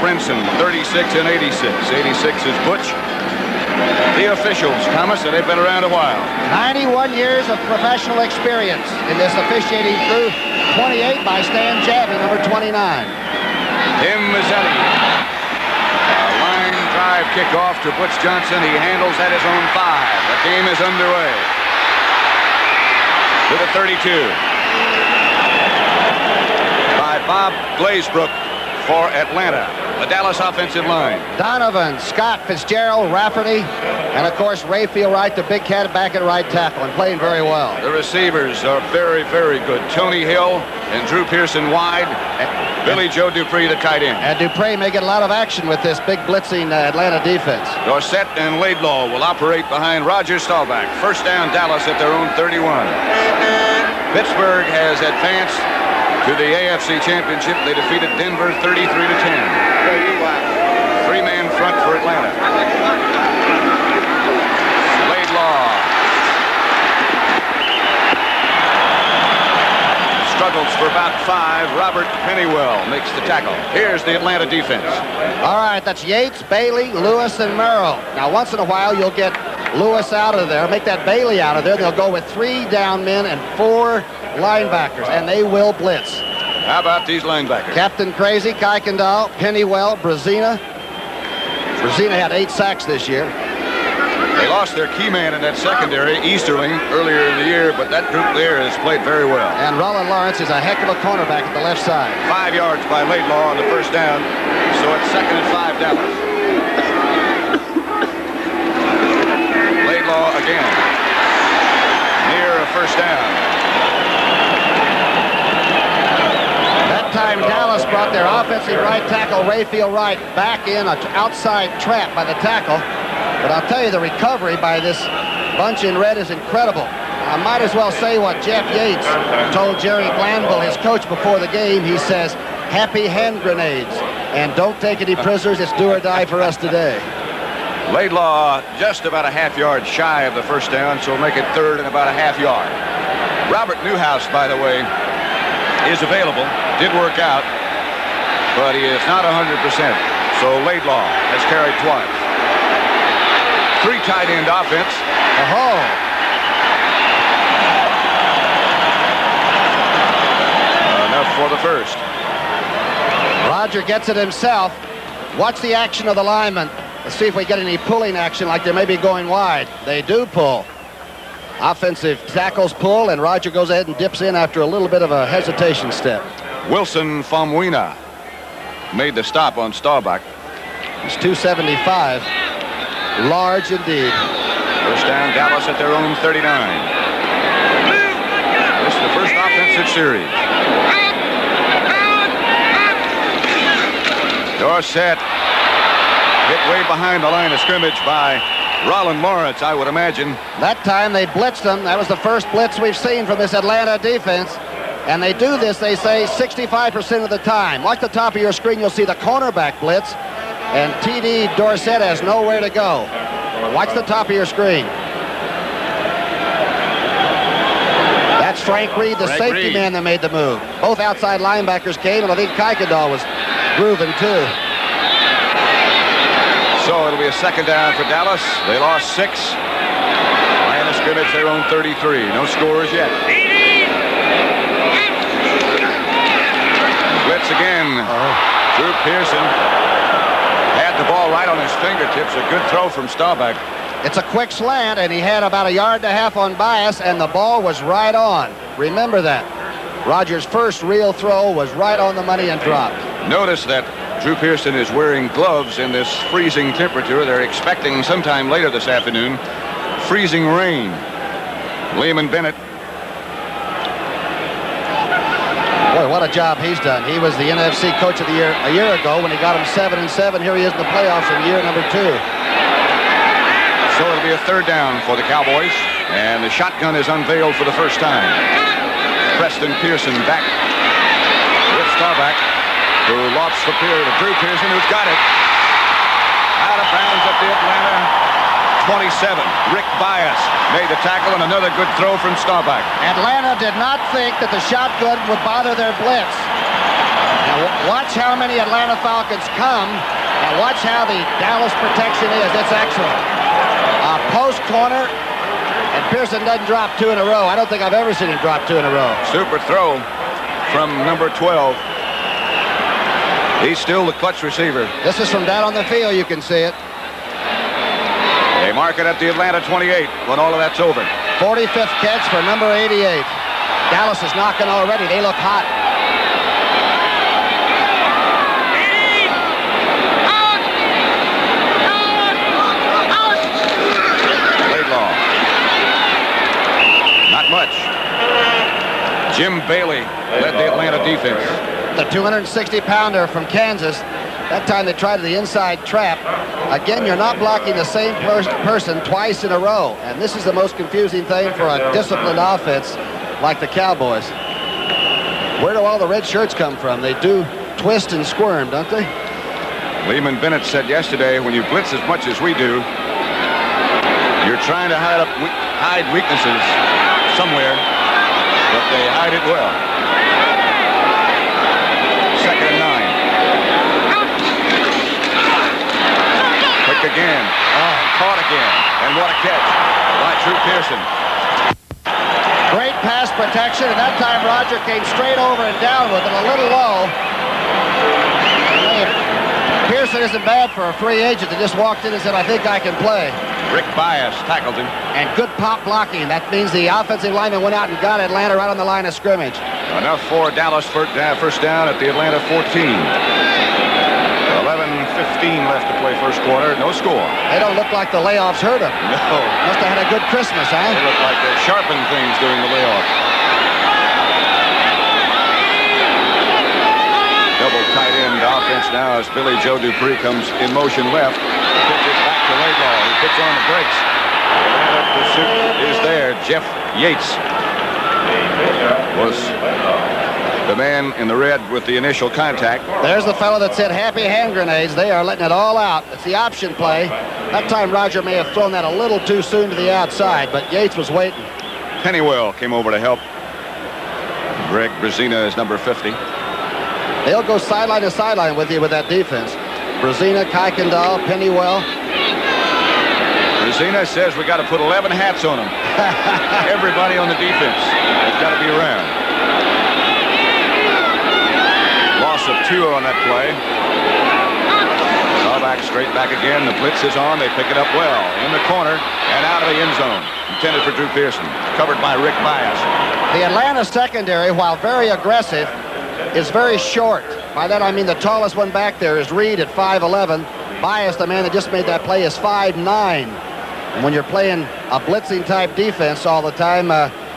Brinson, 36 and 86. 86 is Butch. The officials, Thomas, and they've been around a while. 91 years of professional experience in this officiating crew. 28 by Stan Javi, number 29. Tim Mazzetti. A line drive kickoff to Butch Johnson. He handles at his own 5. The game is underway. To the 32. By Bob Glazebrook for Atlanta. The Dallas offensive line. Donovan, Scott, Fitzgerald, Rafferty, and of course Rayfield Wright, the big cat back at right tackle, and playing very well. The receivers are very, very good. Tony Hill and Drew Pearson wide. Billy Joe Dupree, the tight end. And Dupree may get a lot of action with this big blitzing Atlanta defense. Dorsett and Laidlaw will operate behind Roger Staubach. First down, Dallas at their own 31. Pittsburgh has advanced to the AFC Championship. They defeated Denver 33 to 10. Three-man front for Atlanta. Laidlaw struggles for about 5. Robert Pennywell makes the tackle. Here's the Atlanta defense. All right, that's Yates, Bailey, Lewis, and Merrill. Now, once in a while, you'll get Lewis out of there, make that Bailey out of there. They'll go with 3 down men and 4 linebackers, and they will blitz. How about these linebackers? Captain Crazy, Kuykendall, Pennywell, Brazina. Brazina had 8 sacks this year. They lost their key man in that secondary, Easterling, earlier in the year, but that group there has played very well. And Roland Lawrence is a heck of a cornerback at the left side. 5 yards by Laidlaw on the first down, so it's 2nd and 5 Dallas. Laidlaw again. Near a first down. Time Dallas brought their offensive right tackle Rayfield Wright back in an outside trap by the tackle, but I'll tell you, the recovery by this bunch in red is incredible. I might as well say what Jeff Yates told Jerry Glanville, his coach, before the game. He says, happy hand grenades, and don't take any prisoners. It's do or die for us today. Laidlaw just about a half yard shy of the first down, so we'll make it 3rd and about a half yard. Robert Newhouse, by the way, is available. Did work out, but he is not 100%. So Laidlaw has carried twice. 3 tight end offense. Enough for the first. Roger gets it himself. Watch the action of the linemen. Let's see if we get any pulling action like they may be going wide. They do pull. Offensive tackles pull, and Roger goes ahead and dips in after a little bit of a hesitation step. Wilson Famuina made the stop on Staubach. He's 275. Large indeed. First down, Dallas at their own 39. This is the first offensive series. Dorsett hit way behind the line of scrimmage by Roland Lawrence, I would imagine. That time they blitzed them. That was the first blitz we've seen from this Atlanta defense. And they do this, they say, 65% of the time. Watch the top of your screen, you'll see the cornerback blitz. And T.D. Dorsett has nowhere to go. Watch the top of your screen. That's Frank Reed, the safety man that made the move. Both outside linebackers came, and I think Kuykendall was grooving too. So it'll be a 2nd down for Dallas. They lost 6. Line of scrimmage, their own 33. No scores yet. Blitz again. Drew Pearson had the ball right on his fingertips. A good throw from Staubach. It's a quick slant, and he had about 1.5 yards on bias, and the ball was right on. Remember that. Roger's first real throw was right on the money and dropped. Notice that Drew Pearson is wearing gloves in this freezing temperature. They're expecting sometime later this afternoon freezing rain. Lehman Bennett. Boy, what a job he's done. He was the NFC Coach of the Year a year ago when he got him 7-7. Here he is in the playoffs in year number 2. So it'll be a 3rd down for the Cowboys, and the shotgun is unveiled for the first time. Preston Pearson back with Staubach, who lofts the period of Drew Pearson, who's got it. Out of bounds at the Atlanta 27. Rick Bias made the tackle, and another good throw from Staubach. Atlanta did not think that the shotgun would bother their blitz. Now watch how many Atlanta Falcons come. Now watch how the Dallas protection is. It's excellent. Post corner, and Pearson doesn't drop 2 in a row. I don't think I've ever seen him drop 2 in a row. Super throw from number 12. He's still the clutch receiver. This is from down on the field. You can see it. They mark it at the Atlanta 28 when all of that's over. 45th catch for number 88. Dallas is knocking already. They look hot. Laidlaw. Not much. Jim Bailey led the Atlanta defense. The 260-pounder from Kansas. That time they tried the inside trap. Again, you're not blocking the same person twice in a row. And this is the most confusing thing for a disciplined offense like the Cowboys. Where do all the red shirts come from? They do twist and squirm, don't they? Lehman Bennett said yesterday, when you blitz as much as we do, you're trying to hide weaknesses somewhere, but they hide it well. Second and 9. Quick again. Caught again. And what a catch by Drew Pearson. Great pass protection, and that time Roger came straight over and down with it, a little low. Pearson isn't bad for a free agent that just walked in and said, I think I can play. Rick Bias tackled him. And good pop blocking. That means the offensive lineman went out and got Atlanta right on the line of scrimmage. Enough for Dallas first down at the Atlanta 14. 11:15 left to play first quarter. No score. They don't look like the layoffs hurt them. No. Must have had a good Christmas, huh? They look like they sharpened things during the layoff. Double tight end offense now as Billy Joe Dupree comes in motion left. Pitches back to Laidlaw. He puts on the brakes. The pursuit is there. Jeff Yates was the man in the red with the initial contact. There's the fellow that said happy hand grenades. They are letting it all out. It's the option play. That time Roger may have thrown that a little too soon to the outside, but Yates was waiting. Pennywell came over to help. Greg Brazina is number 50. They'll go sideline to sideline with you with that defense. Brazina, Kuykendall, Pennywell. Brazina says we got to put 11 hats on them. Everybody on the defense has got to be around. Loss of 2 on that play. Staubach straight back again. The blitz is on. They pick it up well. In the corner and out of the end zone. Intended for Drew Pearson. Covered by Rick Bias. The Atlanta secondary, while very aggressive, is very short. By that I mean the tallest one back there is Reed at 5'11". Bias, the man that just made that play, is 5'9". And when you're playing a blitzing type defense all the time,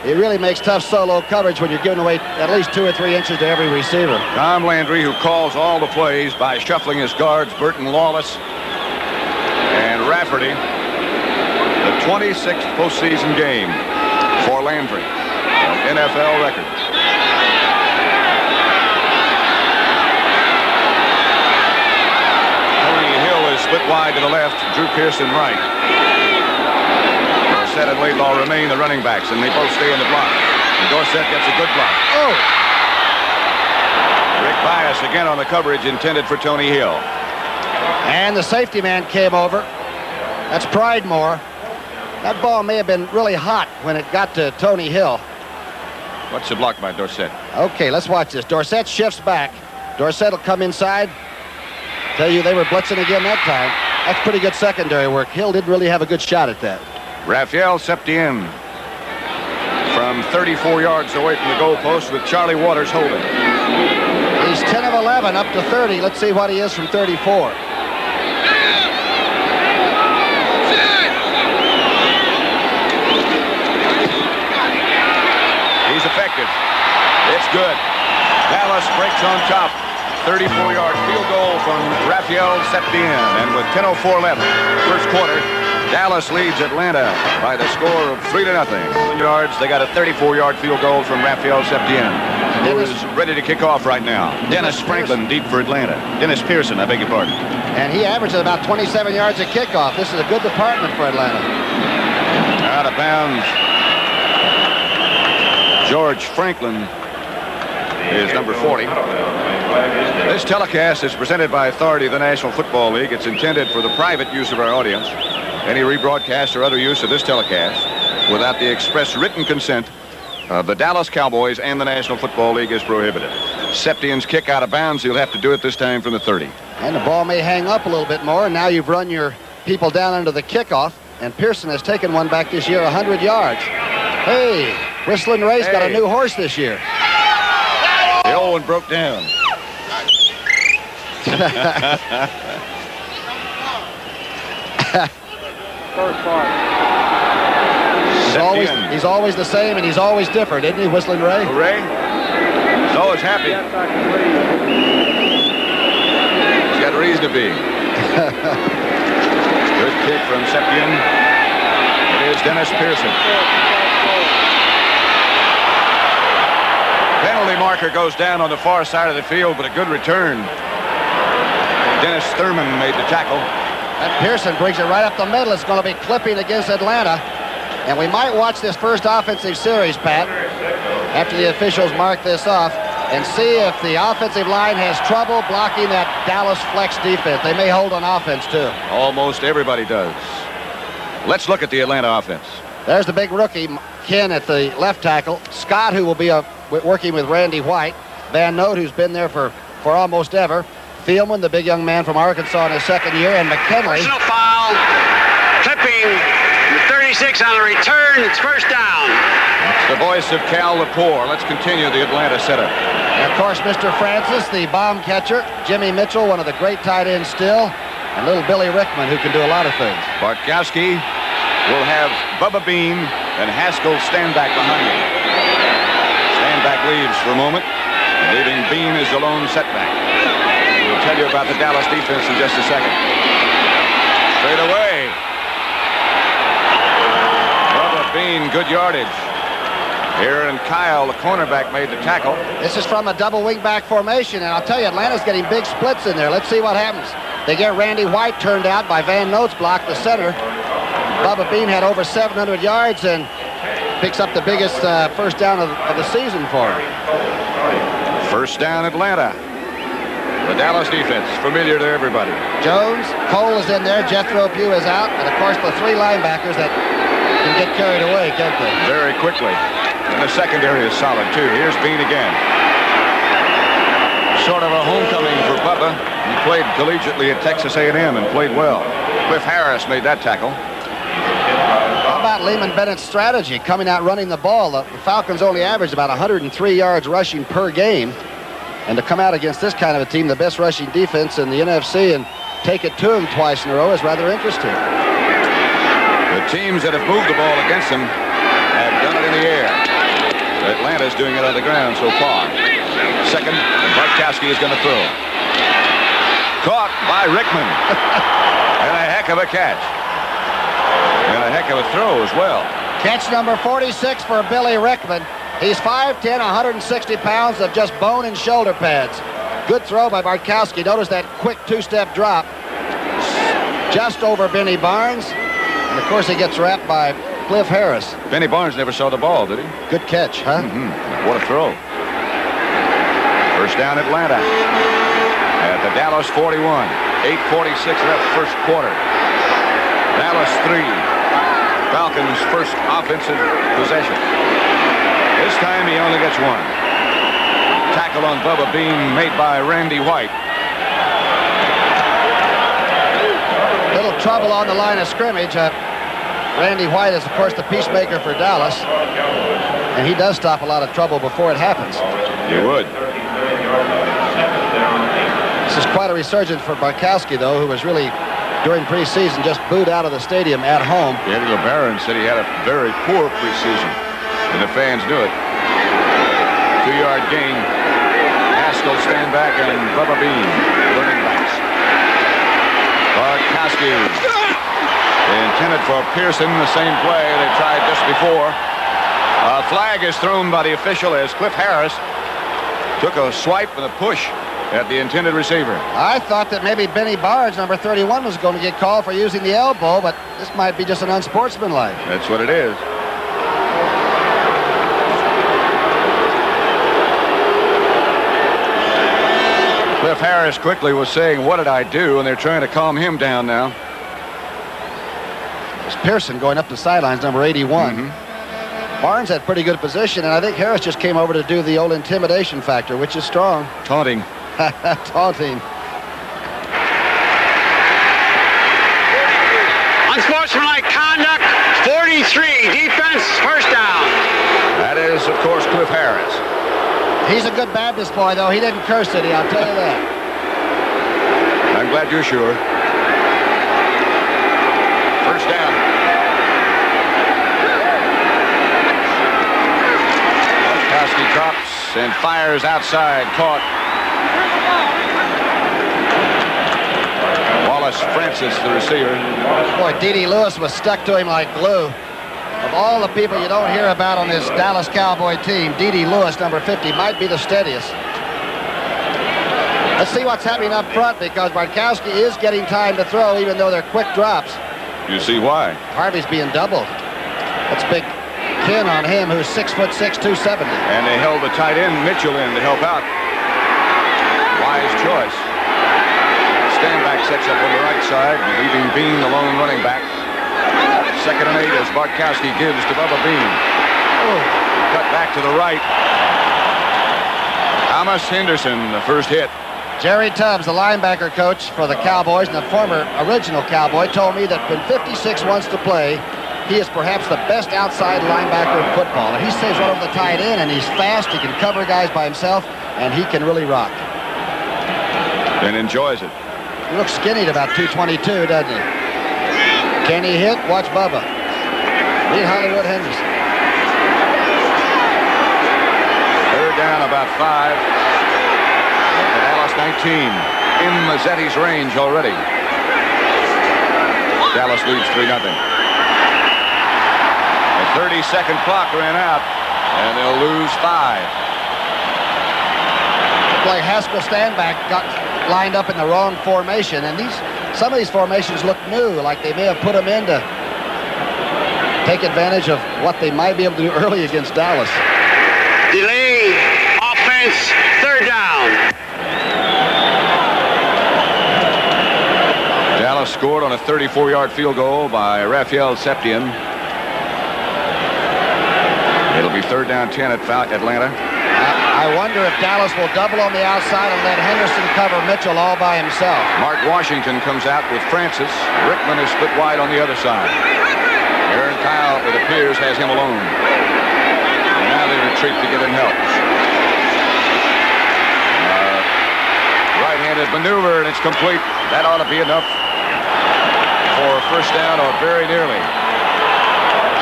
it really makes tough solo coverage when you're giving away at least 2 or 3 inches to every receiver. Tom Landry, who calls all the plays by shuffling his guards, Burton Lawless and Rafferty. The 26th postseason game for Landry. An NFL record. Tony Hill is split wide to the left, Drew Pearson right. Dorsett and Laidlaw remain the running backs, and they both stay in the block. And Dorsett gets a good block. Oh! Rick Bias again on the coverage intended for Tony Hill. And the safety man came over. That's Pridemore. That ball may have been really hot when it got to Tony Hill. What's the block by Dorsett? Okay, let's watch this. Dorsett shifts back. Dorsett will come inside. Tell you they were blitzing again that time. That's pretty good secondary work. Hill didn't really have a good shot at that. Raphael Septien from 34 yards away from the goalpost with Charlie Waters holding. He's 10 of 11 up to 30. Let's see what he is from 34. He's effective. It's good. Dallas breaks on top. 34-yard field goal from Raphael Septien. And with 10:04 left, first quarter, Dallas leads Atlanta by the score of 3-0. Yards. They got a 34-yard field goal from Raphael Septien, who is ready to kick off right now. Dennis Franklin deep for Atlanta. Dennis Pearson, I beg your pardon. And he averages about 27 yards a kickoff. This is a good department for Atlanta. Out of bounds. George Franklin is number 40. This telecast is presented by authority of the National Football League. It's intended for the private use of our audience. Any rebroadcast or other use of this telecast without the express written consent of the Dallas Cowboys and the National Football League is prohibited. Septien's kick out of bounds. He'll have to do it this time from the 30. And the ball may hang up a little bit more, and now you've run your people down under the kickoff, and Pearson has taken one back this year 100 yards. Hey, Whistling Ray's got a new horse this year. The old one broke down. First part. He's always the same, and he's always different, isn't he, Whistling Ray? Ray? He's always happy. He's got reason to be. Good kick from Septien. It is Dennis Pearson. Penalty marker goes down on the far side of the field, but a good return. Dennis Thurman made the tackle. And Pearson brings it right up the middle. It's going to be clipping against Atlanta. And we might watch this first offensive series, Pat, after the officials mark this off, and see if the offensive line has trouble blocking that Dallas flex defense. They may hold on offense, too. Almost everybody does. Let's look at the Atlanta offense. There's the big rookie, Ken, at the left tackle. Scott, who will be working with Randy White. Van Note, who's been there for almost ever. Thielman, the big young man from Arkansas in his second year, and McKinley. Personal foul. Clipping. 36 on a return. It's first down. It's the voice of Cal Lepore. Let's continue the Atlanta setup. And of course, Mr. Francis, the bomb catcher. Jimmy Mitchell, one of the great tight ends still. And little Billy Rickman, who can do a lot of things. Bartkowski will have Bubba Bean and Haskell stand back behind him. Stand back leaves for a moment, leaving Bean as the lone setback. We'll tell you about the Dallas defense in just a second. Straight away. Bubba Bean, good yardage. Aaron Kyle, the cornerback, made the tackle. This is from a double wingback formation, and I'll tell you, Atlanta's getting big splits in there. Let's see what happens. They get Randy White turned out by Van Note's block, the center. Bubba Bean had over 700 yards and picks up the biggest first down of the season for him. First down, Atlanta. The Dallas defense, familiar to everybody. Jones, Cole is in there, Jethro Pugh is out, and of course the three linebackers that can get carried away, can't they? Very quickly. And the secondary is solid, too. Here's Bean again. Sort of a homecoming for Bubba. He played collegiately at Texas A&M and played well. Cliff Harris made that tackle. How about Lehman Bennett's strategy, coming out running the ball? The Falcons only averaged about 103 yards rushing per game. And to come out against this kind of a team, the best rushing defense in the NFC, and take it to them twice in a row is rather interesting. The teams that have moved the ball against them have done it in the air. Atlanta's doing it on the ground so far. Second, Bartkowski is going to throw. Caught by Rickman. And a heck of a catch. And a heck of a throw as well. Catch number 46 for Billy Rickman. He's 5'10", 160 pounds of just bone and shoulder pads. Good throw by Bartkowski. Notice that quick two-step drop. Just over Benny Barnes. And, of course, he gets wrapped by Cliff Harris. Benny Barnes never saw the ball, did he? Good catch, huh? What a throw. First down, Atlanta. At the Dallas 41. 8:46 left first quarter. Dallas 3. Falcons' first offensive possession. This time he only gets one. Tackle on Bubba Bean made by Randy White. Little trouble on the line of scrimmage. Randy White is, of course, the peacemaker for Dallas. And he does stop a lot of trouble before it happens. He would. This is quite a resurgence for Bartkowski, though, who was really, during preseason, just booed out of the stadium at home. Eddie LeBaron said he had a very poor preseason, and the fans knew it. 2-yard gain. Haskell stand back, and Bubba Bean running backs. Bartkowski intended for Pearson, the same play they tried just before. A flag is thrown by the official as Cliff Harris took a swipe and a push at the intended receiver. I thought that maybe Benny Barnes, number 31, was going to get called for using the elbow, but this might be just an unsportsmanlike. That's what it is. Harris quickly was saying, "What did I do?" And they're trying to calm him down now. It's Pearson going up the sidelines, number 81. Barnes had pretty good position, and I think Harris just came over to do the old intimidation factor, which is strong. Taunting. Taunting. Unsportsmanlike conduct, 43. Defense, first down. That is, of course, Cliff Harris. He's a good Baptist boy, though. He didn't curse it, I'll tell you that. I'm glad you're sure. First down. Bartkowski drops and fires outside. Caught. Wallace Francis, the receiver. Boy, D.D. Lewis was stuck to him like glue. Of all the people you don't hear about on this Dallas Cowboy team, D.D. Lewis, number 50, might be the steadiest. Let's see what's happening up front, because Bartkowski is getting time to throw, even though they're quick drops. You see why. Harvey's being doubled. That's big Ken on him, who's 6'6", 270. And they held the tight end Mitchell in to help out. Wise choice. Stanback sets up on the right side, leaving Bean the lone running back. 2nd and 8 as Bartkowski gives to Bubba Bean. Cut back to the right. Thomas Henderson, the first hit. Jerry Tubbs, the linebacker coach for the Cowboys and the former original Cowboy, told me that when 56 wants to play, he is perhaps the best outside linebacker in football. And he stays right over the tight end, and he's fast. He can cover guys by himself, and he can really rock. And enjoys it. He looks skinny at about 222, doesn't he? Can he hit? Watch Bubba. Meet Hollywood Henderson. 3rd down, about 5. Dallas 19. In Mazzetti's range already. Dallas leads 3-0. The 30-second clock ran out, and they'll lose 5. Like Haskell Stanback got lined up in the wrong formation, and some of these formations look new, like they may have put them in to take advantage of what they might be able to do early against Dallas. Delay, offense, 3rd down. Dallas scored on a 34-yard field goal by Raphael Septien. It'll be 3rd down 10 at Atlanta. I wonder if Dallas will double on the outside and let Henderson cover Mitchell all by himself. Mark Washington comes out with Francis. Rickman is split wide on the other side. Aaron Kyle, it appears, has him alone. And now they retreat to give him help. Right-handed maneuver, and it's complete. That ought to be enough for a first down, or very nearly.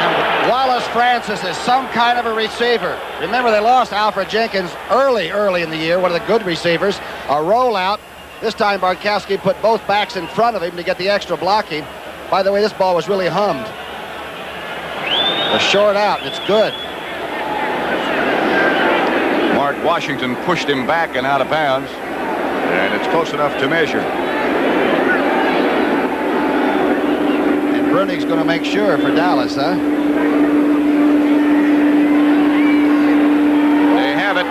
And Wallace Francis is some kind of a receiver. Remember, they lost Alfred Jenkins early in the year, one of the good receivers. A rollout. This time Bartkowski put both backs in front of him to get the extra blocking. By the way, this ball was really hummed. A short out, and it's good. Mark Washington pushed him back and out of bounds, and it's close enough to measure. And Brunig's going to make sure for Dallas, huh? They have it.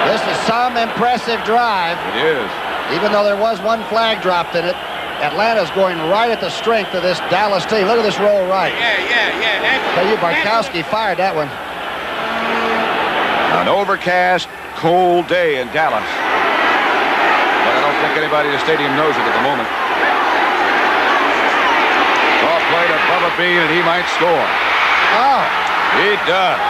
This is some impressive drive. It is. Even though there was one flag dropped in it, Atlanta's going right at the strength of this Dallas team. Look at this roll right. Yeah. Tell you, Bartkowski fired that one. An overcast, cold day in Dallas. But I don't think anybody in the stadium knows it at the moment. Draw play to Bubba Bean, and he might score. Oh. He does.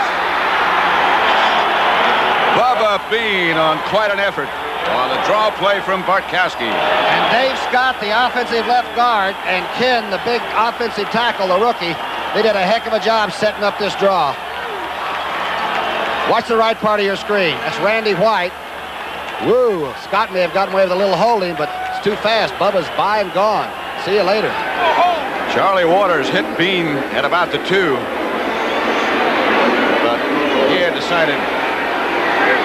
Bubba Bean on quite an effort on the draw play from Bartkowski. And Dave Scott, the offensive left guard, and Ken, the big offensive tackle, the rookie, they did a heck of a job setting up this draw. Watch the right part of your screen. That's Randy White. Woo! Scott may have gotten away with a little holding, but it's too fast. Bubba's by and gone. See you later. Charlie Waters hit Bean at about the 2. But he had decided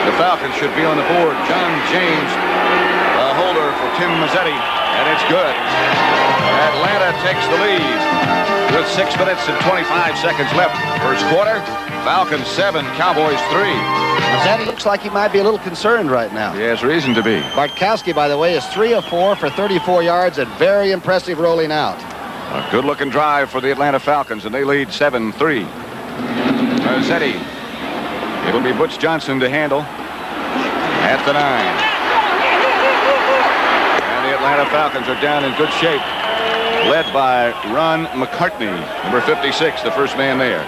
the Falcons should be on the board. John James shoulder for Tim Mazzetti, and it's good. Atlanta takes the lead with 6 minutes and 25 seconds left. First quarter, Falcons 7, Cowboys 3. Mazzetti looks like he might be a little concerned right now. He has reason to be. Bartkowski, by the way, is 3 of 4 for 34 yards and very impressive rolling out. A good-looking drive for the Atlanta Falcons, and they lead 7-3. Mazzetti. It'll be Butch Johnson to handle at the 9. And the Atlanta Falcons are down in good shape, led by Ron McCartney, number 56, the first man there.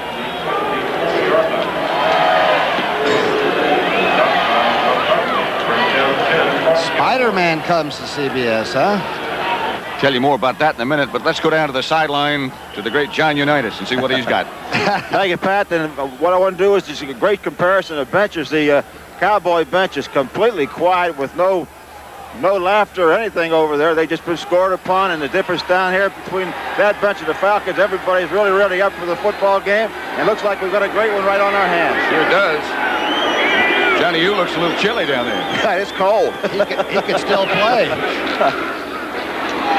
Spider-Man comes to CBS, huh? Tell you more about that in a minute, but let's go down to the sideline to the great John Unitas and see what he's got. Thank you, Pat. And what I want to do is just a great comparison of benches. The Cowboy bench is completely quiet with no laughter or anything over there. They just been scored upon, and the difference down here between that bench and the Falcons, everybody's really up for the football game. And looks like we've got a great one right on our hands. Sure does. Johnny, you looks a little chilly down there. Yeah, it's cold. He could still play.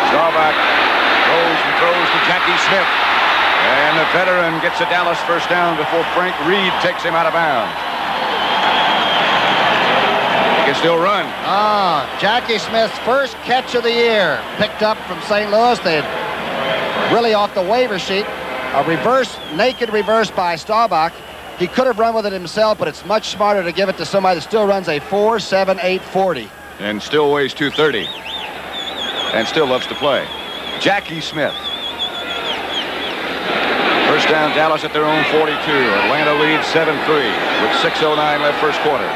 Staubach goes and throws to Jackie Smith. And the veteran gets a Dallas first down before Frank Reed takes him out of bounds. He can still run. Jackie Smith's first catch of the year. Picked up from St. Louis. They'd really off the waiver sheet. A naked reverse by Staubach. He could have run with it himself, but it's much smarter to give it to somebody that still runs a 4.78 40. And still weighs 230. And still loves to play. Jackie Smith. First down, Dallas at their own 42. Atlanta leads 7-3 with 6:09 left first quarter.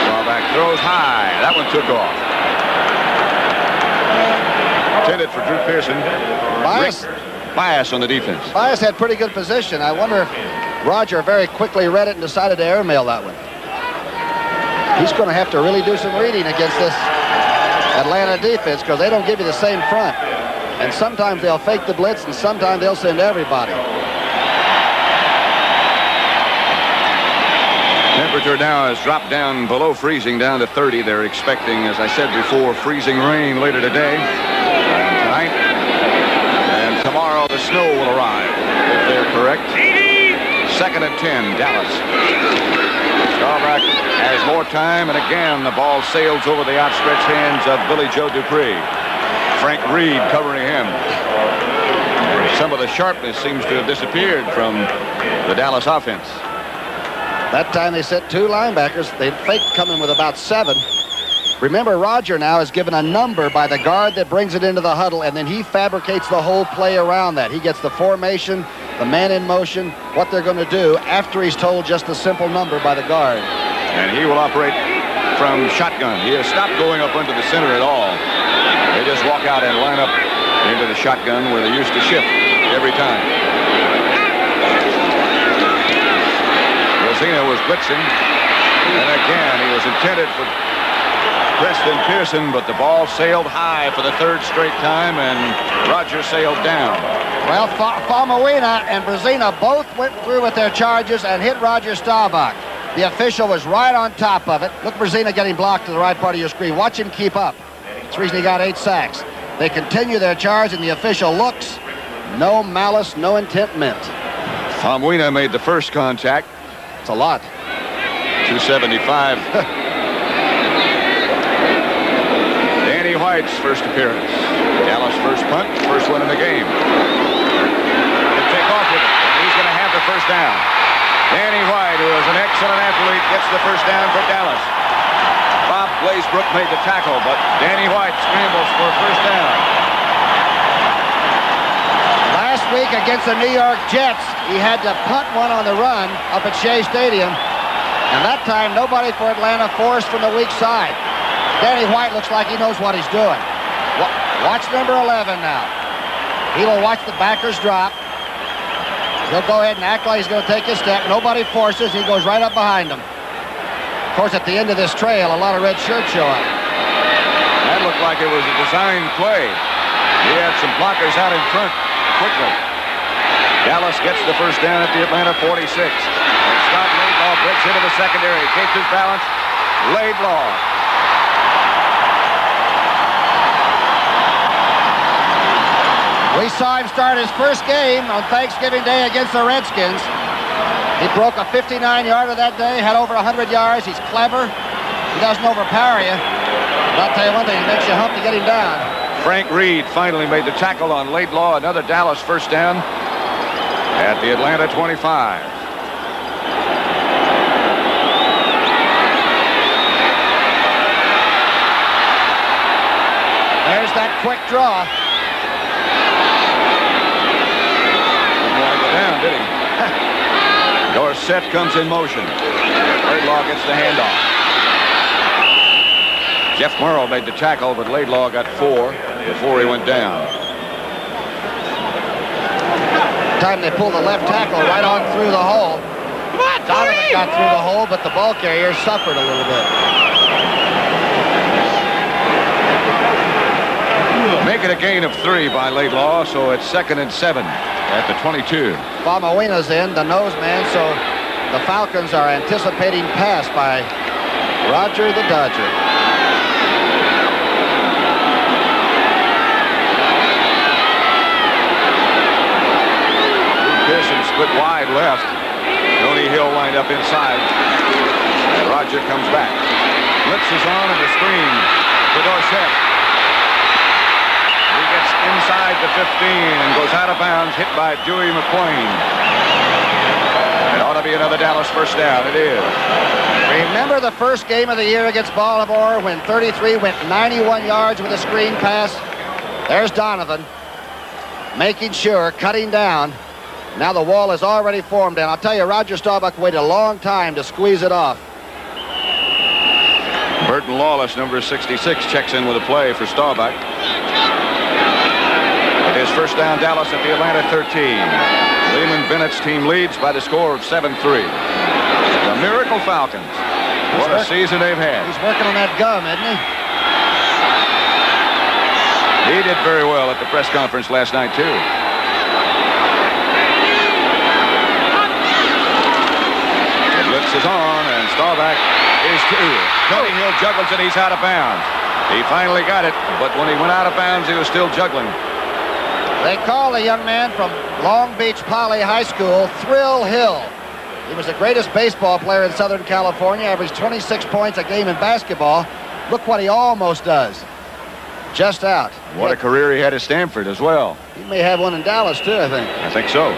Staubach throws high. That one took off. Intended for Drew Pearson. Bias on the defense. Bias had pretty good position. I wonder if Roger very quickly read it and decided to airmail that one. He's going to have to really do some reading against this Atlanta defense because they don't give you the same front. And sometimes they'll fake the blitz and sometimes they'll send everybody. Temperature now has dropped down below freezing, down to 30. They're expecting, as I said before, freezing rain later today and tonight. And tomorrow the snow will arrive, if they're correct. 2nd and 10, Dallas. Staubach has more time, and again the ball sails over the outstretched hands of Billy Joe Dupree. Frank Reed covering him. Some of the sharpness seems to have disappeared from the Dallas offense. That time they set 2 linebackers. They faked coming with about 7. Remember, Roger now is given a number by the guard that brings it into the huddle, and then he fabricates the whole play around that. He gets the formation, the man in motion, what they're going to do after he's told just a simple number by the guard. And he will operate from shotgun. He has stopped going up into the center at all. They just walk out and line up into the shotgun where they used to shift every time. Rosina was blitzing, and again he was intended for Preston Pearson, but the ball sailed high for the 3rd straight time, and Roger sailed down. Well, Famuina and Brezina both went through with their charges and hit Roger Staubach. The official was right on top of it. Look, Brezina getting blocked to the right part of your screen. Watch him keep up. That's the reason he got 8 sacks. They continue their charge, and the official looks. No malice, no intent meant. Famuina made the first contact. It's a lot. 275. Danny White's first appearance. Dallas first punt, first one in the game. He'll take off with it. He's going to have the first down. Danny White, who is an excellent athlete, gets the first down for Dallas. Bob Glazebrook made the tackle, but Danny White scrambles for a first down. Last week against the New York Jets, he had to punt one on the run up at Shea Stadium. And that time, nobody for Atlanta forced from the weak side. Danny White looks like he knows what he's doing. Watch number 11 now. He will watch the backers drop. He'll go ahead and act like he's going to take his step. Nobody forces. He goes right up behind them. Of course, at the end of this trail, a lot of red shirts show up. That looked like it was a designed play. He had some blockers out in front quickly. Dallas gets the first down at the Atlanta 46. And Scott Laidlaw breaks into the secondary. Keeps his balance. Laidlaw. We saw him start his first game on Thanksgiving Day against the Redskins. He broke a 59-yarder that day, had over 100 yards. He's clever. He doesn't overpower you. But I'll tell you one thing, he makes you hump to get him down. Frank Reed finally made the tackle on Laidlaw. Another Dallas first down at the Atlanta 25. There's that quick draw. Didn't want to go down, did he? Dorsett comes in motion. Laidlaw gets the handoff. Jeff Murrow made the tackle, but Laidlaw got 4 before he went down. Time they pulled the left tackle right on through the hole. Donovan got through the hole, but the ball carrier suffered a little bit. Make it a gain of 3 by Laidlaw, so it's 2nd and 7 at the 22. Famawina's in, the nose man, so the Falcons are anticipating pass by Roger the Dodger. Pearson split wide left. Tony Hill lined up inside. And Roger comes back. Blitz is on and the screen to Dorsett. He gets inside the 15 and goes out of bounds, hit by Dewey McQueen. It ought to be another Dallas first down. It is. Remember the first game of the year against Baltimore when 33 went 91 yards with a screen pass? There's Donovan making sure, cutting down. Now the wall is already formed, and I'll tell you, Roger Staubach waited a long time to squeeze it off. Burton Lawless, number 66, checks in with a play for Staubach. It is first down Dallas at the Atlanta 13. Lehman Bennett's team leads by the score of 7-3. The Miracle Falcons. What a season they've had. He's working on that gum, isn't he? He did very well at the press conference last night, too. Blitz is on, and Staubach is 2. Tony Hill juggles it. He's out of bounds. He finally got it, but when he went out of bounds, he was still juggling. They call the young man from Long Beach Poly High School Thrill Hill. He was the greatest baseball player in Southern California, averaged 26 points a game in basketball. Look what he almost does. Just out. What a career he had at Stanford as well. He may have one in Dallas, too, I think. I think so.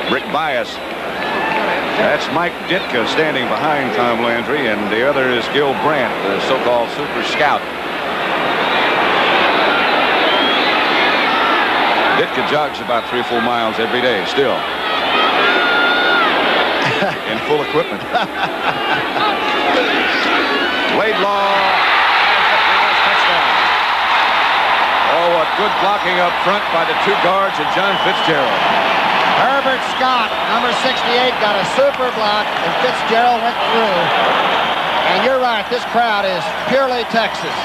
Rick Bias. That's Mike Ditka standing behind Tom Landry, and the other is Gil Brandt, the so-called super scout. Ditka jogs about 3 or 4 miles every day still. In full equipment. Laidlaw. Touchdown. Oh, what good blocking up front by the 2 guards and John Fitzgerald. Herbert Scott, number 68, got a super block, and Fitzgerald went through. And you're right, this crowd is purely Texas.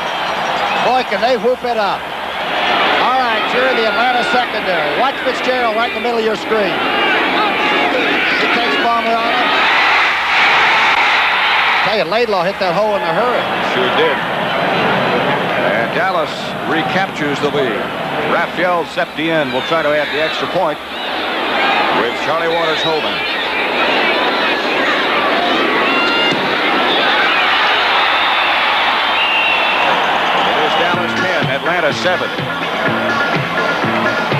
Boy, can they whoop it up. All right, you're in the Atlanta secondary. Watch Fitzgerald right in the middle of your screen. He takes bomber on him. Tell you, Laidlaw hit that hole in a hurry. Sure did. And Dallas recaptures the lead. Raphael Septien will try to add the extra point with Charlie Waters holding. It is Dallas 10, Atlanta 7.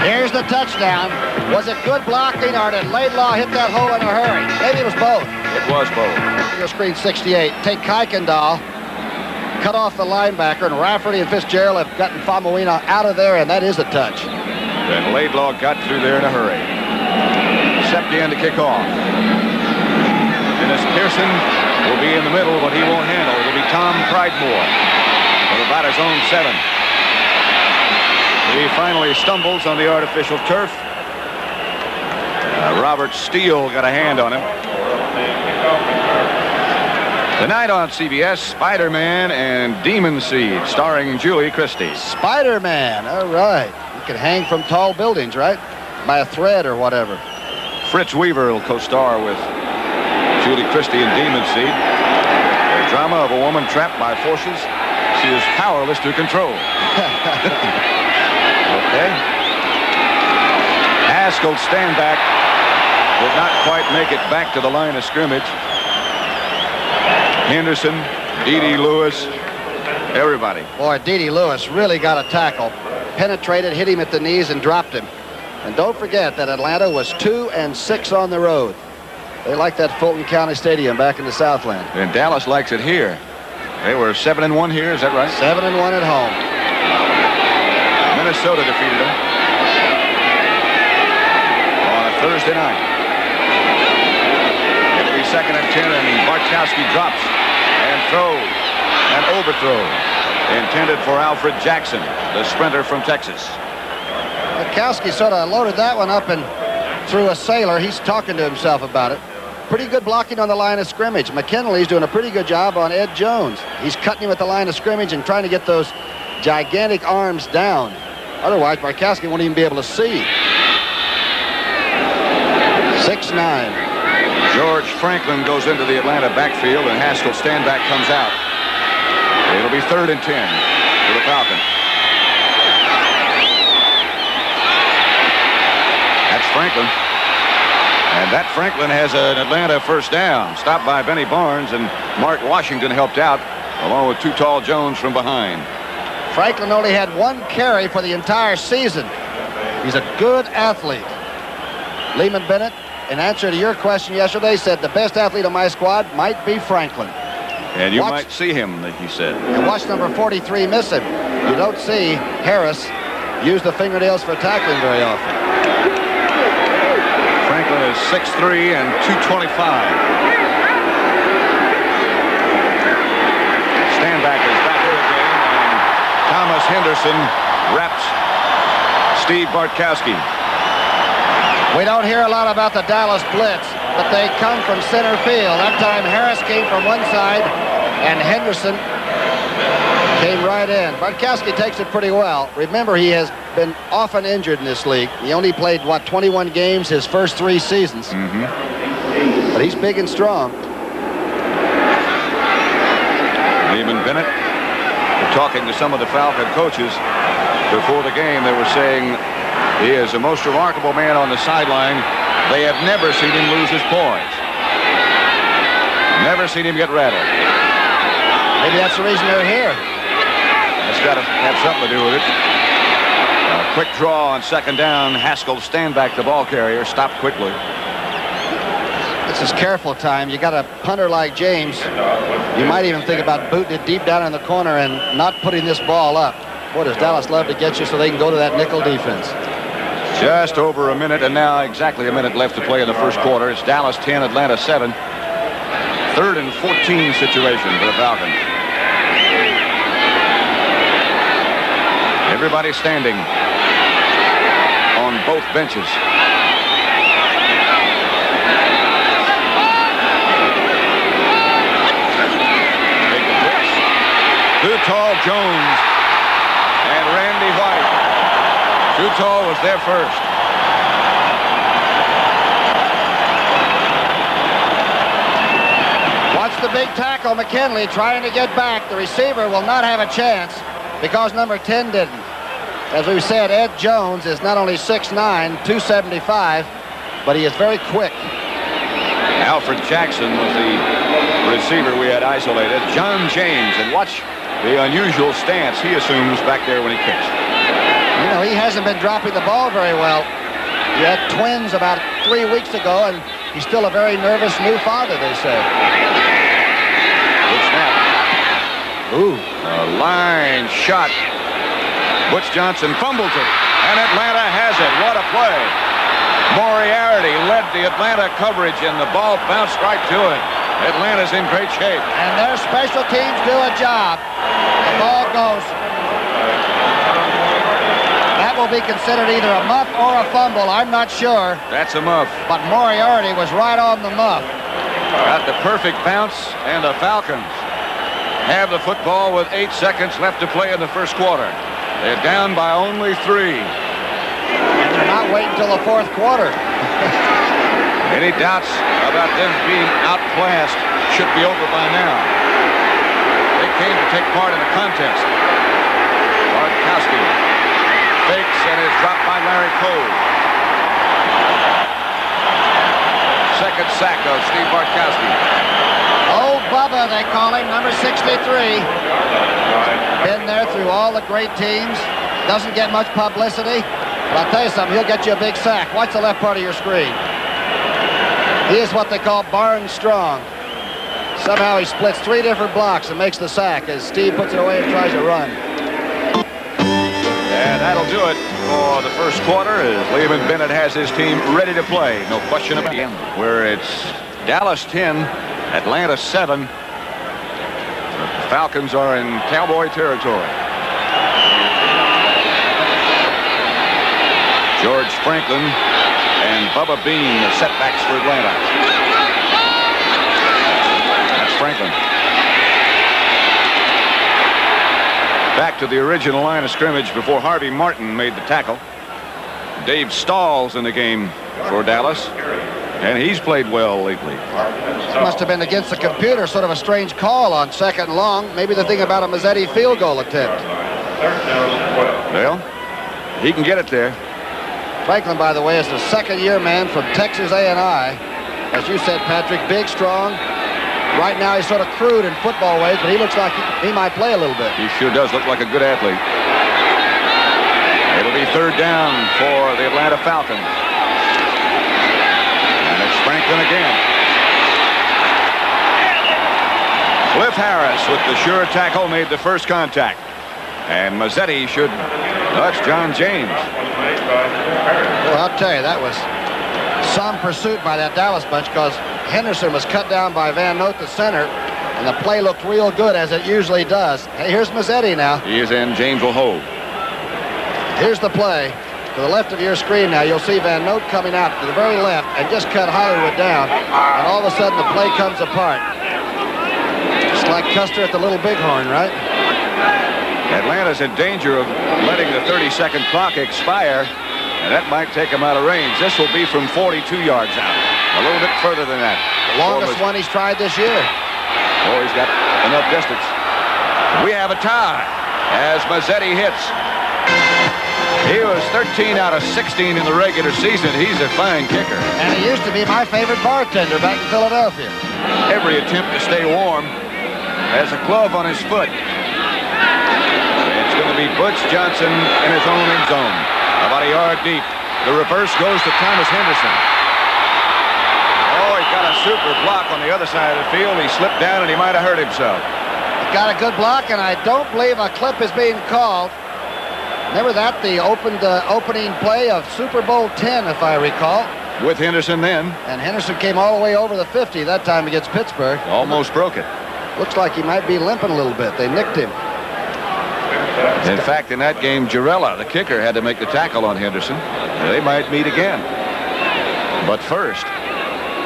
Here's the touchdown. Was it good blocking, or did Laidlaw hit that hole in a hurry? Maybe it was both. It was both. Your screen 68. Take Kuykendall, cut off the linebacker, and Rafferty and Fitzgerald have gotten Famawina out of there, and that is a touch. Then Laidlaw got through there in a hurry. Septien to kick off. Dennis Pearson will be in the middle, but he won't handle. It'll be Tom Pridemore from about his own 7. He finally stumbles on the artificial turf. Robert Steele got a hand on him. Tonight on CBS, Spider-Man and Demon Seed, starring Julie Christie. Spider-Man, all right. You can hang from tall buildings, right? By a thread or whatever. Fritz Weaver will co-star with Julie Christie in Demon Seed. The drama of a woman trapped by forces she is powerless to control. Okay. Haskell stand back. Did not quite make it back to the line of scrimmage. Henderson, D.D. Lewis, everybody. Boy, D.D. Lewis really got a tackle. Penetrated, hit him at the knees, and dropped him. And don't forget that Atlanta was 2-6 on the road. They like that Fulton County Stadium back in the Southland. And Dallas likes it here. They were 7-1 here, is that right? 7-1 at home. Minnesota defeated them on a Thursday night. It'll be 2nd and 10, and Bartkowski drops and throws and overthrows. Intended for Alfred Jackson, the sprinter from Texas. Bartkowski sort of loaded that one up and threw a sailor. He's talking to himself about it. Pretty good blocking on the line of scrimmage. McKinley's doing a pretty good job on Ed Jones. He's cutting him at the line of scrimmage and trying to get those gigantic arms down. Otherwise, Bartkowski won't even be able to see. 6'9". George Franklin goes into the Atlanta backfield, and Haskell standback comes out. It'll be 3rd and 10 for the Falcons. That's Franklin. And that Franklin has an Atlanta first down. Stopped by Benny Barnes, and Mark Washington helped out, along with Too Tall Jones from behind. Franklin only had 1 carry for the entire season. He's a good athlete. Lehman Bennett, in answer to your question yesterday, said the best athlete on my squad might be Franklin. And you might see him, he said. And watch number 43 miss him. You don't see Harris use the fingernails for tackling very often. Franklin is 6'3" and 225. Standback is back here again, and Thomas Henderson wraps Steve Bartkowski. We don't hear a lot about the Dallas Blitz, but they come from center field. That time Harris came from one side, and Henderson came right in. Bartkowski takes it pretty well. Remember, he has been often injured in this league. He only played, 21 games his first 3 seasons. But he's big and strong. Lehman Bennett, talking to some of the Falcon coaches before the game, they were saying he is the most remarkable man on the sideline. They have never seen him lose his poise. Never seen him get rattled. Maybe that's the reason they're here. That's got to have something to do with it. A quick draw on 2nd down. Haskell stand back, the ball carrier, stopped quickly. This is careful time. You got a punter like James. You might even think about booting it deep down in the corner and not putting this ball up. Boy, does Dallas love to get you so they can go to that nickel defense. Just over a minute, and now exactly a minute left to play in the first quarter. It's Dallas 10, Atlanta 7. 3rd and 14 situation for the Falcons. Everybody standing on both benches. Take the blitz. Too Tall Jones and Randy White. Too Tall was there first. Watch the big tackle, McKinley trying to get back. The receiver will not have a chance because number 10 didn't. As we said, Ed Jones is not only 6'9", 275, but he is very quick. Alfred Jackson was the receiver we had isolated. John James, and watch the unusual stance he assumes back there when he kicks. You know, he hasn't been dropping the ball very well. He had twins about 3 weeks ago, and he's still a very nervous new father, they say. Good snap. Ooh, a line shot. Butch Johnson fumbles it, and Atlanta has it. What a play. Moriarty led the Atlanta coverage, and the ball bounced right to it. Atlanta's in great shape. And their special teams do a job. The ball goes. That will be considered either a muff or a fumble. I'm not sure. That's a muff. But Moriarty was right on the muff. Got the perfect bounce, and the Falcons have the football with 8 seconds left to play in the first quarter. They're down by only 3. And they're not waiting until the fourth quarter. Any doubts about them being outclassed should be over by now. They came to take part in the contest. Bartkowski fakes and is dropped by Larry Cole. Second sack of Steve Bartkowski. Old Bubba, they call him, number 63. Been there through all the great teams. Doesn't get much publicity. But I'll tell you something, he'll get you a big sack. Watch the left part of your screen. He is what they call barn strong. Somehow he splits 3 different blocks and makes the sack as Steve puts it away and tries to run. And that'll do it for the first quarter as Lehman Bennett has his team ready to play. No question about it. Where it's Dallas 10, Atlanta 7. The Falcons are in Cowboy territory. George Franklin and Bubba Bean, the setbacks for Atlanta. That's Franklin. Back to the original line of scrimmage before Harvey Martin made the tackle. Dave Stahl's in the game for Dallas, and he's played well lately. Must have been against the computer, sort of a strange call on 2nd and long. Maybe the thing about a Mazzetti field goal attempt. Well, he can get it there. Franklin, by the way, is the second-year man from Texas A&I. As you said, Patrick, big, strong. Right now, he's sort of crude in football ways, but he looks like he might play a little bit. He sure does look like a good athlete. It'll be 3rd down for the Atlanta Falcons. And it's Franklin again. Cliff Harris with the sure tackle made the first contact. And Mazzetti should... That's John James. Well, I'll tell you, that was some pursuit by that Dallas bunch because Henderson was cut down by Van Note, the center, and the play looked real good, as it usually does. Hey, here's Mazzetti now. He is in. James will hold. Here's the play. To the left of your screen now, you'll see Van Note coming out to the very left and just cut Hollywood down, and all of a sudden the play comes apart. Just like Custer at the Little Bighorn, right? Atlanta's in danger of letting the 30-second clock expire, and that might take him out of range. This will be from 42 yards out. A little bit further than that. The longest one he's tried this year. Oh, he's got enough distance. We have a tie as Mazzetti hits. He was 13 out of 16 in the regular season. He's a fine kicker. And he used to be my favorite bartender back in Philadelphia. Every attempt to stay warm has a glove on his foot. It's going to be Butch Johnson in his own end zone. About a yard deep. The reverse goes to Thomas Henderson. Oh, he got a super block on the other side of the field. He slipped down and he might have hurt himself. He got a good block, and I don't believe a clip is being called. Remember that, the opening play of Super Bowl 10, if I recall. With Henderson then. And Henderson came all the way over the 50 that time against Pittsburgh. Almost broke it. Looks like he might be limping a little bit. They nicked him. In fact, in that game, Girella, the kicker, had to make the tackle on Henderson. They might meet again. But first,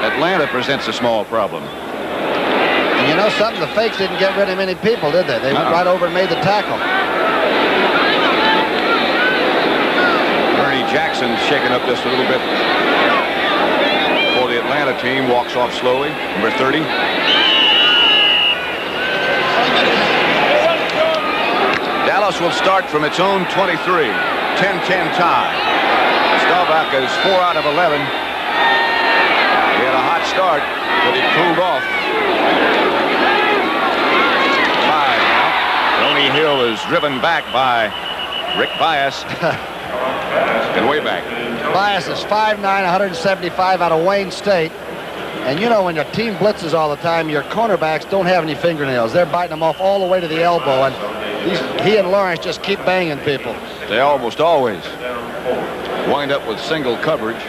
Atlanta presents a small problem. And you know something? The fakes didn't get rid of many people, did they? They went right over and made the tackle. Ernie Jackson's shaken up just a little bit for the Atlanta team. Walks off slowly, number 30. Dallas will start from its own 23. 10-10 tie. Staubach is 4 out of 11. He had a hot start, but he cooled off. 5 now. Tony Hill is driven back by Rick Bias. And way back. Bias is 5'9", 175 out of Wayne State. And you know, when your team blitzes all the time, your cornerbacks don't have any fingernails. They're biting them off all the way to the elbow. And he and Lawrence just keep banging people. They almost always wind up with single coverage.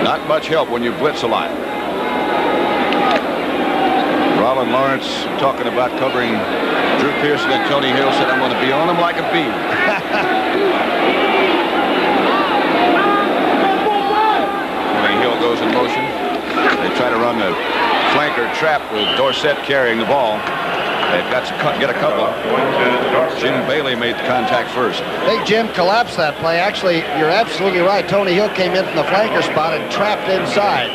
Not much help when you blitz a lot. Rollin Lawrence talking about covering Drew Pearson and Tony Hill said, I'm going to be on him like a bee. Tony Hill goes in motion. They try to run the flanker trap with Dorsett carrying the ball. They've got to get a couple. Jim Bailey made the contact first. Big Jim collapsed that play. Actually, you're absolutely right. Tony Hill came in from the flanker spot and trapped inside.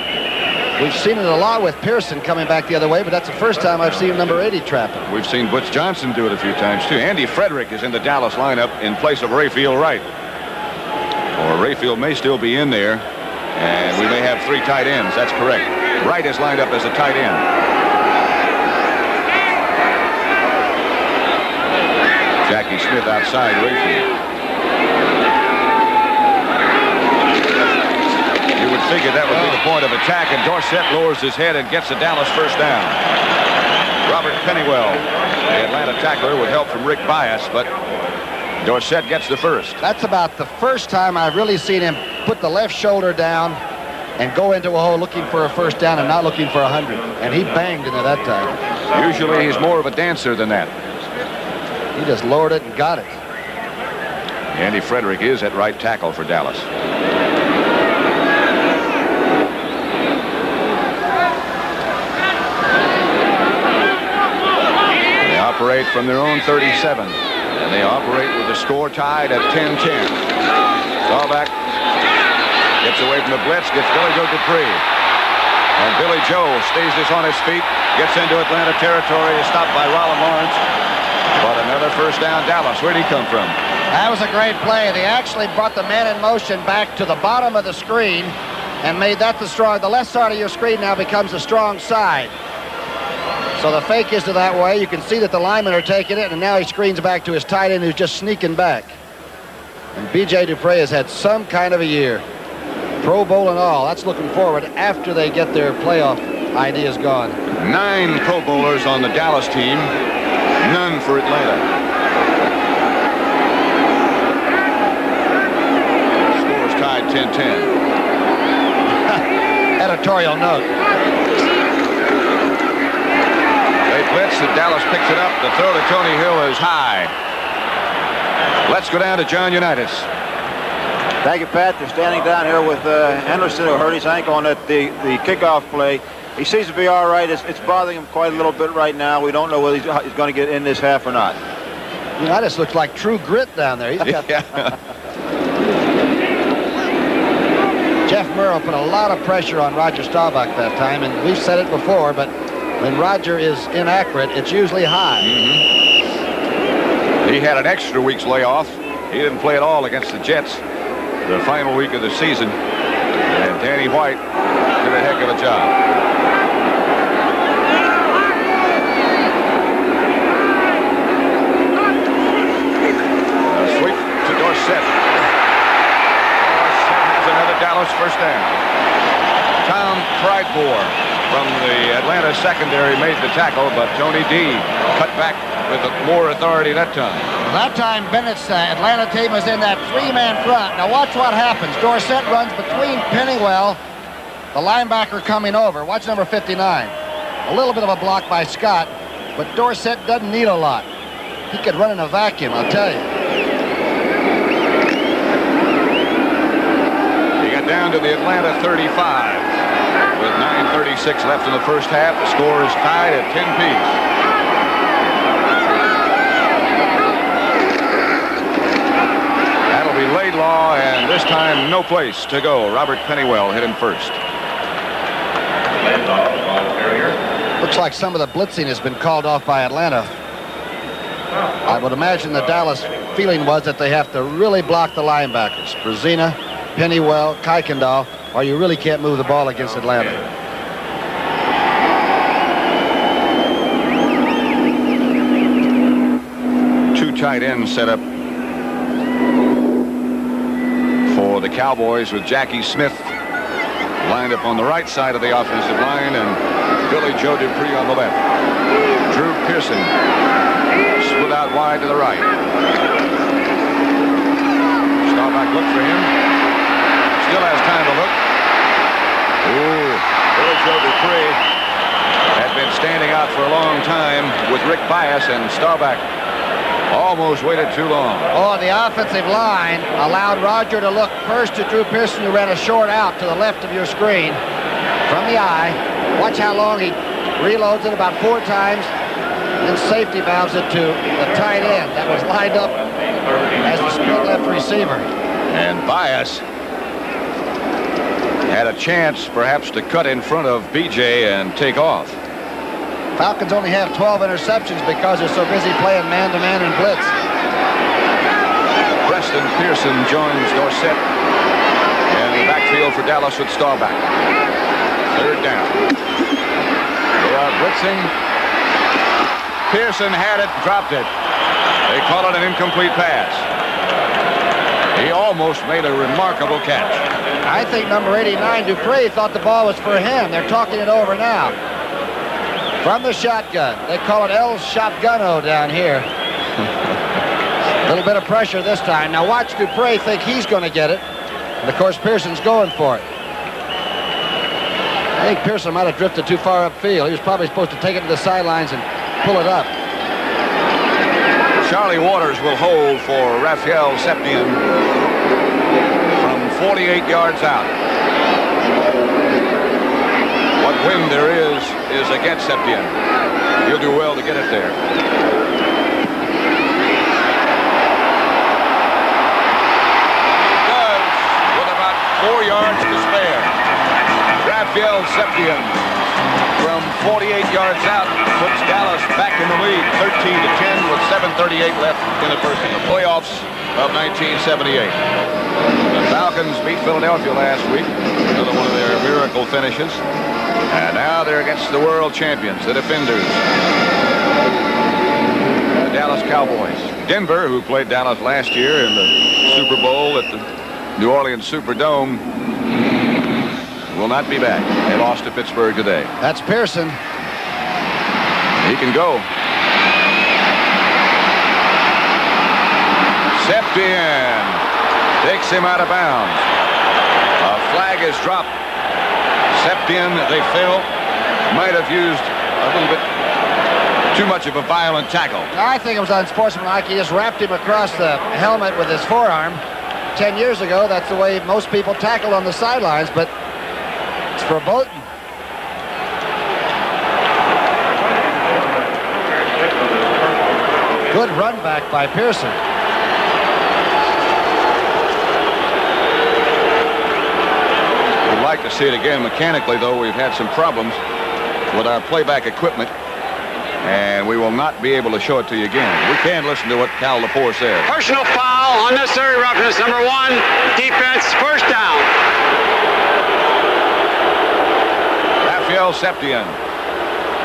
We've seen it a lot with Pearson coming back the other way, but that's the first time I've seen number 80 trapping. We've seen Butch Johnson do it a few times, too. Andy Frederick is in the Dallas lineup in place of Rayfield Wright. Or Rayfield may still be in there, and we may have 3 tight ends. That's correct. Wright is lined up as a tight end. Jackie Smith outside Rayfield. You would figure that would be the point of attack, and Dorsett lowers his head and gets the Dallas first down. Robert Pennywell, the Atlanta tackler, with help from Rick Bias, but Dorsett gets the first. That's about the first time I've really seen him put the left shoulder down and go into a hole looking for a first down and not looking for 100. And he banged into that time. Usually he's more of a dancer than that. He just lowered it and got it. Andy Frederick is at right tackle for Dallas. They operate from their own 37. And they operate with the score tied at 10-10. Staubach gets away from the blitz, gets Billy Joe Dupree. And Billy Joe stays this on his feet, gets into Atlanta territory, is stopped by Rollin Lawrence. But another first down, Dallas. Where'd he come from? That was a great play. They actually brought the man in motion back to the bottom of the screen and made that the strong. The left side of your screen now becomes the strong side. So the fake is to that way. You can see that the linemen are taking it, and now he screens back to his tight end who's just sneaking back. And B.J. Dupree has had some kind of a year. Pro Bowl and all. That's looking forward after they get their playoff ideas gone. 9 Pro Bowlers on the Dallas team. None for Atlanta. Scores tied 10-10. Editorial note. Blitz, and Dallas picks it up. The throw to Tony Hill is high. Let's go down to John Unitas. Thank you, Pat. They're standing down here with Henderson, who hurt his ankle on the kickoff play. He seems to be all right. It's bothering him quite a little bit right now. We don't know whether he's going to get in this half or not. Unitas looks like true grit down there. He's got Jeff Murrow put a lot of pressure on Roger Staubach that time, and we've said it before, but when Roger is inaccurate, it's usually high. He had an extra week's layoff. He didn't play at all against the Jets the final week of the season. And Danny White did a heck of a job. A sweep to Dorsett. Dorsett has another Dallas first down. Tom Pridemore from the Atlanta secondary made the tackle, but Tony D cut back with more authority that time. That time, Bennett's Atlanta team was in that 3-man front. Now watch what happens. Dorsett runs between Pennywell, the linebacker coming over. Watch number 59. A little bit of a block by Scott, but Dorsett doesn't need a lot. He could run in a vacuum, I'll tell you. He got down to the Atlanta 35. With 9:36 left in the first half, the score is tied at 10 apiece. That'll be Laidlaw, and this time no place to go. Robert Pennywell hit him first. Looks like some of the blitzing has been called off by Atlanta. I would imagine the Dallas feeling was that they have to really block the linebackers. Brzezina, Pennywell, Kuykendall, or you really can't move the ball against Atlanta. Two tight ends set up for the Cowboys with Jackie Smith lined up on the right side of the offensive line and Billy Joe Dupree on the left. Drew Pearson split out wide to the right. Staubach looked for him. Still has time to look. Ooh, Billy Joe Dupree had been standing out for a long time with Rick Bias, and Staubach almost waited too long. Oh, the offensive line allowed Roger to look first to Drew Pearson, who ran a short out to the left of your screen from the eye. Watch how long he reloads it, about 4 times. Then safety valves it to the tight end that was lined up as the split left receiver. And Bias had a chance perhaps to cut in front of BJ and take off. Falcons only have 12 interceptions because they're so busy playing man-to-man and blitz. Preston Pearson joins Dorsett in the backfield for Dallas with Staubach. Third down. They are blitzing. Pearson had it, dropped it. They call it an incomplete pass. He almost made a remarkable catch. I think number 89, Dupree, thought the ball was for him. They're talking it over now. From the shotgun. They call it El Shotguno down here. A little bit of pressure this time. Now watch Dupree think he's going to get it. And of course, Pearson's going for it. I think Pearson might have drifted too far upfield. He was probably supposed to take it to the sidelines and pull it up. Charlie Waters will hold for Raphael Septien from 48 yards out. What wind there is against Septien. He'll do well to get it there. He does with about 4 yards to spare. Raphael Septien from 48 yards out puts Dallas back in the lead, 13-10 with 7:38 left in the first inning. The playoffs of 1978. The Falcons beat Philadelphia last week, another one of their miracle finishes. And now they're against the world champions, the defenders, the Dallas Cowboys. Denver, who played Dallas last year in the Super Bowl at the New Orleans Superdome, will not be back. They lost to Pittsburgh today. That's Pearson. He can go. Septien takes him out of bounds. A flag is dropped. Septien, they feel, might have used a little bit too much of a violent tackle. I think it was unsportsmanlike. He just wrapped him across the helmet with his forearm. 10 years ago, that's the way most people tackled on the sidelines, but it's verboten. Good run back by Pearson. We'd like to see it again mechanically, though. We've had some problems with our playback equipment, and we will not be able to show it to you again. We can listen to what Cal Lepore said. Personal foul, unnecessary roughness, number 1, defense, first down. Raphael Septien,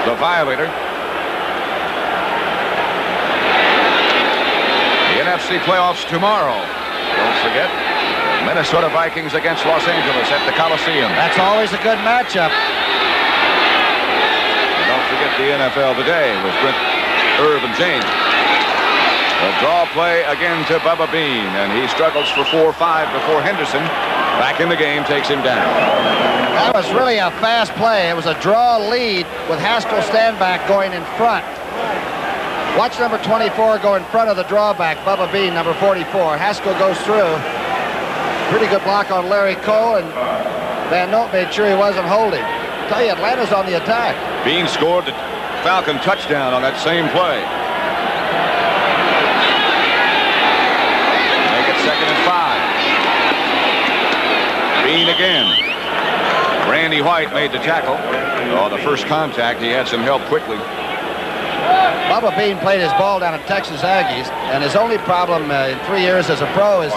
the violator. The NFC playoffs tomorrow. Don't forget, Minnesota Vikings against Los Angeles at the Coliseum. That's always a good matchup. And don't forget the NFL today with Brent Irv and James. A draw play again to Bubba Bean, and he struggles for 4-5 before Henderson, back in the game, takes him down. That was really a fast play. It was a draw lead with Haskell Staubach going in front. Watch number 24 go in front of the drawback, Bubba Bean, number 44. Haskell goes through. Pretty good block on Larry Cole, and Van Note made sure he wasn't holding. I tell you, Atlanta's on the attack. Bean scored the Falcon touchdown on that same play. Make it 2nd and 5. Bean again. Randy White made the tackle. Oh, the first contact, he had some help quickly. Bubba Bean played his ball down at Texas Aggies, and his only problem in 3 years as a pro is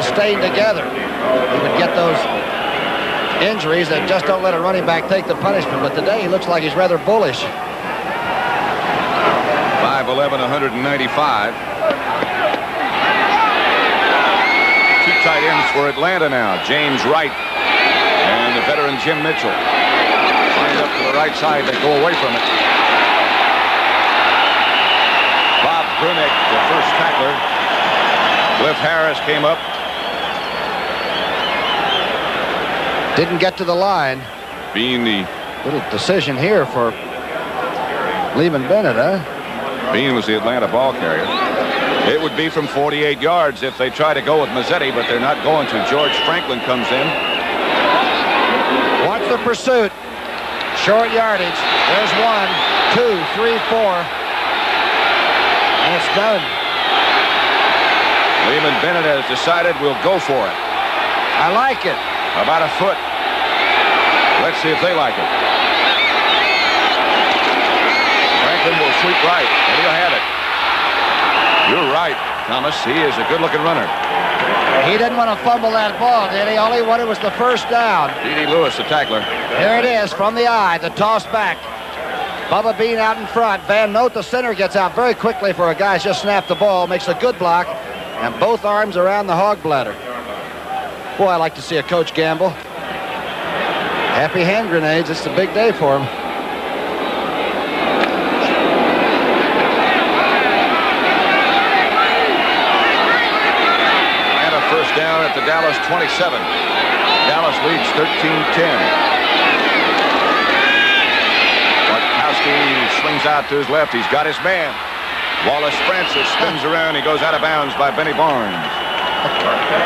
staying together. He would get those injuries that just don't let a running back take the punishment, but today he looks like he's rather bullish. 5'11", 195. Two tight ends for Atlanta now. James Wright and the veteran Jim Mitchell. Lined up to the right side, they go away from it. Bob Brunick, the first tackler. Cliff Harris came up. Didn't get to the line. Being the little decision here for Lehman Bennett, huh? Bean was the Atlanta ball carrier. It would be from 48 yards if they try to go with Mazzetti, but they're not going to. George Franklin comes in. Watch the pursuit. Short yardage. There's 1, 2, 3, 4. That's done. Lehman Bennett has decided we'll go for it. I like it. About a foot. Let's see if they like it. Franklin will sweep right, and he'll have it. You're right, Thomas. He is a good-looking runner. He didn't want to fumble that ball, did he? All he wanted was the first down. D.D. Lewis, the tackler. Here it is from the eye, the toss back. Bubba Bean out in front. Van Note, the center, gets out very quickly for a guy who's just snapped the ball, makes a good block, and both arms around the hog bladder. Boy, I like to see a coach gamble. Happy hand grenades. It's a big day for him. First down at the Dallas 27. Dallas leads 13-10. Bartkowski swings out to his left. He's got his man. Wallace Francis spins around. He goes out of bounds by Benny Barnes.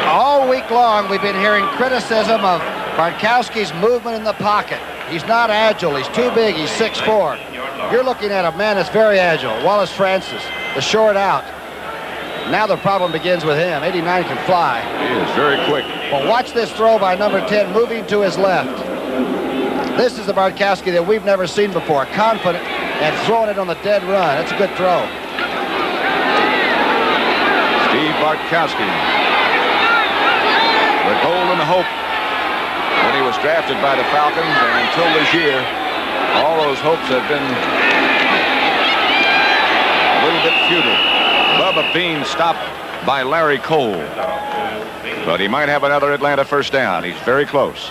All week long, we've been hearing criticism of Bartkowski's movement in the pocket. He's not agile. He's too big. He's 6'4". You're looking at a man that's very agile. Wallace Francis, the short out. Now the problem begins with him. 89 can fly. He is very quick. But watch this throw by number 10 moving to his left. This is the Bartkowski that we've never seen before. Confident and throwing it on the dead run. That's a good throw. Steve Bartkowski. The goal and the hope when he was drafted by the Falcons, and until this year, all those hopes have been a little bit futile. Bubba Bean stopped by Larry Cole. But he might have another Atlanta first down. He's very close.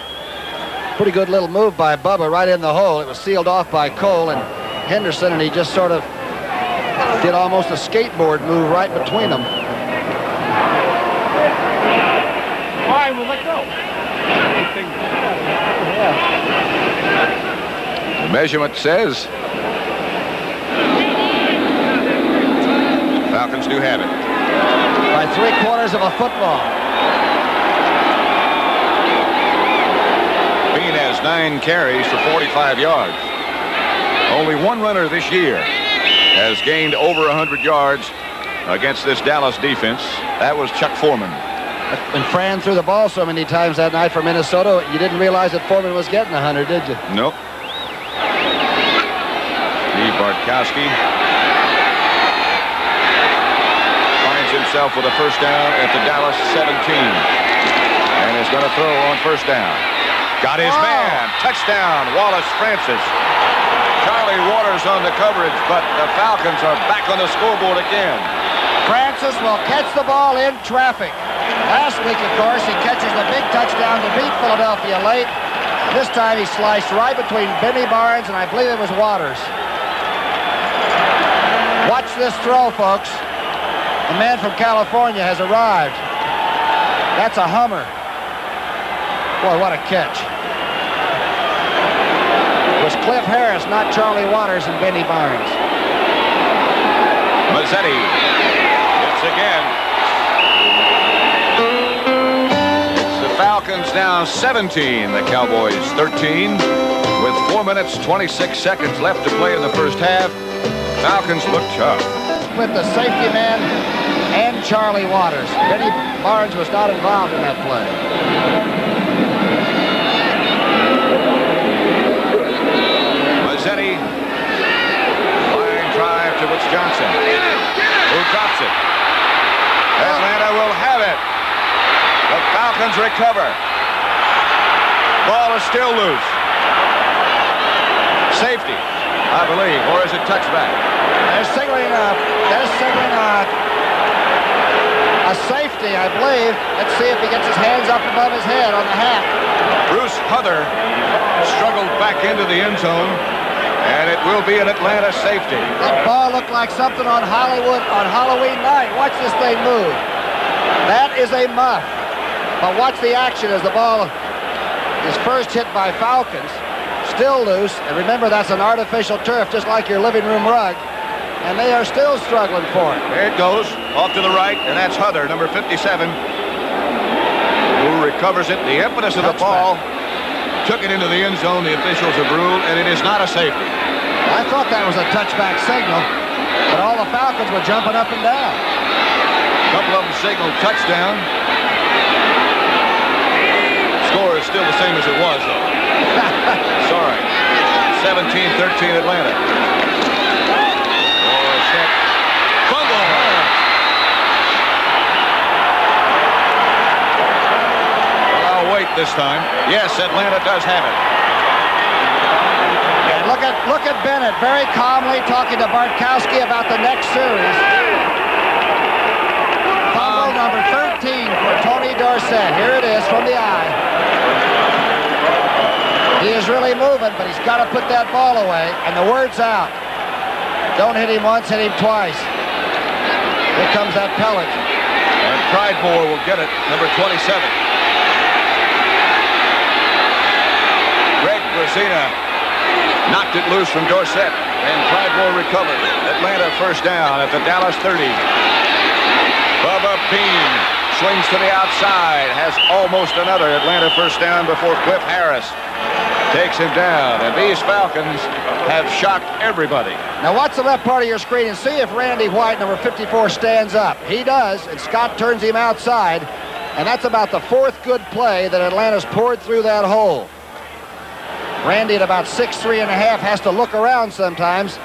Pretty good little move by Bubba right in the hole. It was sealed off by Cole and Henderson, and he just sort of did almost a skateboard move right between them. All right, well, let's go. The measurement says Falcons do have it. By 3/4 of a football. Bean has 9 carries for 45 yards. Only one runner this year has gained over 100 yards against this Dallas defense. That was Chuck Foreman. When Fran threw the ball so many times that night for Minnesota, you didn't realize that Foreman was getting 100, did you? Nope. Steve Bartkowski finds himself with a first down at the Dallas 17. And is going to throw on first down. Got his man. Touchdown, Wallace Francis. Charlie Waters on the coverage, but the Falcons are back on the scoreboard again. Francis will catch the ball in traffic. Last week, of course, he catches the big touchdown to beat Philadelphia late. This time he sliced right between Benny Barnes and I believe it was Waters. Watch this throw, folks. The man from California has arrived. That's a Hummer. Boy, what a catch. It was Cliff Harris, not Charlie Waters and Benny Barnes. Mazzetti hits again. It's the Falcons now 17, the Cowboys 13. With 4 minutes, 26 seconds left to play in the first half. Falcons look tough. With the safety man and Charlie Waters. Benny Barnes was not involved in that play. Mazzetti, line drive to Woods Johnson, who drops it. Atlanta will have it. The Falcons recover. Ball is still loose. Safety, I believe, or is it touchback? They're signaling a safety, I believe. Let's see if he gets his hands up above his head on the hat. Bruce Huther struggled back into the end zone, and it will be an Atlanta safety. That ball looked like something on Hollywood on Halloween night. Watch this thing move. That is a muff. But watch the action as the ball is first hit by Falcons. Still loose. And remember, that's an artificial turf, just like your living room rug. And they are still struggling for it. There it goes, off to the right, and that's Huther, number 57, who recovers it. The impetus of the ball took it into the end zone. The officials have ruled, and it is not a safety. I thought that was a touchback signal. But all the Falcons were jumping up and down. A couple of them signaled touchdown. Score is still the same as it was, though. Sorry. 17-13 Atlanta. Set. Fumble. Well, I'll wait this time. Yes, Atlanta does have it. And look at Bennett very calmly talking to Bartkowski about the next series. Fumble number 13 for Tony Dorsett. Here it is from the eye. He is really moving, but he's got to put that ball away. And the word's out. Don't hit him once, hit him twice. Here comes that pellet. And Pridemore will get it, number 27. Greg Brazina knocked it loose from Dorsett, and Pridemore recovered. Atlanta first down at the Dallas 30. Bubba Bean swings to the outside, has almost another Atlanta first down before Cliff Harris takes him down, and these Falcons have shocked everybody. Now watch the left part of your screen and see if Randy White, number 54, stands up. He does, and Scott turns him outside, and that's about the fourth good play that Atlanta's poured through that hole. Randy at about 6'3 and a half has to look around sometimes.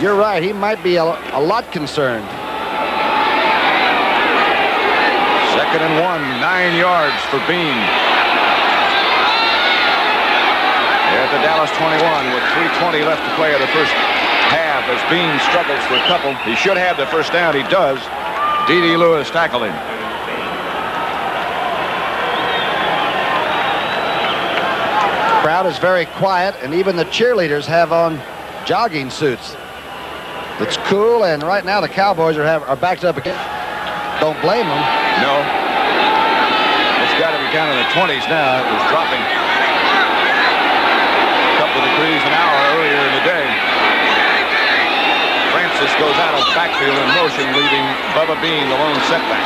You're right, he might be a lot concerned. 2nd and 1, 9 yards for Bean. At the Dallas 21 with 3:20 left to play in the first half as Bean struggles for a couple. He should have the first down. He does. D.D. Lewis tackled him. Crowd is very quiet, and even the cheerleaders have on jogging suits. It's cool, and right now the Cowboys are backed up again. Don't blame them. No. It's got to be down in the 20s now. It was dropping degrees an hour earlier in the day. Francis goes out of backfield in motion, leaving Bubba Bean the lone setback.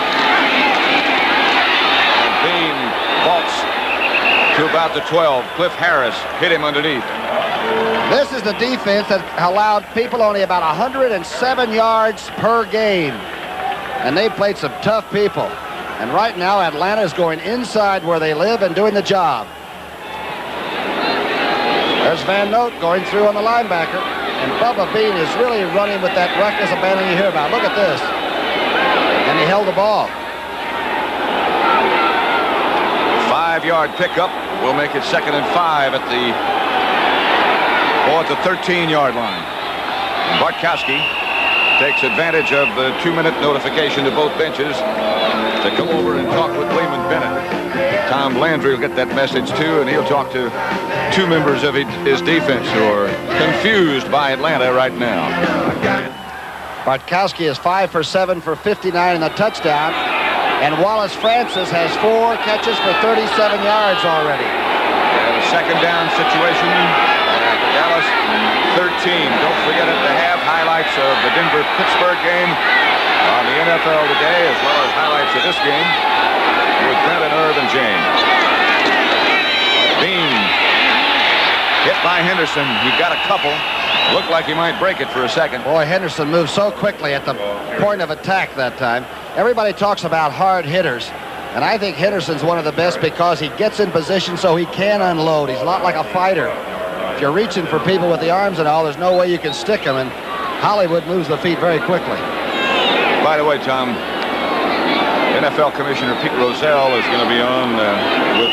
And Bean vaults to about the 12. Cliff Harris hit him underneath. This is the defense that allowed people only about 107 yards per game. And they played some tough people. And right now Atlanta is going inside where they live and doing the job. There's Van Note going through on the linebacker. And Bubba Bean is really running with that reckless abandon you hear about. Look at this. And he held the ball. 5-yard pickup will make it 2nd and 5 at the 13-yard line. And Bartkowski takes advantage of the 2-minute notification to both benches to come over and talk with Lehman Bennett. Tom Landry will get that message too, and he'll talk to 2 members of his defense who are confused by Atlanta right now. Bartkowski is 5 for 7 for 59 and a touchdown, and Wallace Francis has 4 catches for 37 yards already. And a 2nd down situation at the Dallas 13. Don't forget at the half highlights of the Denver-Pittsburgh game on the NFL Today, as well as highlights of this game with Brent and Irv and James. Bean hit by Henderson. He got a couple. Looked like he might break it for a second. Boy, Henderson moved so quickly at the point of attack that time. Everybody talks about hard hitters, and I think Henderson's one of the best because he gets in position so he can unload. He's a lot like a fighter. If you're reaching for people with the arms and all, there's no way you can stick him, and Hollywood moves the feet very quickly. By the way, Tom, NFL Commissioner Pete Rozelle is going to be on with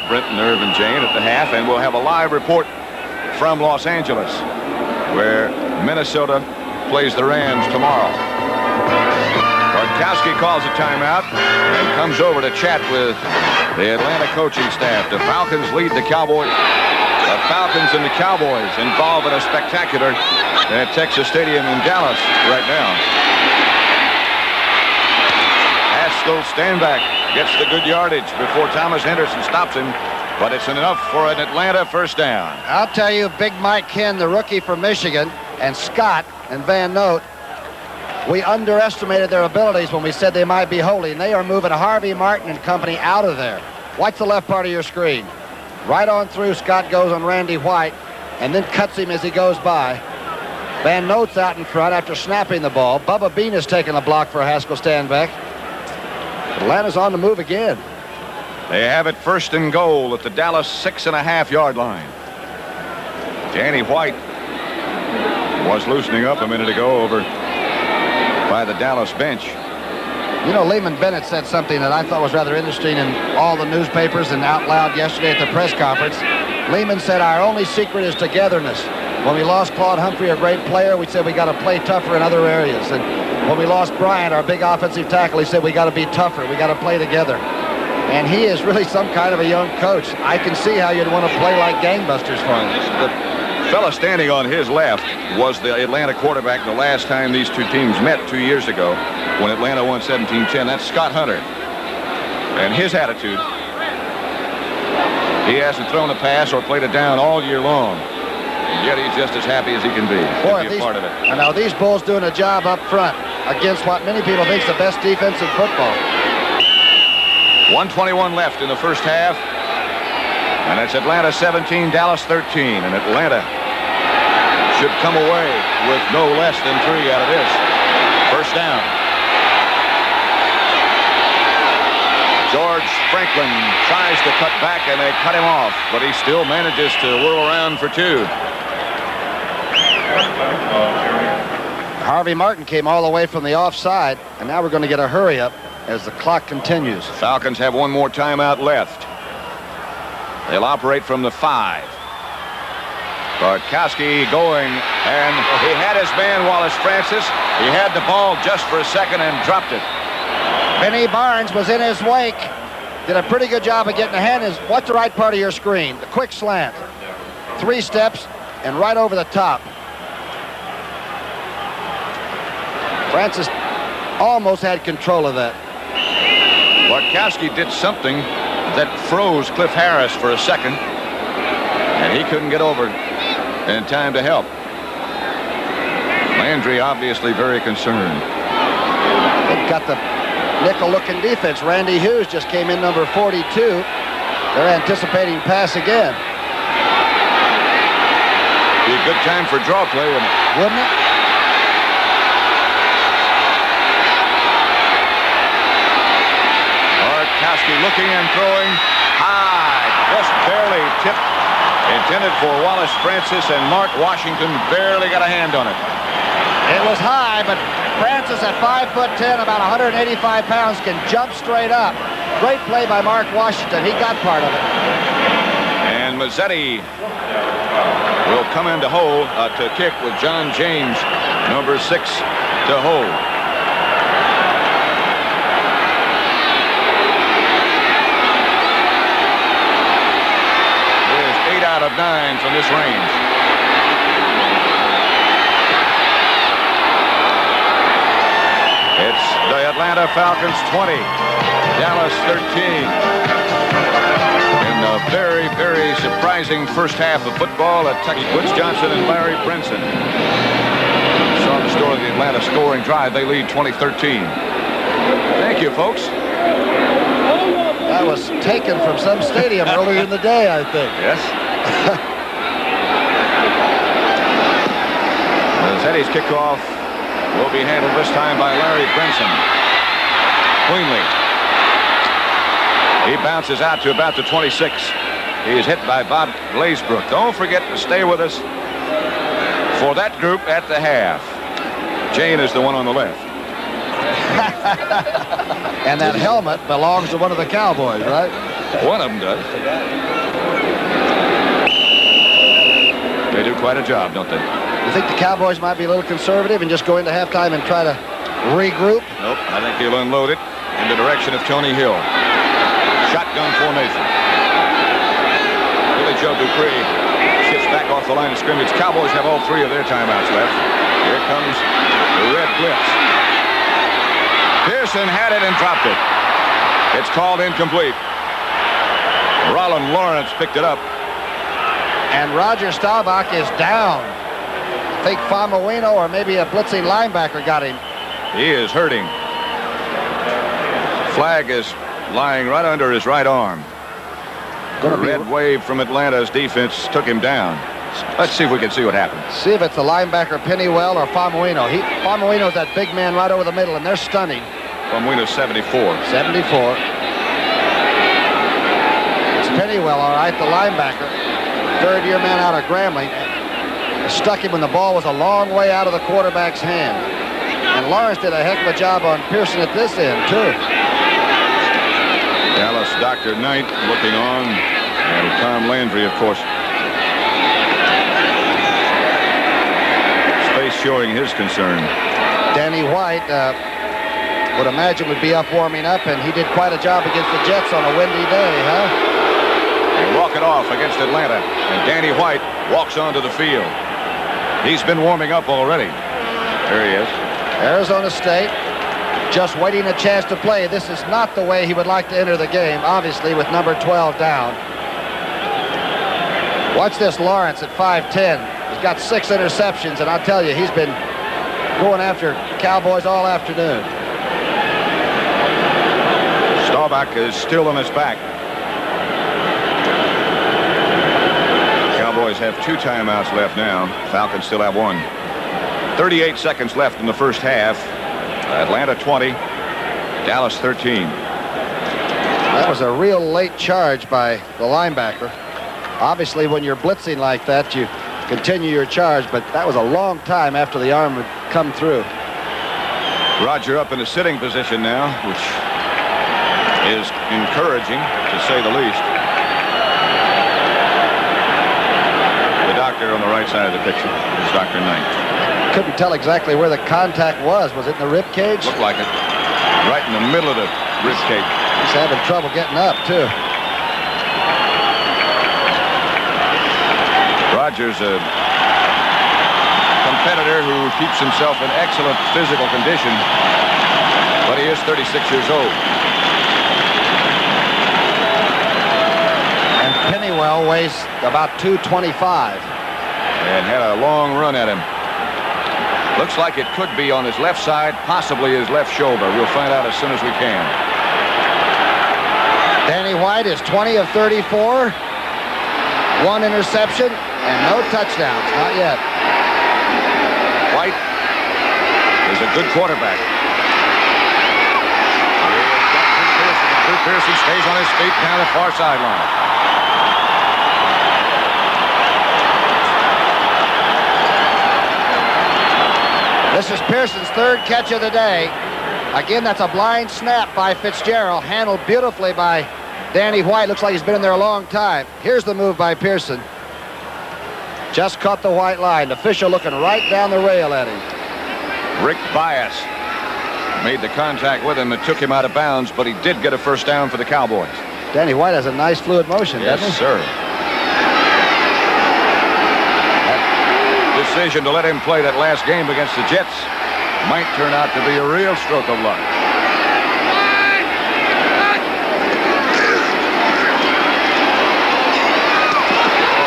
Brent and Irv and Jane at the half, and we'll have a live report from Los Angeles, where Minnesota plays the Rams tomorrow. Bartkowski calls a timeout and comes over to chat with the Atlanta coaching staff. The Falcons lead the Cowboys. The Falcons and the Cowboys involved in a spectacular at Texas Stadium in Dallas right now. Haskell Stanback gets the good yardage before Thomas Henderson stops him, but it's enough for an Atlanta first down. I'll tell you, Big Mike Ken, the rookie from Michigan, and Scott and Van Note, we underestimated their abilities when we said they might be holy, and they are moving Harvey Martin and company out of there. Watch the left part of your screen. Right on through, Scott goes on Randy White, and then cuts him as he goes by. Van Note's out in front after snapping the ball. Bubba Bean has taken a block for a Haskell Stanback. Atlanta's on the move again. They have it 1st and goal at the Dallas 6.5-yard line. Danny White was loosening up a minute ago over by the Dallas bench. You know, Lehman Bennett said something that I thought was rather interesting in all the newspapers and out loud yesterday at the press conference. Lehman said, our only secret is togetherness. When we lost Claude Humphrey, a great player, we said we got to play tougher in other areas. And when we lost Bryant, our big offensive tackle, he said we got to be tougher. We got to play together. And he is really some kind of a young coach. I can see how you'd want to play like gangbusters for him. The fella standing on his left was the Atlanta quarterback the last time these two teams met 2 years ago when Atlanta won 17-10. That's Scott Hunter. And his attitude, he hasn't thrown a pass or played a down all year long. And yet he's just as happy as he can be to be a part of it. And now these Bulls doing a job up front against what many people think is the best defense in football. 1:21 left in the first half. And it's Atlanta 17, Dallas 13. And Atlanta should come away with no less than 3 out of this. First down. George Franklin tries to cut back, and they cut him off. But he still manages to whirl around for 2. Harvey Martin came all the way from the offside, and now we're going to get a hurry up as the clock continues. Falcons have one more timeout left. They'll operate from the 5. Bartkowski going, and he had his man, Wallace Francis. He had the ball just for a second and dropped it. Benny Barnes was in his wake. Did a pretty good job of getting a hand. What's the right part of your screen? The quick slant. 3 steps and right over the top. Francis almost had control of that. Bartkowski did something that froze Cliff Harris for a second, and he couldn't get over in time to help. Landry obviously very concerned. They've got the nickel-looking defense. Randy Hughes just came in, number 42. They're anticipating pass again. Be a good time for draw play, wouldn't it? Wouldn't it? Bartkowski looking and throwing high, just barely tipped. Intended for Wallace Francis, and Mark Washington barely got a hand on it. It was high, but Francis at 5'10", about 185 pounds, can jump straight up. Great play by Mark Washington. He got part of it. And Mazzetti will come in to hold, to kick with John James, number 6, to hold. There's 8 out of 9 from this range. It's the Atlanta Falcons 20, Dallas 13. In the very, very surprising first half of football at Texas, Woods Johnson and Larry Brinson. Saw the story of the Atlanta scoring drive. They lead 2013. Thank you, folks. That was taken from some stadium earlier in the day, I think. Yes. Mazzetti's kickoff will be handled this time by Larry Brinson. Cleanly. He bounces out to about the 26. He is hit by Bob Glazebrook. Don't forget to stay with us for that group at the half. Jane is the one on the left. And that helmet belongs to one of the Cowboys, right? One of them does. They do quite a job, don't they? You think the Cowboys might be a little conservative and just go into halftime and try to regroup? Nope. I think he'll unload it in the direction of Tony Hill. Shotgun formation. Billy Joe Dupree shifts back off the line of scrimmage. Cowboys have all 3 of their timeouts left. Here comes the red blitz. Pearson had it and dropped it. It's called incomplete. Roland Lawrence picked it up. And Roger Staubach is down. I think Famuino or maybe a blitzing linebacker got him. He is hurting. Flag is lying right under his right arm. The red wave from Atlanta's defense took him down. Let's see if we can see what happens. See if it's the linebacker Pennywell or Famuino. Famuino's that big man right over the middle, and they're stunning. Famuino's 74. 74. It's Pennywell, all right, the linebacker. Third-year man out of Grambling. Stuck him when the ball was a long way out of the quarterback's hand. And Lawrence did a heck of a job on Pearson at this end, too. Dallas, Dr. Knight looking on. And Tom Landry, of course. His face showing his concern. Danny White, would imagine would be up warming up, and he did quite a job against the Jets on a windy day, huh? They walk it off against Atlanta. And Danny White walks onto the field. He's been warming up already. There he is. Arizona State just waiting a chance to play. This is not the way he would like to enter the game, obviously, with number 12 down. Watch this Lawrence at 5'10". He's got 6 interceptions, and I'll tell you, he's been going after Cowboys all afternoon. Staubach is still on his back. Cowboys have 2 timeouts left now. Falcons still have 1. 38 seconds left in the first half. Atlanta 20, Dallas 13. That was a real late charge by the linebacker. Obviously, when you're blitzing like that, you continue your charge, but that was a long time after the arm had come through. Roger up in a sitting position now, which is encouraging, to say the least. The doctor on the right side of the picture is Dr. Knight. Couldn't tell exactly where the contact was. Was it in the rib cage? Looked like it. Right in the middle of the rib cage. He's having trouble getting up, too. Rogers, a competitor who keeps himself in excellent physical condition, but he is 36 years old. And Pennywell weighs about 225. And had a long run at him. Looks like it could be on his left side, possibly his left shoulder. We'll find out as soon as we can. Danny White is 20 of 34. 1 interception and no touchdowns. Not yet. White is a good quarterback. Drew Pearson stays on his feet down the far sideline. This is Pearson's 3rd catch of the day. Again, that's a blind snap by Fitzgerald, handled beautifully by Danny White. Looks like he's been in there a long time. Here's the move by Pearson. Just caught the white line. The official looking right down the rail at him. Rick Bias made the contact with him and took him out of bounds, but he did get a first down for the Cowboys. Danny White has a nice fluid motion, doesn't he? Yes, sir. That decision to let him play that last game against the Jets might turn out to be a real stroke of luck.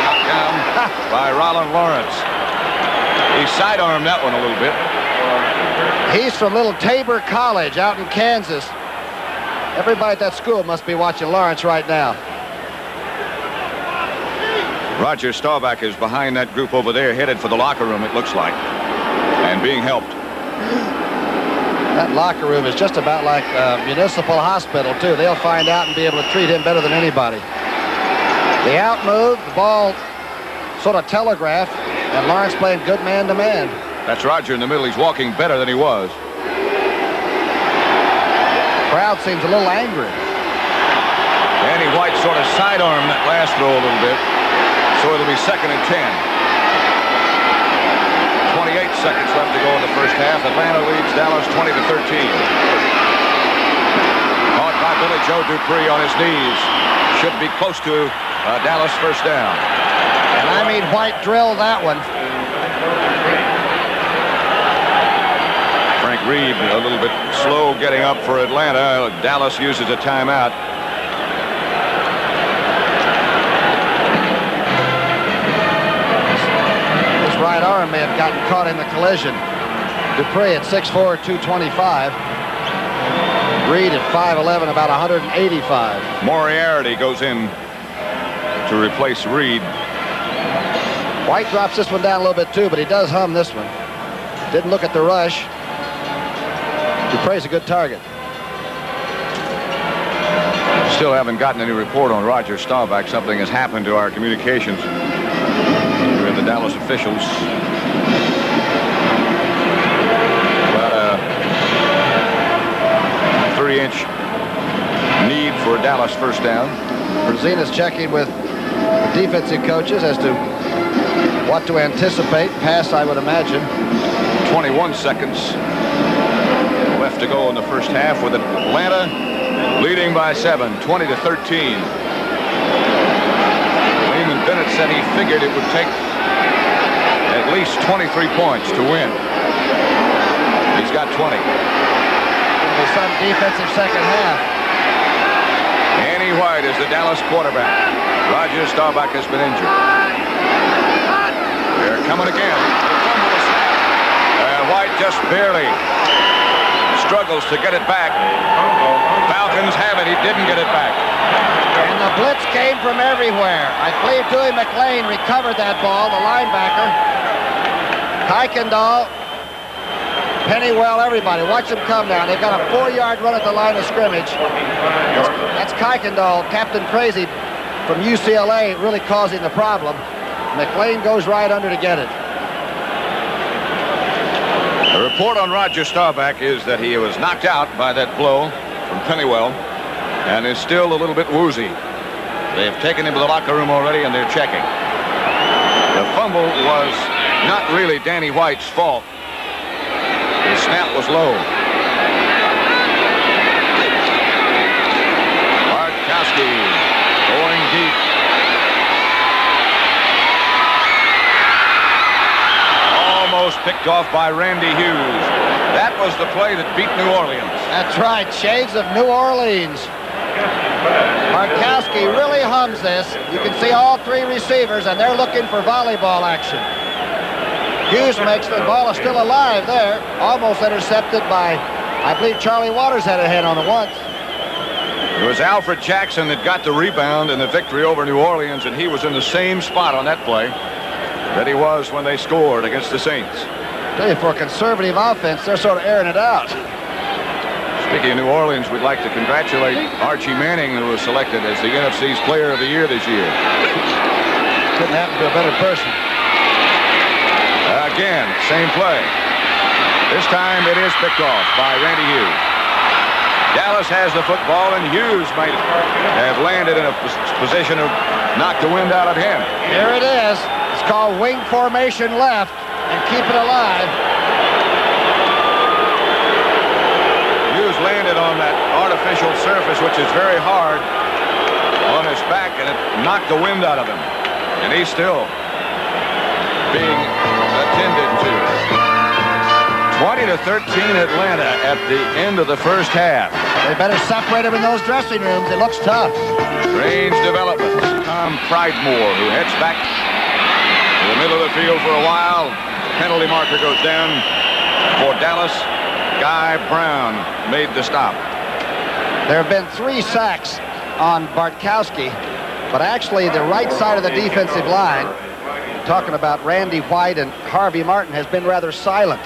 Knocked down by Roland Lawrence. He sidearmed that one a little bit. He's from Little Tabor College out in Kansas. Everybody at that school must be watching Lawrence right now. Roger Staubach is behind that group over there, headed for the locker room, it looks like, and being helped. That locker room is just about like a municipal hospital, too. They'll find out and be able to treat him better than anybody. The out move, the ball sort of telegraphed, and Lawrence playing good man-to-man. That's Roger in the middle. He's walking better than he was. Crowd seems a little angry. Danny White sort of sidearmed that last throw a little bit. So it'll be 2nd and 10. 28 seconds left to go in the first half. Atlanta leads Dallas 20-13. Caught by Billy Joe Dupree on his knees. Should be close to Dallas first down. And I mean, White drilled that one. Frank Reed a little bit slow getting up for Atlanta. Dallas uses a timeout. His right arm may have gotten caught in the collision. Dupree at 6'4", 225. Reed at 5'11", about 185. Moriarty goes in to replace Reed. White drops this one down a little bit too, but he does hum this one. Didn't look at the rush. Dupre's a good target. Still haven't gotten any report on Roger Staubach. Something has happened to our communications with the Dallas officials. About a 3-inch need for a Dallas first down. Brzezina's checking with the defensive coaches as to what to anticipate. Pass, I would imagine. 21 seconds left to go in the first half with Atlanta leading by 7, 20-13. Lehman Bennett said he figured it would take at least 23 points to win. He's got 20. It'll be some defensive second half. Danny White is the Dallas quarterback. Roger Staubach has been injured. They're coming again. And White just barely struggles to get it back. Falcons have it. He didn't get it back. And the blitz came from everywhere. I believe Dewey McLean recovered that ball, the linebacker. Kuykendall, Pennywell, everybody. Watch them come down. They've got a 4-yard run at the line of scrimmage. That's Kuykendall, Captain Crazy from UCLA, really causing the problem. McLean goes right under to get it. The report on Roger Staubach is that he was knocked out by that blow from Pennywell and is still a little bit woozy. They've taken him to the locker room already and they're checking. The fumble was not really Danny White's fault. The snap was low. Bartkowski going deep. Almost picked off by Randy Hughes. That was the play that beat New Orleans. That's right, shades of New Orleans. Bartkowski really hums this. You can see all 3 receivers, and they're looking for volleyball action. Hughes makes the ball is still alive there. Almost intercepted by, I believe Charlie Waters had a hand on it once. It was Alfred Jackson that got the rebound in the victory over New Orleans, and he was in the same spot on that play that he was when they scored against the Saints. I tell you, for a conservative offense, they're sort of airing it out. Speaking of New Orleans, we'd like to congratulate Archie Manning, who was selected as the NFC's Player of the Year this year. Couldn't happen to a better person. Again, same play. This time it is picked off by Randy Hughes. Dallas has the football, and Hughes might have landed in a position to knock the wind out of him. Here it is. It's called wing formation left, and keep it alive. Hughes landed on that artificial surface, which is very hard, on his back, and it knocked the wind out of him. And he's still being attended to. 20-13 Atlanta at the end of the first half. They better separate them in those dressing rooms. It looks tough. Strange development. Tom Pridemore, who heads back to the middle of the field for a while. Penalty marker goes down for Dallas. Guy Brown made the stop. There have been 3 sacks on Bartkowski, but actually the right side of the defensive line, talking about Randy White and Harvey Martin, has been rather silent.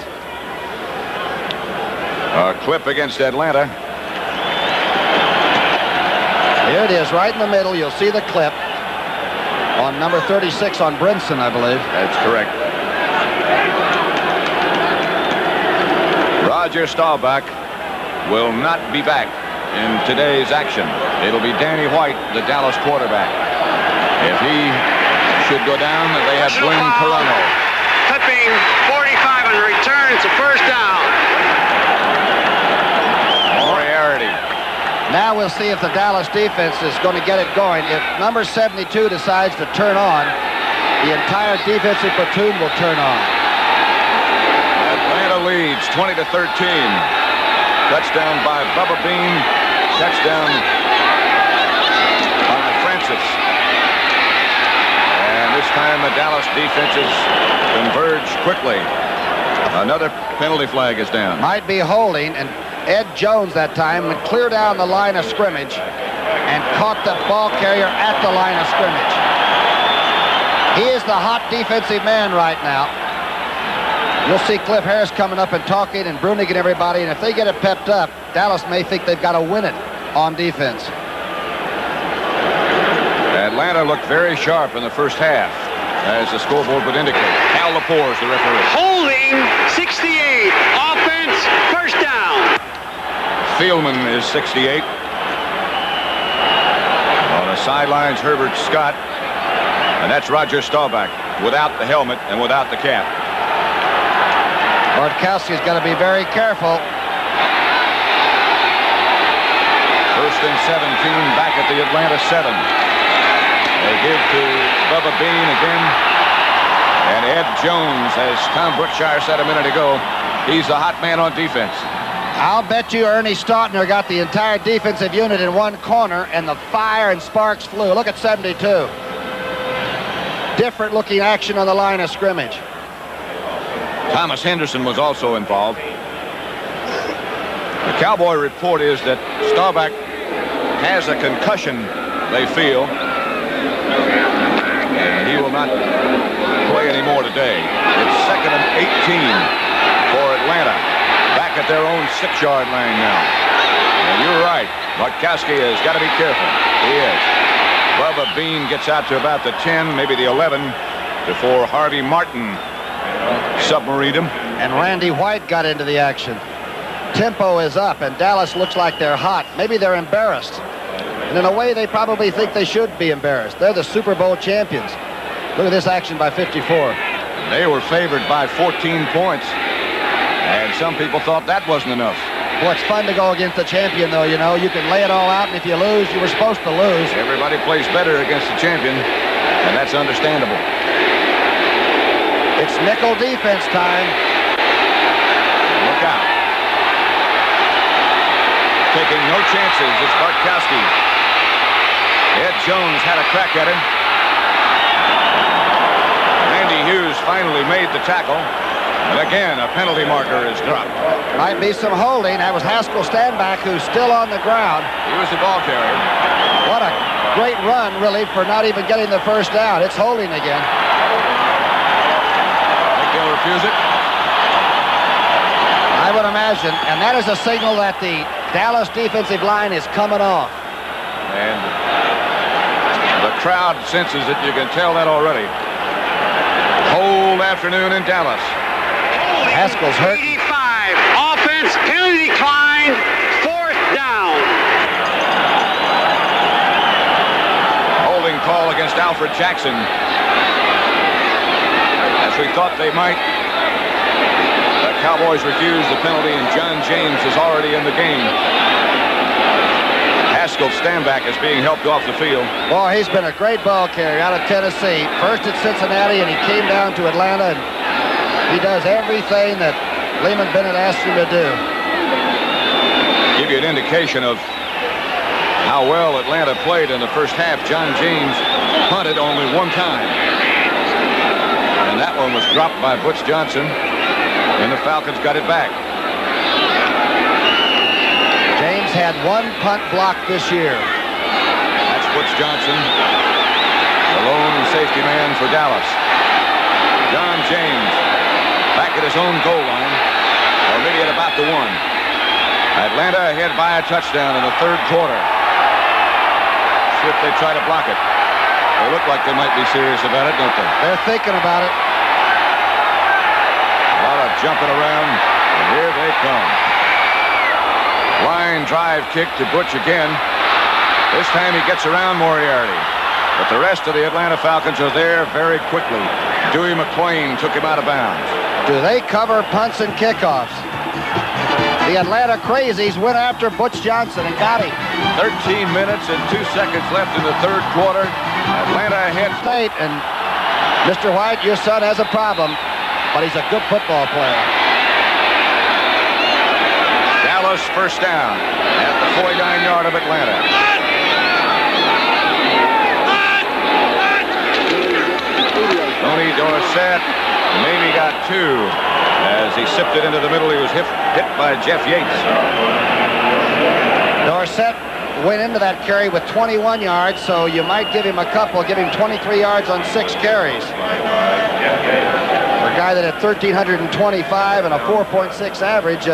A clip against Atlanta. Here it is, right in the middle. You'll see the clip on number 36 on Brinson, I believe. That's correct. Roger Staubach will not be back in today's action. It'll be Danny White, the Dallas quarterback. If he should go down, they have Glenn Carano. Clipping 45 on the return. It's a first down. Moriarty. Now we'll see if the Dallas defense is going to get it going. If number 72 decides to turn on, the entire defensive platoon will turn on. Atlanta leads 20-13. Touchdown by Bubba Bean. Touchdown by Francis. And this time the Dallas defenses converge quickly. Another penalty flag is down. Might be holding, and Ed Jones that time went clear down the line of scrimmage and caught the ball carrier at the line of scrimmage. He is the hot defensive man right now. You'll see Cliff Harris coming up and talking and Brunig and everybody, and if they get it pepped up, Dallas may think they've got to win it on defense. Atlanta looked very sharp in the first half, as the scoreboard would indicate. Cal Lepore is the referee. Holding 68. Offense, first down. Thielman is 68. On the sidelines, Herbert Scott. And that's Roger Staubach without the helmet and without the cap. Bartkowski's got to be very careful. First and 17 back at the Atlanta 7. They give to Bubba Bean again. And Ed Jones, as Tom Brookshier said a minute ago, he's the hot man on defense. I'll bet you Ernie Stautner got the entire defensive unit in one corner, and the fire and sparks flew. Look at 72. Different looking action on the line of scrimmage. Thomas Henderson was also involved. The Cowboy report is that Staubach has a concussion, they feel. And he will not play anymore today. It's 2nd and 18 for Atlanta. Back at their own 6-yard line now. And you're right. Bartkowski has got to be careful. He is. Bubba Bean gets out to about the 10, maybe the 11, before Harvey Martin submarined him. And Randy White got into the action. Tempo is up, and Dallas looks like they're hot. Maybe they're embarrassed. And in a way, they probably think they should be embarrassed. They're the Super Bowl champions. Look at this action by 54. They were favored by 14 points. And some people thought that wasn't enough. Well, it's fun to go against the champion, though, you know. You can lay it all out, and if you lose, you were supposed to lose. Everybody plays better against the champion, and that's understandable. It's nickel defense time. Look out. Taking no chances, it's Bartkowski. Ed Jones had a crack at him. Randy Hughes finally made the tackle. And again, a penalty marker is dropped. Might be some holding. That was Haskell Staubach, who's still on the ground. He was the ball carrier. What a great run, really, for not even getting the first down. It's holding again. Think they'll refuse it? I would imagine. And that is a signal that the Dallas defensive line is coming off. And the crowd senses it. You can tell that already. Cold afternoon in Dallas. Haskell's hurt. 85. Offense, penalty decline, 4th down. Holding call against Alfred Jackson. As we thought they might. The Cowboys refused the penalty, and John James is already in the game. Haskell Staubach is being helped off the field. Boy, he's been a great ball carrier out of Tennessee. First at Cincinnati, and he came down to Atlanta, and he does everything that Lehman Bennett asked him to do. Give you an indication of how well Atlanta played in the first half. John James punted only one time. And that one was dropped by Butch Johnson, and the Falcons got it back. James had one punt block this year. That's Butch Johnson, the lone safety man for Dallas. John James back at his own goal line, or maybe at about the 1. Atlanta ahead by a touchdown in the 3rd quarter. See if they try to block it. They look like they might be serious about it, don't they? They're thinking about it. A lot of jumping around, and here they come. Line drive kick to Butch again. This time he gets around Moriarty. But the rest of the Atlanta Falcons are there very quickly. Dewey McClain took him out of bounds. Do they cover punts and kickoffs? The Atlanta Crazies went after Butch Johnson and got him. 13 minutes and 2 seconds left in the 3rd quarter. Atlanta ahead. State, and Mr. White, your son has a problem, but he's a good football player. Dallas first down at the 49-yard of Atlanta. Tony Dorsett maybe got 2 as he sipped it into the middle. He was hit by Jeff Yates. Dorsett went into that carry with 21 yards, so you might give him a couple, give him 23 yards on 6 carries. For a guy that had 1,325 and a 4.6 average,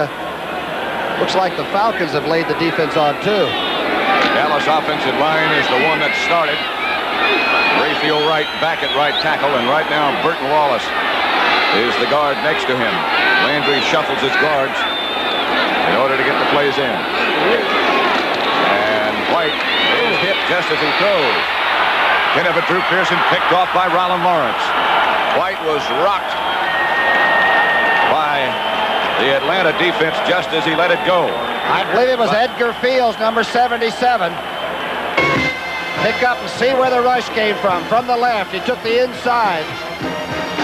looks like the Falcons have laid the defense on, too. Dallas offensive line is the one that started. Rayfield Wright back at right tackle, and right now Burton Wallace is the guard next to him. Landry shuffles his guards in order to get the plays in. And White is hit just as he throws. Kenneth Drew Pearson picked off by Rollin Lawrence. White was rocked by the Atlanta defense just as he let it go. I believe it was Edgar Fields, number 77. Pick up and see where the rush came from the left. He took the inside.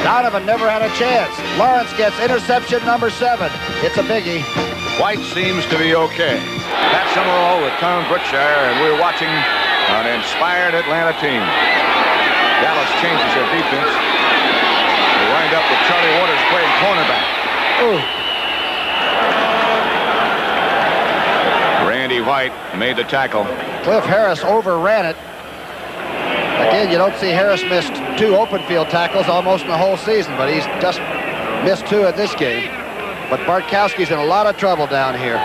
Donovan never had a chance. Lawrence gets interception number 7. It's a biggie. White seems to be okay. Pat Summerall with Tom Brookshier, and we're watching an inspired Atlanta team. Dallas changes their defense. They wind up with Charlie Waters playing cornerback. Ooh. Randy White made the tackle. Cliff Harris overran it. Again, you don't see Harris missed 2 open field tackles almost in the whole season, but he's just missed 2 at this game. But Bartkowski's in a lot of trouble down here.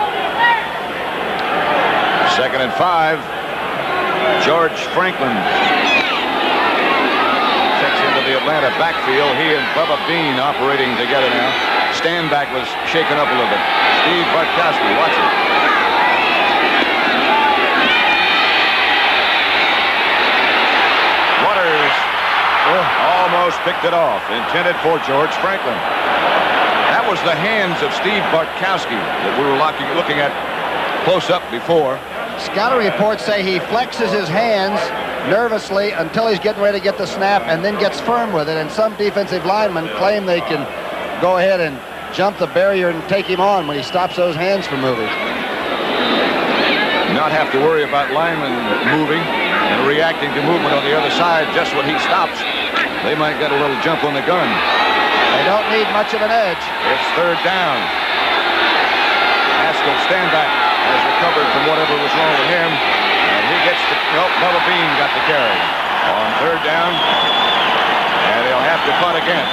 2nd and 5. George Franklin checks into the Atlanta backfield. He and Bubba Bean operating together now. Stanback was shaken up a little bit. Steve Bartkowski, watch it. Waters almost picked it off. Intended for George Franklin. That was the hands of Steve Bartkowski that we were looking at close up before. Scouting reports say he flexes his hands nervously until he's getting ready to get the snap and then gets firm with it. And some defensive linemen claim they can go ahead and jump the barrier and take him on when he stops those hands from moving. Not have to worry about linemen moving and reacting to movement on the other side just when he stops. They might get a little jump on the gun. They don't need much of an edge. It's 3rd down. Haskell Stanback has recovered from whatever was wrong with him. And he gets the... Nope, Bubba Bean got the carry. On 3rd down. And he'll have to punt again.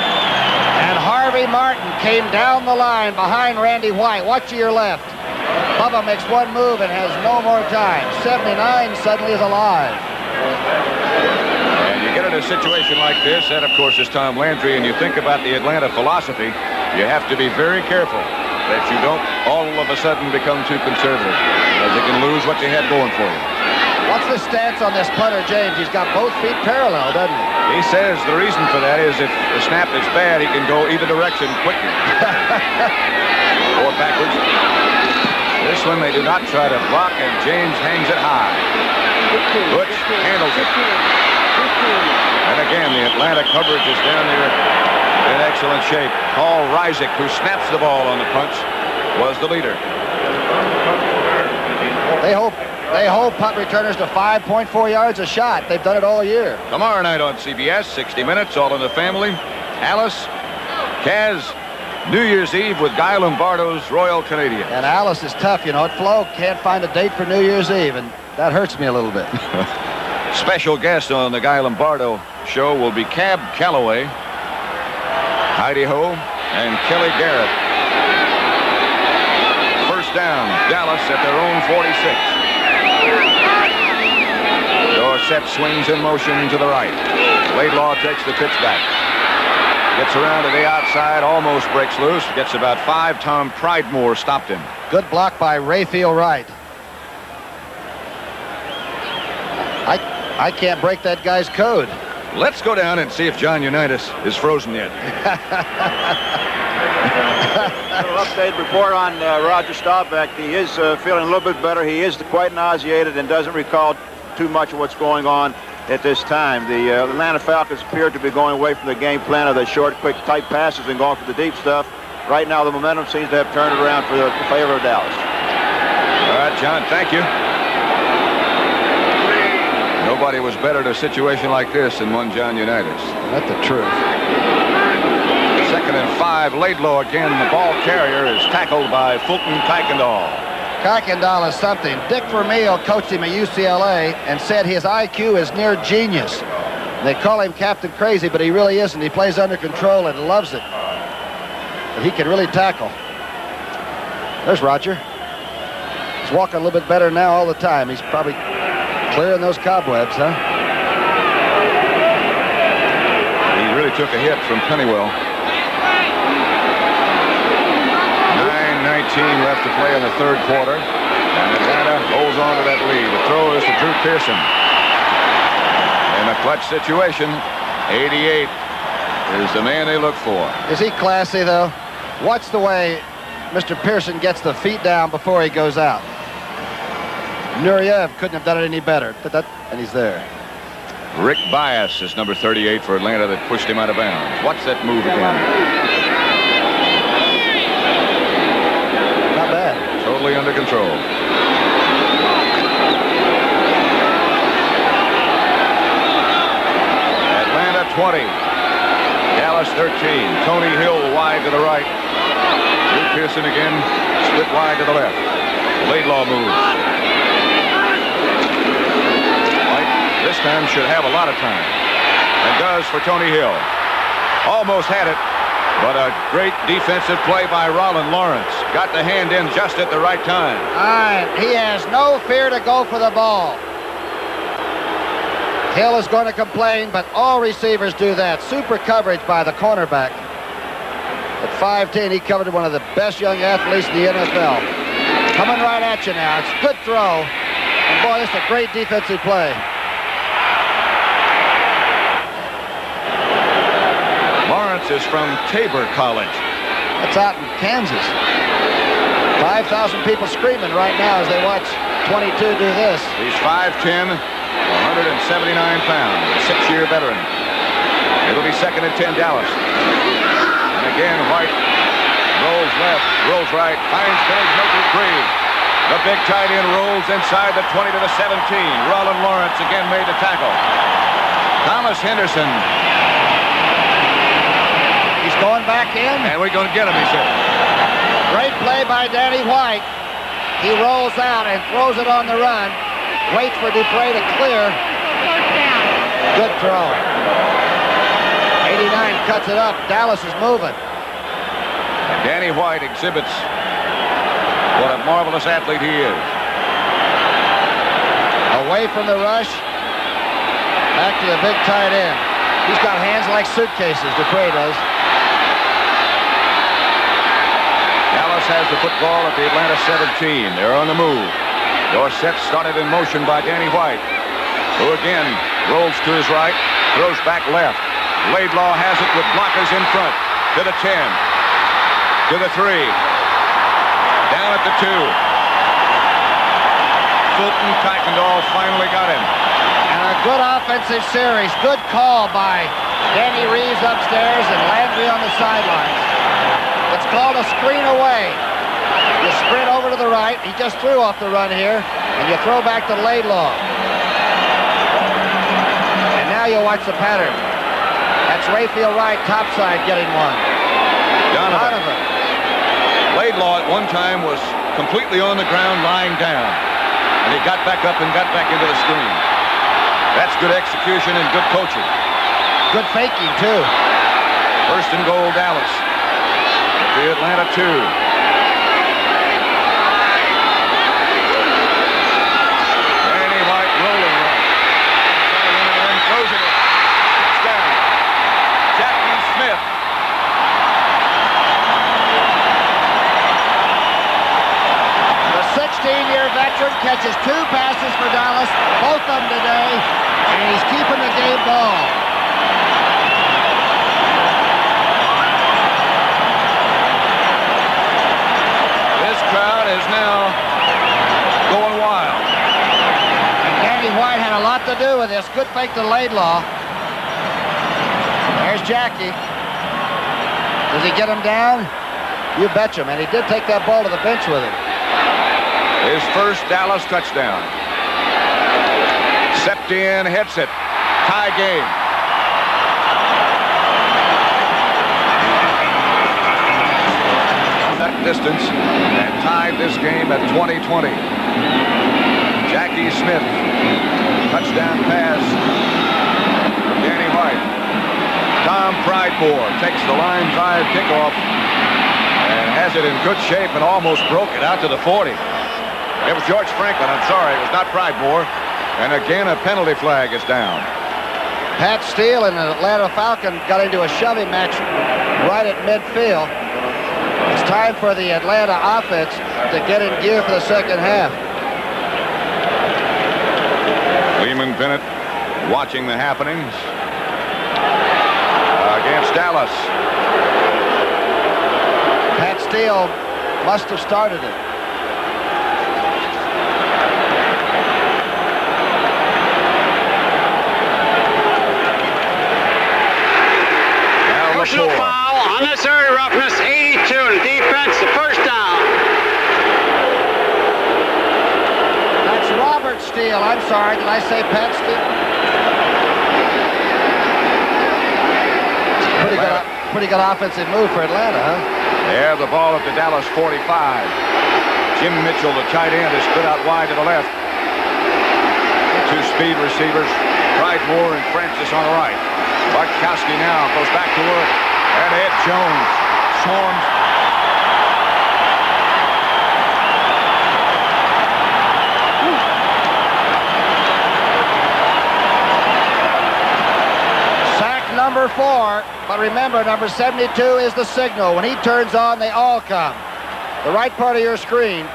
And Harvey Martin came down the line behind Randy White. Watch to your left. Bubba makes one move and has no more time. 79 suddenly is alive. And you get in a situation like this, that of course is Tom Landry, and you think about the Atlanta philosophy, you have to be very careful that you don't all of a sudden become too conservative, because you can lose what you had going for you. What's the stance on this punter, James? He's got both feet parallel, doesn't he? He says the reason for that is if the snap is bad, he can go either direction quickly. Or backwards. This one they do not try to block, and James hangs it high. Butch handles it. And again, the Atlanta coverage is down there in excellent shape. Paul Reisick, who snaps the ball on the punch, was the leader. They hold punt returners to 5.4 yards a shot. They've done it all year. Tomorrow night on CBS, 60 Minutes, All in the Family. Alice, Kaz, New Year's Eve with Guy Lombardo's Royal Canadian. And Alice is tough, you know. Flo can't find a date for New Year's Eve, and that hurts me a little bit. Special guest on the Guy Lombardo show will be Cab Calloway, Heidi Ho, and Kelly Garrett. 1st down, Dallas at their own 46. Dorsett swings in motion to the right. Laidlaw takes the pitch back. Gets around to the outside, almost breaks loose. Gets about 5. Tom Pridemore stopped him. Good block by Rayfield Wright. I can't break that guy's code. Let's go down and see if John Unitas is frozen yet. A little update report on Roger Staubach. He is feeling a little bit better. He is quite nauseated and doesn't recall too much of what's going on at this time. The Atlanta Falcons appear to be going away from the game plan of the short, quick, tight passes and going for the deep stuff. Right now, the momentum seems to have turned around for the favor of Dallas. All right, John, thank you. Nobody was better in a situation like this than one John Unitas. That's the truth. 2nd and 5. Laidlaw again. The ball carrier is tackled by Fulton Kuykendall. Kuykendall is something. Dick Vermeil coached him at UCLA and said his IQ is near genius. They call him Captain Crazy, but he really isn't. He plays under control and loves it. But he can really tackle. There's Roger. He's walking a little bit better now all the time. He's probably clearing those cobwebs, huh? He really took a hit from Pennywell. 9:19 left to play in the third quarter. And Atlanta holds on to that lead. The throw is to Drew Pearson. In a clutch situation, 88 is the man they look for. Is he classy, though? Watch the way Mr. Pearson gets the feet down before he goes out. Nureyev couldn't have done it any better. And he's there. Rick Bias is number 38 for Atlanta that pushed him out of bounds. Watch that move again. Not bad. Totally under control. Atlanta 20. Dallas 13. Tony Hill wide to the right. Drew Pearson again split wide to the left. Laidlaw moves. This time should have a lot of time. And does for Tony Hill. Almost had it, but a great defensive play by Rollin Lawrence. Got the hand in just at the right time. All right, he has no fear to go for the ball. Hill is going to complain, but all receivers do that. Super coverage by the cornerback. At 5'10", he covered one of the best young athletes in the NFL. Coming right at you now. It's a good throw. And boy, this is a great defensive play. Lawrence is from Tabor College. That's out in Kansas. 5,000 people screaming right now as they watch 22 do this. He's 5'10", 179 pounds, a 6-year veteran. It'll be second and 10, Dallas. And again, White rolls left, rolls right, finds Billy Milton. The big tight end rolls inside the 20 to the 17. Rollin Lawrence again made the tackle. Thomas Henderson. He's going back in. And we're going to get him, he said. Great play by Danny White. He rolls out and throws it on the run. Waits for Dupre to clear. Good throw. 89 cuts it up. Dallas is moving. And Danny White exhibits what a marvelous athlete he is. Away from the rush. Back to the big tight end. He's got hands like suitcases, Dupre does. Dallas has the football at the Atlanta 17. They're on the move. Dorsett started in motion by Danny White, who again rolls to his right, throws back left. Laidlaw has it with blockers in front. To the 10. To the 3. Down at the 2. Fulton Kuykendall finally got him. And a good offensive series. Good call by Danny Reeves upstairs and Landry on the sidelines. It's called a screen away. You sprint over to the right. He just threw off the run here. And you throw back to Laidlaw. And now you watch the pattern. That's Rayfield Wright, topside, getting one. Donovan. Laidlaw at one time was completely on the ground, lying down. And he got back up and got back into the screen. That's good execution and good coaching. Good faking, too. First and goal, Dallas. The Atlanta 2. Danny White rolling right. And closing it. It's down. Jackie Smith. The 16-year veteran catches 2 passes for Dallas, both of them today, and he's keeping the game ball. Crowd is now going wild. And Danny White had a lot to do with this. Good fake to Laidlaw. There's Jackie. Does he get him down? You betcha, man. He did take that ball to the bench with him. His first Dallas touchdown. Septien hits it. Tie game. That distance and tied this game at 20-20. Jackie Smith, touchdown pass from Danny White. Tom Pridemore takes the line drive kickoff and has it in good shape and almost broke it out to the 40. It was George Franklin. I'm sorry, it was not Pridemore. And again, a penalty flag is down. Pat Steele and the Atlanta Falcons got into a shoving match right at midfield. It's time for the Atlanta offense to get in gear for the second half. Lehman Bennett watching the happenings against Dallas. Pat Steele must have started it. Personal foul, unnecessary roughness, 82 in defense, the first down. That's Robert Steele. I'm sorry, did I say Pat Steele? Pretty good offensive move for Atlanta, huh? They have the ball at the Dallas 45. Jim Mitchell, the tight end, is split out wide to the left. The two speed receivers, Pridemore and Francis on the right. Bartkowski now goes back to work. And Ed Jones swarms. Sack number 4. But remember, number 72 is the signal. When he turns on, they all come. The right part of your screen.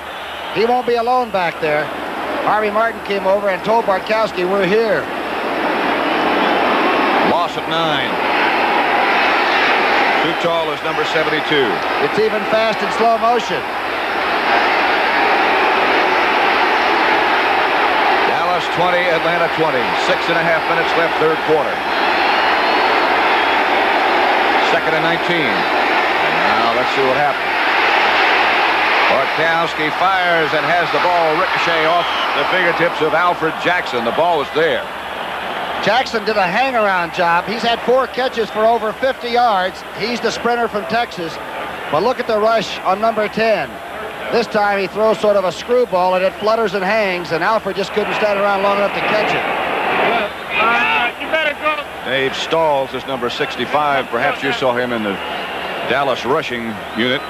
He won't be alone back there. Harvey Martin came over and told Bartkowski, we're here. Loss of 9. Too tall is number 72. It's even fast in slow motion. Dallas 20, Atlanta 20. 6.5 minutes left, third quarter. Second and 19. Now let's see what happens. Bartkowski fires and has the ball ricochet off the fingertips of Alfred Jackson. The ball was there. Jackson did a hang-around job. He's had 4 catches for over 50 yards. He's the sprinter from Texas. But look at the rush on number 10. This time he throws sort of a screwball and it flutters and hangs, and Alfred just couldn't stand around long enough to catch it. You better go. Dave Stalls is number 65. Perhaps you saw him in the Dallas rushing unit.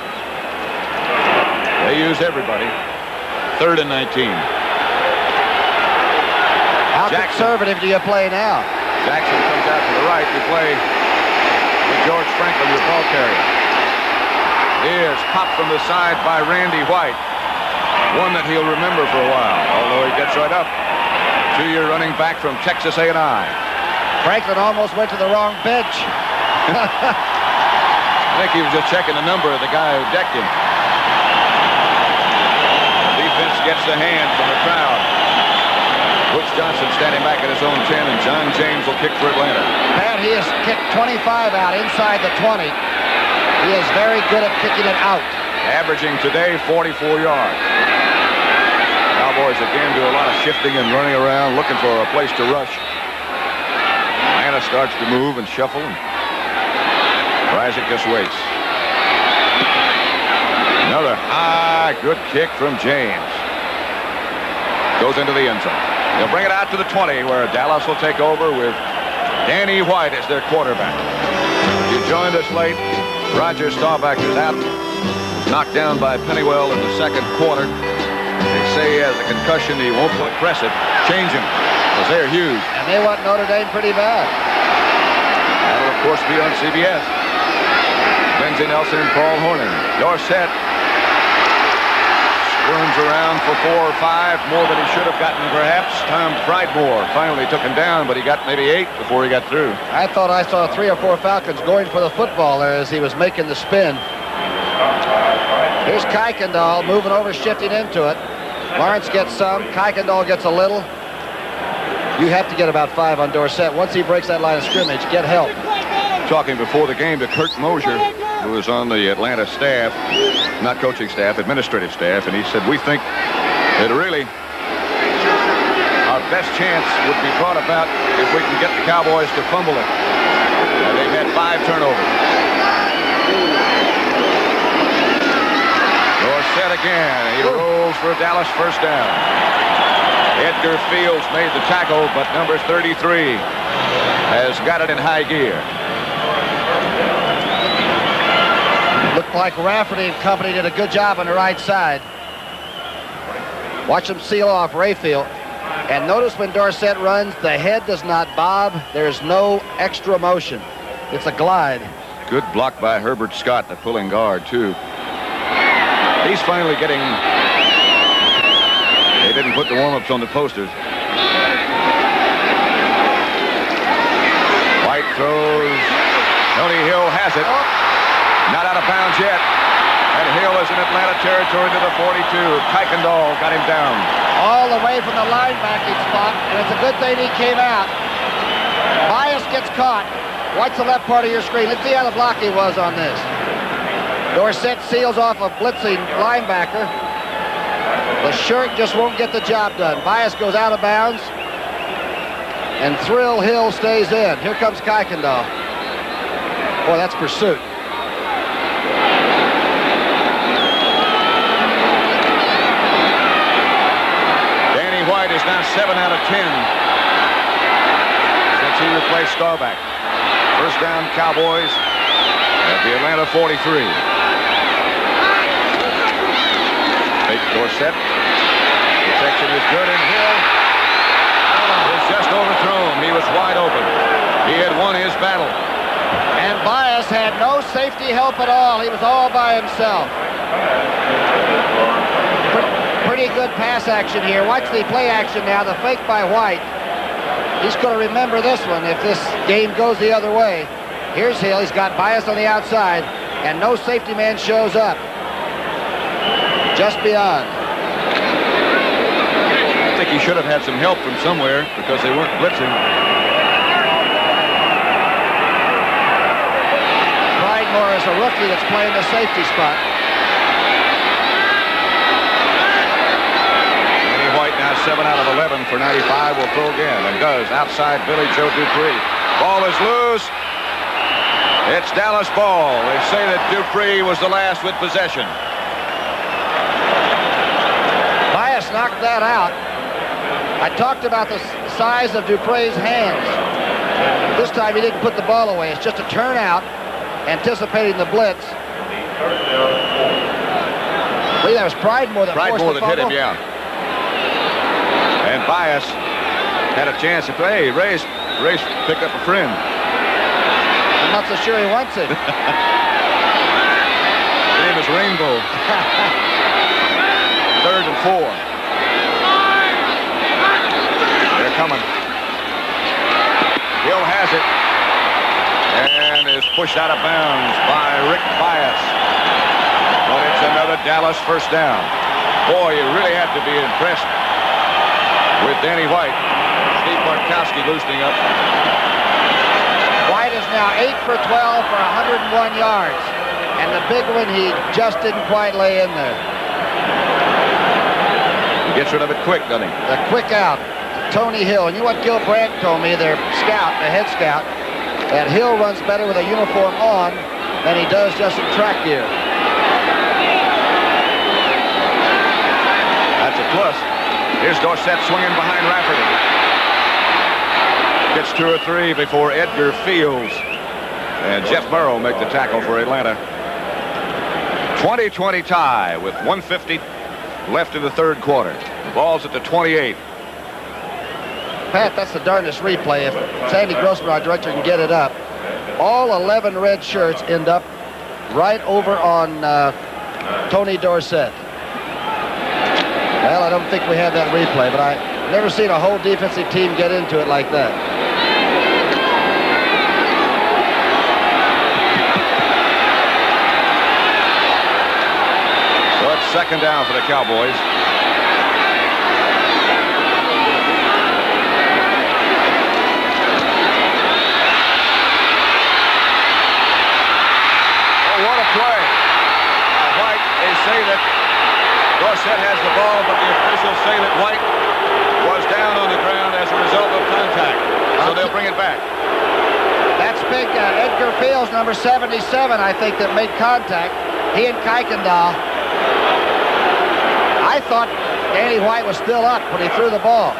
They use everybody. Third and 19. How conservative do you play now? Jackson comes out to the right. You play with George Franklin, your ball carrier. Here's popped from the side by Randy White. One that he'll remember for a while, although he gets right up. 2-year running back from Texas A&I. Franklin almost went to the wrong bench. I think he was just checking the number of the guy who decked him. Defense gets the hand from the crowd. Butch Johnson standing back at his own 10, and John James will kick for Atlanta. Pat, he has kicked 25 out inside the 20. He is very good at kicking it out. Averaging today 44 yards. Cowboys again do a lot of shifting and running around, looking for a place to rush. Atlanta starts to move and shuffle. Isaac just waits. Another high, good kick from James. Goes into the end zone. They'll bring it out to the 20, where Dallas will take over with Danny White as their quarterback. If you joined us late, Roger Staubach is out, knocked down by Pennywell in the second quarter. They say he has a concussion. He won't press it. Change him, because they're huge. And they want Notre Dame pretty bad. That'll, of course, be on CBS. Lindsey Nelson and Paul Hornung. Dorsett squirms around for 4 or 5, more than he should have gotten, perhaps. Tom Pridemore finally took him down, but he got maybe 8 before he got through. I thought I saw 3 or 4 Falcons going for the football there as he was making the spin. Here's Kuykendall moving over, shifting into it. Lawrence gets some. Kuykendall gets a little. You have to get about 5 on Dorsett. Once he breaks that line of scrimmage, get help. Talking before the game to Kurt Mosier, who was on the Atlanta staff, not coaching staff, administrative staff, and he said, we think that really our best chance would be brought about if we can get the Cowboys to fumble it. And they've had 5 turnovers. Dorsett again. He rolls for a Dallas first down. Edgar Fields made the tackle, but number 33 has got it in high gear. Looked like Rafferty and company did a good job on the right side. Watch them seal off Rayfield. And notice when Dorsett runs, the head does not bob. There's no extra motion. It's a glide. Good block by Herbert Scott, the pulling guard, too. He's finally getting... They didn't put the warm-ups on the posters. White throws. Tony Hill has it. Not out of bounds yet. And Hill is in Atlanta territory to the 42. Kuykendall got him down. All the way from the linebacking spot, and it's a good thing he came out. Bias gets caught. Watch the left part of your screen. Let's see how the block he was on this. Dorsett seals off a blitzing linebacker. The shirt just won't get the job done. Bias goes out of bounds, and Thrill Hill stays in. Here comes Kuykendall. Boy, that's pursuit. Danny White is now 7 out of 10 since he replaced Staubach. First down, Cowboys at the Atlanta 43. Fake Dorsett. Protection is good, and Hill is just overthrown. He was wide open. He had won his battle. And Bias had no safety help at all. He was all by himself. Pretty good pass action here. Watch the play action now. The fake by White. He's going to remember this one if this game goes the other way. Here's Hill. He's got Bias on the outside, and no safety man shows up. Just beyond. I think he should have had some help from somewhere because they weren't blitzing. Pridemore is a rookie that's playing the safety spot. Now 7 out of 11 for 95. Will throw again and does. Outside Billy Joe Dupree. Ball is loose. It's Dallas ball. They say that Dupree was the last with possession. Bias knocked that out. I talked about the size of Dupree's hands. This time he didn't put the ball away. It's just a turnout, anticipating the blitz. I believe that was Pridemore that forced the fumble. Hit him, yeah. And Bias had a chance to play. Ray's picked up a friend. I'm not so sure he wants it. His name is Rainbow. 3rd and 4. They're coming. Hill has it. And is pushed out of bounds by Rick Bias. But it's another Dallas first down. Boy, you really have to be impressed with Danny White. Steve Bartkowski loosening up. White is now 8 for 12 for 101 yards. And the big one he just didn't quite lay in there. He gets rid of it quick, doesn't he? The quick out. Tony Hill. And you know what Gil Brandt told me, their scout, the head scout, that Hill runs better with a uniform on than he does just in track gear. That's a plus. Here's Dorsett swinging behind Rafferty. Gets 2 or 3 before Edgar Fields. And Jeff Burrow make the tackle for Atlanta. 20-20 tie with 1:50 left in the 3rd quarter. The ball's at the 28. Pat, that's the darndest replay. If Sandy Grossman, our director, can get it up. All 11 red shirts end up right over on Tony Dorsett. Well, I don't think we have that replay, but I've never seen a whole defensive team get into it like that. So it's 2nd down for the Cowboys. Oh, what a play. White, they say that Dorsett has the ball, but the officials say that White was down on the ground as a result of contact. So they'll bring it back. That's big. Edgar Fields, number 77, I think, that made contact. He and Kuykendall. I thought Danny White was still up when he threw the ball.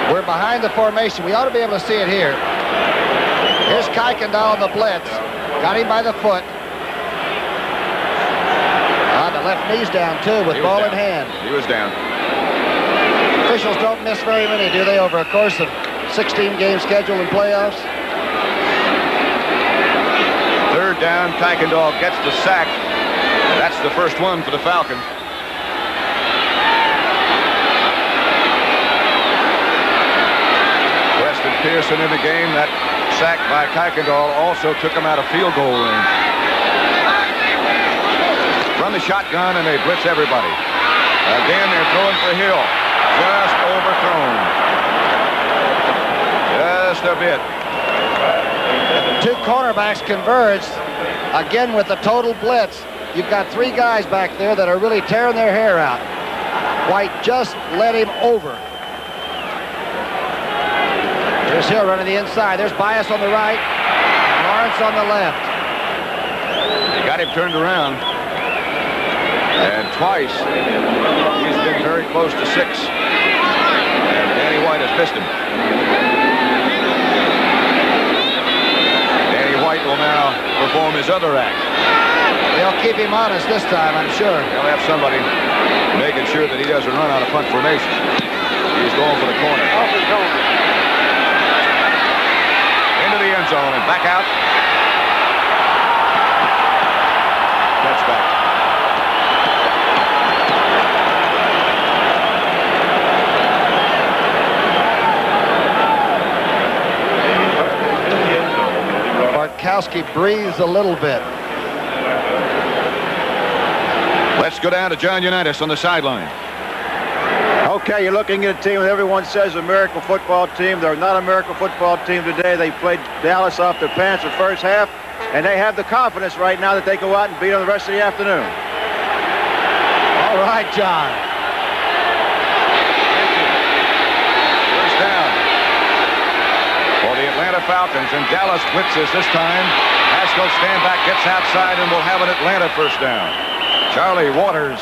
We're behind the formation. We ought to be able to see it here. Here's Kuykendall on the blitz. Got him by the foot. The left knee's down, too, with ball in hand. He was down. Officials don't miss very many, do they, over a course of 16-game schedule and playoffs? Third down, Kuykendall gets the sack. That's the first one for the Falcons. Preston Pearson in the game. That sack by Kuykendall also took him out of field goal range. From the shotgun, and they blitz everybody. Again, they're throwing for Hill. Just overthrown. Just a bit. Two cornerbacks converged. Again with the total blitz. You've got three guys back there that are really tearing their hair out. White just let him over. There's Hill running the inside. There's Bias on the right. Lawrence on the left. They got him turned around. And twice, he's been very close to 6. And Danny White has missed him. Danny White will now perform his other act. They'll keep him honest this time, I'm sure. They'll have somebody making sure that he doesn't run out of punt formation. He's going for the corner. Into the end zone and back out. Touchback. Bartkowski breathes a little bit. Let's go down to John Unitas on the sideline. Okay, you're looking at a team that everyone says is a miracle football team. They're not a miracle football team today. They played Dallas off their pants the first half, and they have the confidence right now that they go out and beat them the rest of the afternoon. All right, John. First down for the Atlanta Falcons, and Dallas blitzes this time. Haskell Staubach gets outside and will have an Atlanta first down. Charlie Waters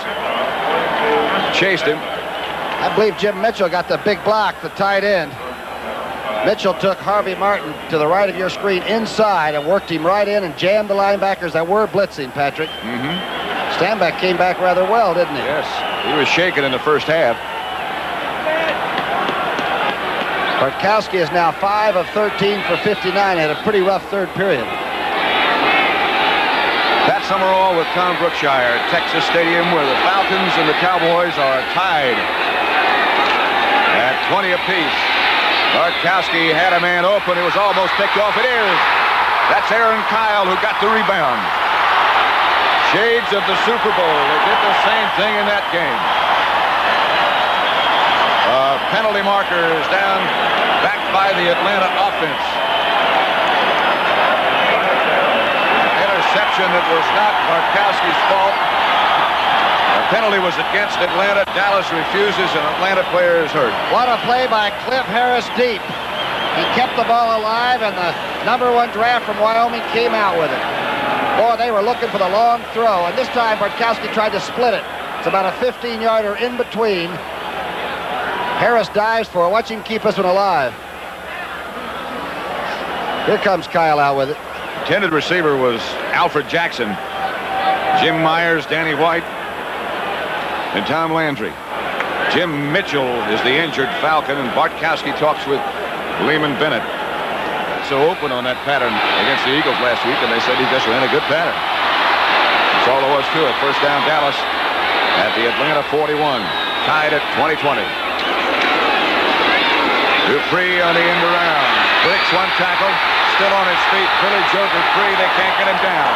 chased him. I believe Jim Mitchell got the big block, the tight end. Mitchell took Harvey Martin to the right of your screen inside and worked him right in and jammed the linebackers that were blitzing, Patrick. Staubach came back rather well, didn't he? Yes, he was shaken in the first half. Bartkowski is now 5 of 13 for 59. Had a pretty rough third period. Pat Summerall with Tom Brookshier at Texas Stadium, where the Falcons and the Cowboys are tied at 20 apiece. Bartkowski had a man open. It was almost picked off. It is. That's Aaron Kyle who got the rebound. Shades of the Super Bowl. They did the same thing in that game. Penalty markers down back by the Atlanta offense. Interception that was not Bartkowski's fault. The penalty was against Atlanta. Dallas refuses, and Atlanta player is hurt. What a play by Cliff Harris deep. He kept the ball alive, and the #1 draft from Wyoming came out with it. Boy, they were looking for the long throw, and this time Bartkowski tried to split it. It's about a 15-yarder in between. Harris dives for it. Watch him keep this one alive. Here comes Kyle out with it. Intended receiver was Alfred Jackson, Jim Myers, Danny White, and Tom Landry. Jim Mitchell is the injured Falcon, and Bartkowski talks with Lehman Bennett. So open on that pattern against the Eagles last week, and they said he just ran a good pattern. That's all there was to it. First down, Dallas at the Atlanta 41, tied at 20-20. Dupree on the end around. Breaks one tackle, still on his feet. Billy Joe Dupree, they can't get him down.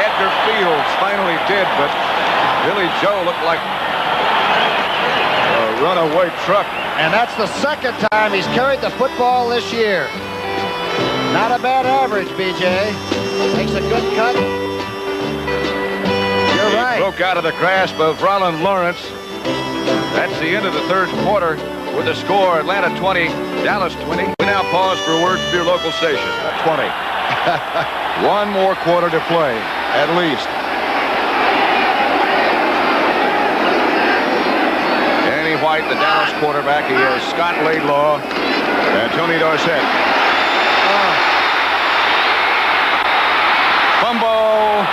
Edgar Fields finally did, but Billy Joe looked like a runaway truck. And that's the second time he's carried the football this year. Not a bad average, BJ. Makes a good cut. You're right. Broke out of the grasp of Roland Lawrence. That's the end of the third quarter. with the score Atlanta 20, Dallas 20. We now pause for words from your local station. 20. One more quarter to play, at least. Danny White, the Dallas quarterback. He has Scott Laidlaw and Tony Dorsett. Fumble.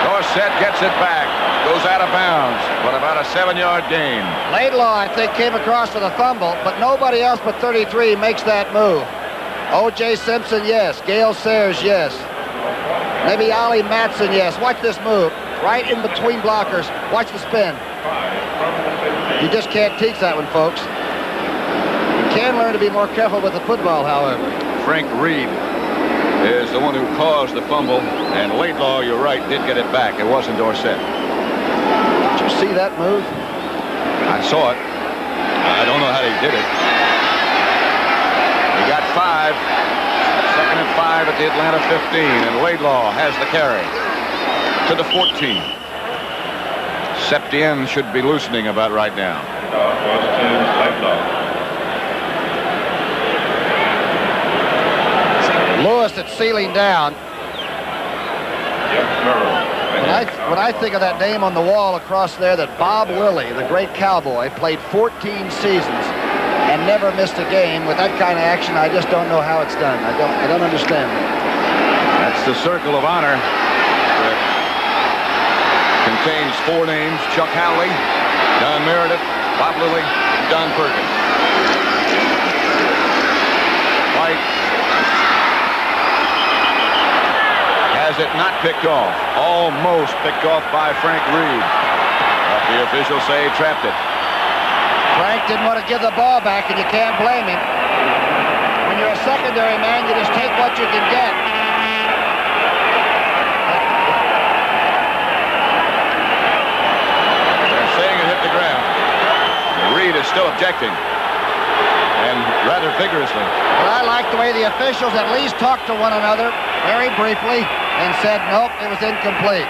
Dorsett gets it back. Goes out of bounds, but about a 7-yard gain. Laidlaw, I think, came across for the fumble, but nobody else but 33 makes that move. O.J. Simpson, yes. Gale Sayers, yes. Maybe Ollie Matson, yes. Watch this move. Right in between blockers. Watch the spin. You just can't teach that one, folks. You can learn to be more careful with the football, however. Frank Reed is the one who caused the fumble, and Laidlaw, you're right, did get it back. It wasn't Dorsett. Did you see that move? I saw it. I don't know how they did it. He got 5. Second and 5 at the Atlanta 15, and Laidlaw has the carry to the 14. Septien should be loosening about right now. Lewis that's sealing down. When I think of that name on the wall across there, that Bob Lilly, the great cowboy, played 14 seasons and never missed a game. With that kind of action, I just don't know how it's done. I don't understand it. That's the circle of honor. It contains 4 names: Chuck Howley, Don Meredith, Bob Lilly, and Don Perkins. White has it not picked off. Almost picked off by Frank Reed. But the officials say he trapped it. Frank didn't want to give the ball back, and you can't blame him. When you're a secondary man, you just take what you can get. They're saying it hit the ground. Reed is still objecting, and rather vigorously. But I like the way the officials at least talked to one another very briefly and said, nope, it was incomplete.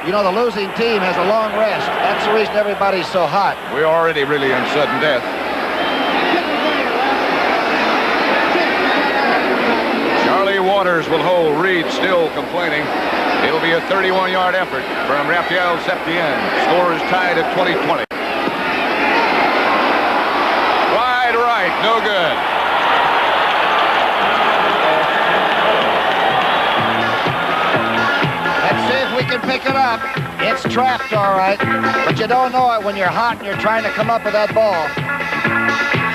You know, the losing team has a long rest. That's the reason everybody's so hot. We're already really in sudden death. Charlie Waters will hold. Reed still complaining. It'll be a 31-yard effort from Raphael Septien. Score is tied at 20-20. Wide right, no good. We can pick it up. It's trapped, all right. But you don't know it when you're hot and you're trying to come up with that ball.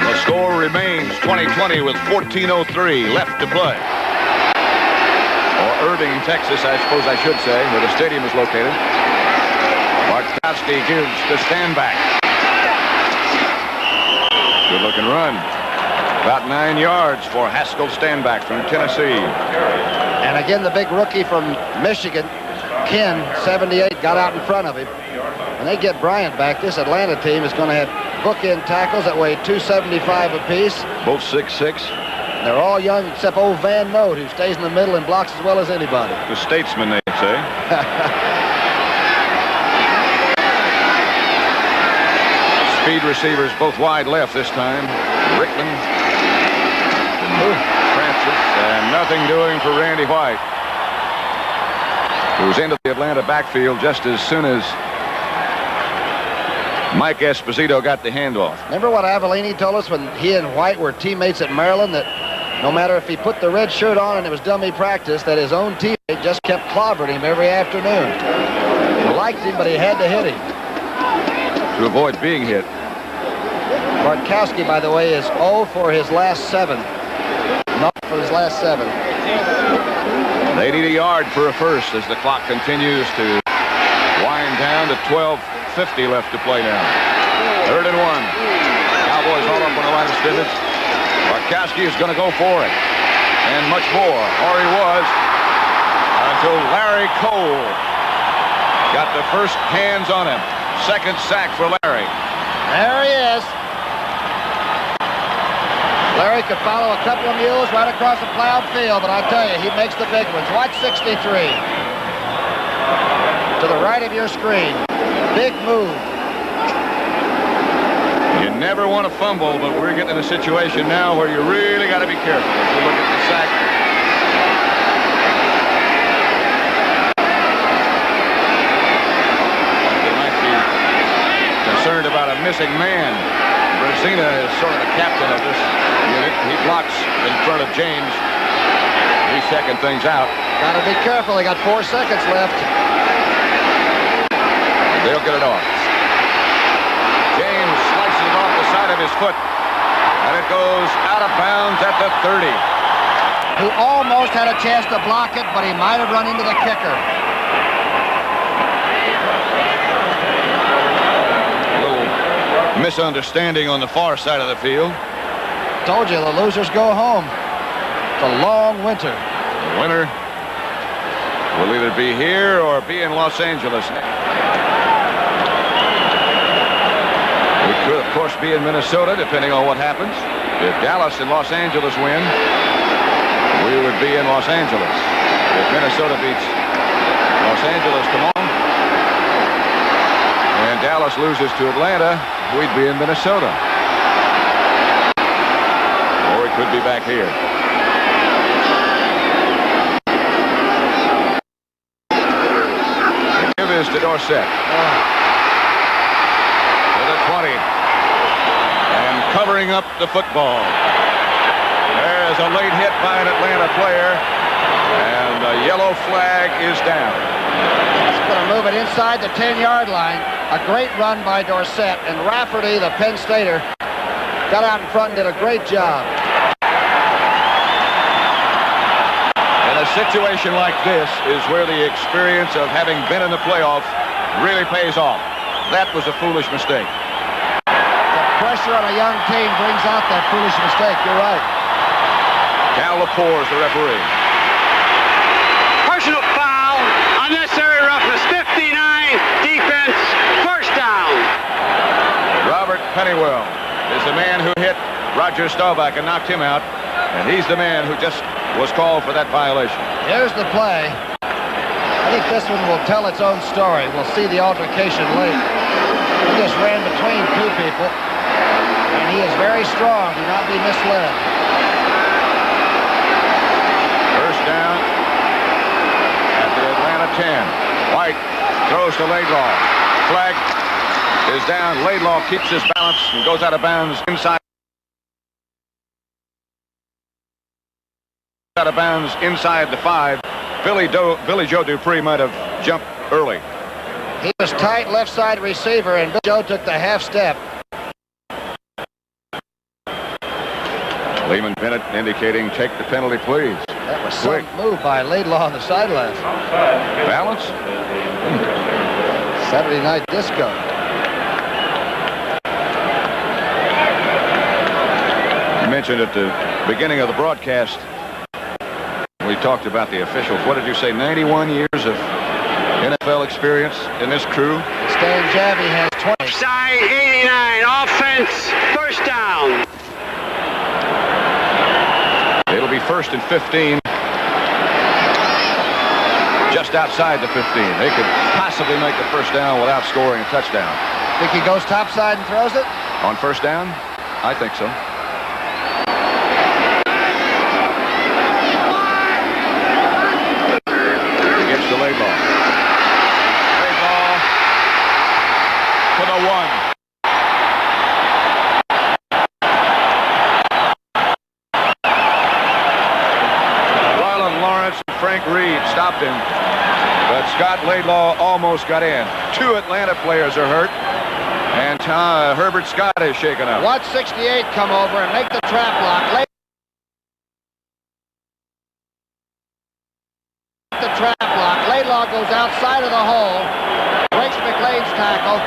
The score remains 20-20 with 14:03 left to play. Or Irving, Texas, I suppose I should say, where the stadium is located. Bartkowski gives the Staubach. Good-looking run. About 9 yards for Haskell Staubach from Tennessee. And again, the big rookie from Michigan, Ken, 78, got out in front of him. When they get Bryant back, this Atlanta team is going to have bookend tackles that weigh 275 apiece. Both 6'6". They're all young except old Van Note, who stays in the middle and blocks as well as anybody. The statesman, they say. Speed receivers both wide left this time. Rickman, Francis, and nothing doing for Randy White, who was into the Atlanta backfield just as soon as Mike Esposito got the handoff. Remember what Avellini told us when he and White were teammates at Maryland, that no matter if he put the red shirt on and it was dummy practice, that his own teammate just kept clobbering him every afternoon. He liked him, but he had to hit him. To avoid being hit. Bartkowski, by the way, is 0 for his last 7. Not for his last 7. They need a yard for a first as the clock continues to wind down to 12:50 left to play now. 3rd and 1. Cowboys all up on the line of scrimmage. Bartkowski is going to go for it. And much more. Or he was until Larry Cole got the first hands on him. Second sack for Larry. There he is. Larry could follow a couple of mules right across the plowed field, but I tell you, he makes the big ones. Watch 63. To the right of your screen. Big move. You never want to fumble, but we're getting in a situation now where you really got to be careful. If you look at the sack. They might be concerned about a missing man. Brazina is sort of the captain of this unit. He blocks in front of James. He's checking things out. Got to be careful. They got 4 seconds left. They'll get it off. James slices it off the side of his foot. And it goes out of bounds at the 30. He almost had a chance to block it, but he might have run into the kicker. A little misunderstanding on the far side of the field. Told you, the losers go home. It's a long winter. The winner will either be here or be in Los Angeles. We could, of course, be in Minnesota, depending on what happens. If Dallas and Los Angeles win, we would be in Los Angeles. If Minnesota beats Los Angeles tomorrow, and Dallas loses to Atlanta, we'd be in Minnesota. Or we could be back here. The give is to Dorsett. To the 20. And covering up the football. There's a late hit by an Atlanta player. And the yellow flag is down. He's going to move it inside the 10-yard line. A great run by Dorsett. And Rafferty, the Penn Stater, got out in front and did a great job. In a situation like this is where the experience of having been in the playoffs really pays off. That was a foolish mistake. The pressure on a young team brings out that foolish mistake. You're right. Cal Lepore is the referee. Personal foul, unnecessary roughness, 59, defense, first down. Robert Pennywell is the man who hit Roger Staubach and knocked him out, and he's the man who just was called for that violation. Here's the play. I think this one will tell its own story. We'll see the altercation late. He just ran between two people, and he is very strong. Do not be misled. First down at the Atlanta 10. White throws to Laidlaw. Flag is down. Laidlaw keeps his balance and goes out of bounds inside. Out of bounds inside the 5. Billy Joe Dupree might have jumped early. He was tight left side receiver, and Joe took the half step. Lehman Bennett indicating take the penalty, please. That was some move by Laidlaw on the sideline. Balance. Saturday Night Disco. You mentioned at the beginning of the broadcast, we talked about the officials. What did you say? 91 years of NFL experience in this crew. Stan Javi has 20. Side 89, offense, first down. It'll be 1st and 15. Just outside the 15. They could possibly make the first down without scoring a touchdown. Think he goes topside and throws it? On first down? I think so. To Laidlaw. Laidlaw to the 1. Ryland Lawrence and Frank Reed stopped him, but Scott Laidlaw almost got in. 2 Atlanta players are hurt, and Herbert Scott is shaken up. Watch 68 come over and make the trap block. The trap block. Laidlaw goes outside of the hole, breaks McLean's tackle.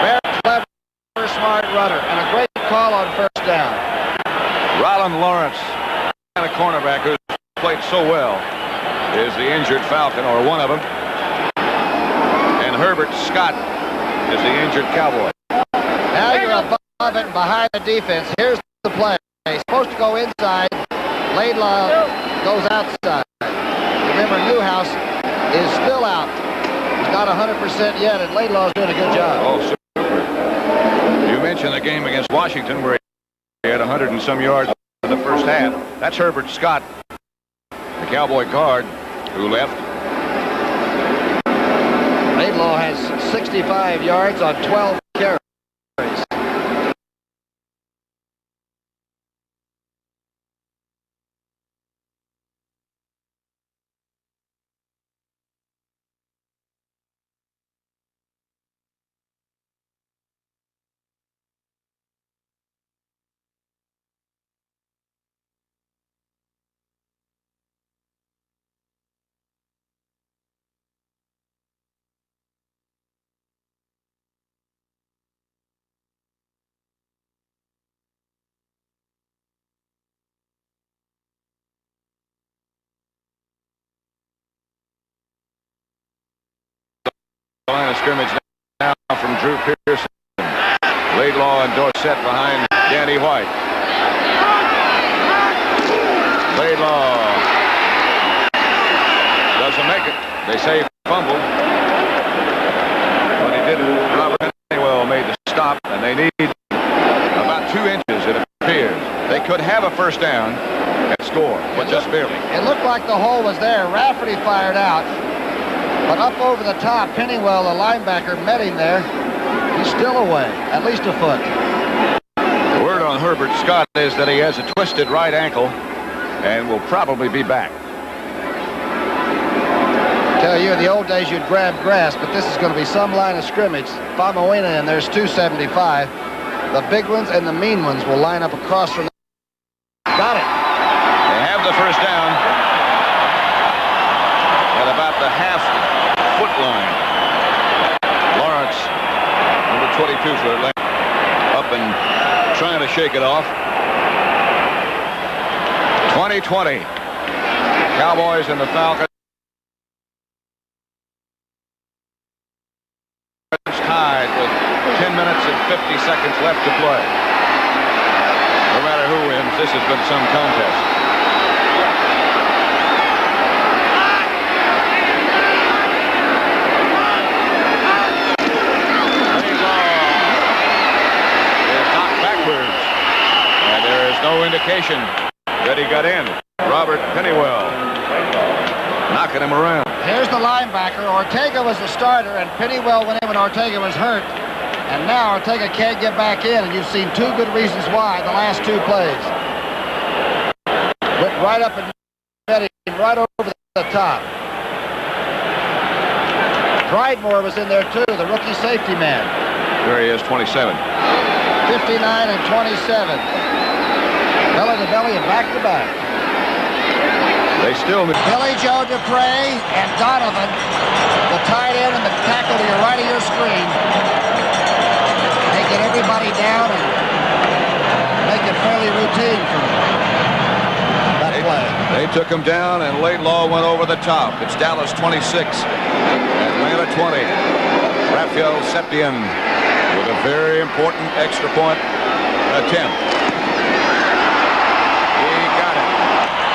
Very clever, smart runner, and a great call on first down. Ryland Lawrence, a cornerback who's played so well, is the injured Falcon, or one of them. And Herbert Scott is the injured Cowboy. Now you're above it and behind the defense. Here's the play. He's supposed to go inside. Laidlaw goes outside. Remember, Newhouse is still out. He's not 100% yet, and Laidlaw's doing a good job. Oh, super. You mentioned the game against Washington where he had 100 and some yards in the first half. That's Herbert Scott, the Cowboy guard, who left. Laidlaw has 65 yards on 12 carries. Line of scrimmage now from Drew Pearson. Laidlaw and Dorsett behind Danny White. Laidlaw doesn't make it. They say fumbled, but he didn't. Robert Pennywell made the stop, and they need about 2 inches, it appears. They could have a first down and score, but just barely. It looked like the hole was there. Rafferty fired out. But up over the top, Pennywell, the linebacker, met him there. He's still away, at least a foot. The word on Herbert Scott is that he has a twisted right ankle and will probably be back. Tell you, in the old days, you'd grab grass, but this is going to be some line of scrimmage. Famuina, and there's 275. The big ones and the mean ones will line up across from. Got it. They have the first down at about the half-foot line. Lawrence, number 22 for Atlanta, up and trying to shake it off. 2020. Cowboys and the Falcons tied with 10 minutes and 50 seconds left to play. No matter who wins, this has been some contest. No indication that he got in. Robert Pennywell knocking him around. Here's the linebacker. Ortega was the starter, and Pennywell went in when Ortega was hurt. And now Ortega can't get back in, and you've seen 2 good reasons why the last 2 plays. Went right up and met him right over the top. Dridemore was in there too, the rookie safety man. There he is, 27. 59 and 27. Belly to belly and back to back. They still... Billy Joe Dupre and Donovan, the tight end and the tackle to your right of your screen. They get everybody down and make it fairly routine for that play. They took him down, and Laidlaw went over the top. It's Dallas 26, Atlanta 20. Raphael Septien with a very important extra point attempt.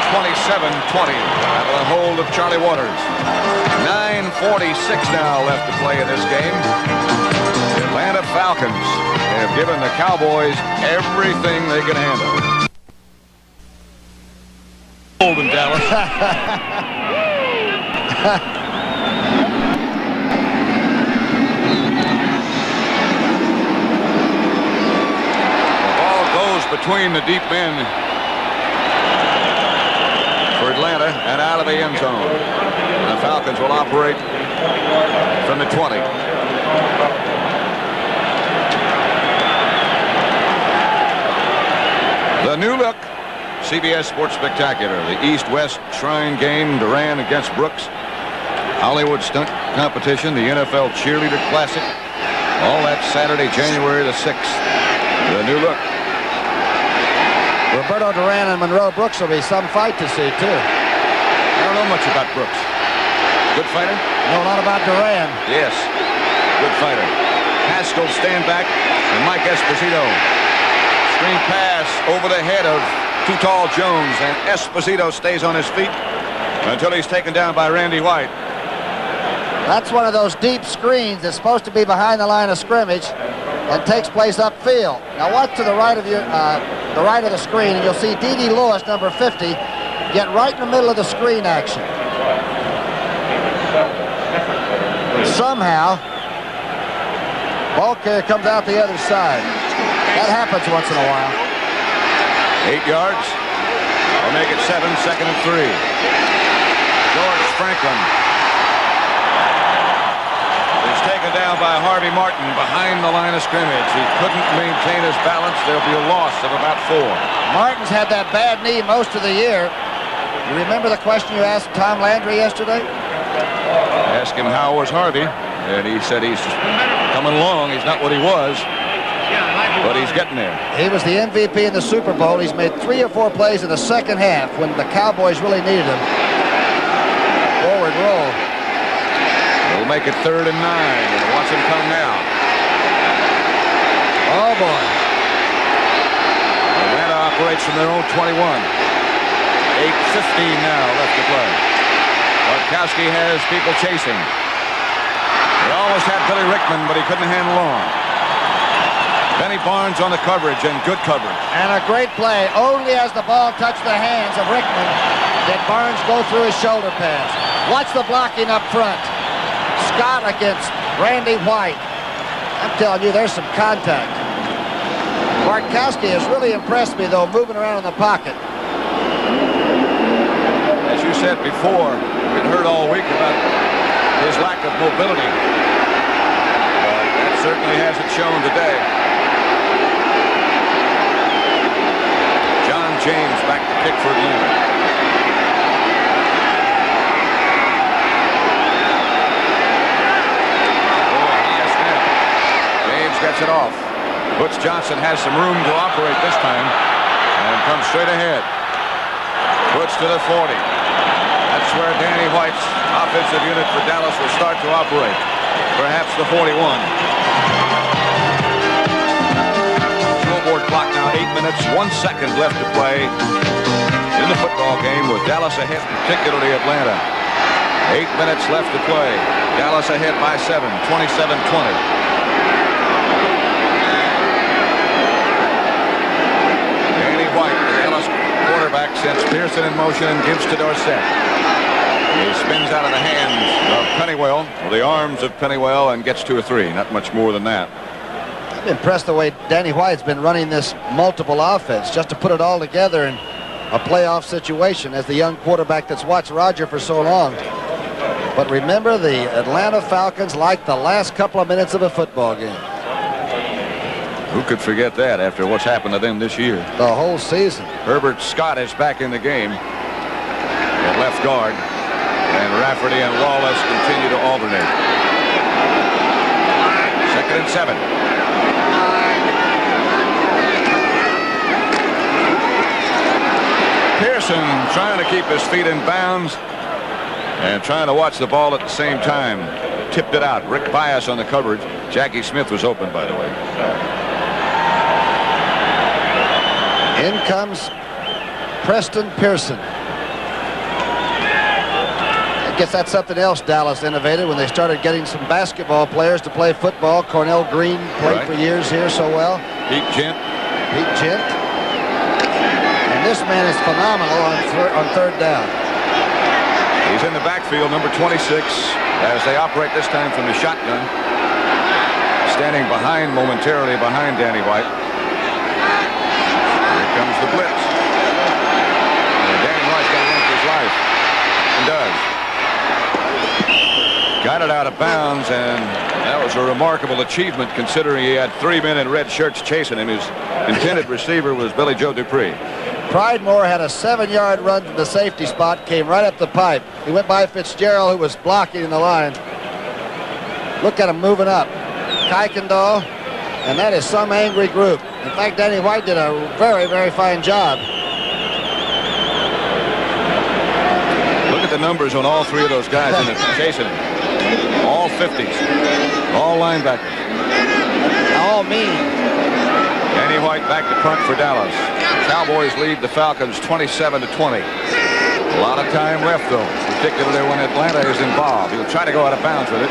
27-20 out of the hold of Charlie Waters. 9:46 now left to play in this game. The Atlanta Falcons have given the Cowboys everything they can handle. Hold in Dallas. The ball goes between the deep men for Atlanta and out of the end zone. And the Falcons will operate from the 20. The new look CBS Sports Spectacular, the East-West Shrine game, Duran against Brooks, Hollywood stunt competition, the NFL Cheerleader Classic, all that Saturday, January the 6th. The new look. Roberto Duran and Monroe Brooks will be some fight to see, too. I don't know much about Brooks. Good fighter? Know a lot about Duran. Yes, good fighter. Haskell stand back, and Mike Esposito. Screen pass over the head of too tall Jones, and Esposito stays on his feet until he's taken down by Randy White. That's one of those deep screens that's supposed to be behind the line of scrimmage and takes place upfield. Now watch to the right of the right of the screen, and you'll see D.D. Lewis, number 50, get right in the middle of the screen action. Somehow, ball carrier comes out the other side. That happens once in a while. 8 yards. I'll make it 7, 2nd and 3. George Franklin is taken down by Harvey Martin behind the line of scrimmage. He couldn't maintain his balance. There'll be a loss of about 4. Martin's had that bad knee most of the year. You remember the question you asked Tom Landry yesterday? Asked him how was Harvey, and he said he's coming along. He's not what he was, but he's getting there. He was the MVP in the Super Bowl. He's made 3 or 4 plays in the second half when the Cowboys really needed him. Forward roll. We'll make it 3rd and 9, and watch him come now. Oh, boy. Atlanta operates from their own 21. 8:15 now left to play. Bartkowski has people chasing. He almost had Billy Rickman, but he couldn't handle on. Benny Barnes on the coverage, and good coverage. And a great play. Only as the ball touched the hands of Rickman did Barnes go through his shoulder pads. Watch the blocking up front. Scott against Randy White. I'm telling you, there's some contact. Bartkowski has really impressed me, though, moving around in the pocket. As you said before, we'd heard all week about his lack of mobility. But that certainly hasn't shown today. John James back to kick for Atlanta. James gets it off. Butch Johnson has some room to operate this time and comes straight ahead. Butch to the 40. That's where Danny White's offensive unit for Dallas will start to operate. Perhaps the 41. Scoreboard clock now 8 minutes, 1 second left to play in the football game with Dallas ahead, particularly Atlanta. 8 minutes left to play. Dallas ahead by 7, 27-20. Quarterback sends Pearson in motion and gives to Dorsett. He spins out of the hands of Pennywell, or the arms of Pennywell, and gets 2 or 3. Not much more than that. I'm impressed the way Danny White's been running this multiple offense just to put it all together in a playoff situation as the young quarterback that's watched Roger for so long. But remember, the Atlanta Falcons like the last couple of minutes of a football game. Who could forget that after what's happened to them this year? The whole season. Herbert Scott is back in the game at left guard, and Rafferty and Wallace continue to alternate. 2nd and 7. Pearson trying to keep his feet in bounds and trying to watch the ball at the same time. Tipped it out. Rick Bias on the coverage. Jackie Smith was open, by the way. In comes Preston Pearson. I guess that's something else Dallas innovated when they started getting some basketball players to play football. Cornell Green played for years here so well. Pete Gent. And this man is phenomenal on 3rd down. He's in the backfield, number 26, as they operate this time from the shotgun. Standing momentarily behind Danny White. Comes the blitz. And Danny White's got to run for his life. And does. Got it out of bounds, and that was a remarkable achievement considering he had 3 men in red shirts chasing him. His intended receiver was Billy Joe Dupree. Pridemore had a 7-yard run from the safety spot, came right up the pipe. He went by Fitzgerald, who was blocking in the line. Look at him moving up. Kuykendall, and that is some angry group. In fact, Danny White did a very, very fine job. Look at the numbers on all 3 of those guys in the chasing him. All 50s. All linebackers. All mean. Danny White back to punt for Dallas. Cowboys lead the Falcons 27-20. A lot of time left, though, particularly when Atlanta is involved. He'll try to go out of bounds with it.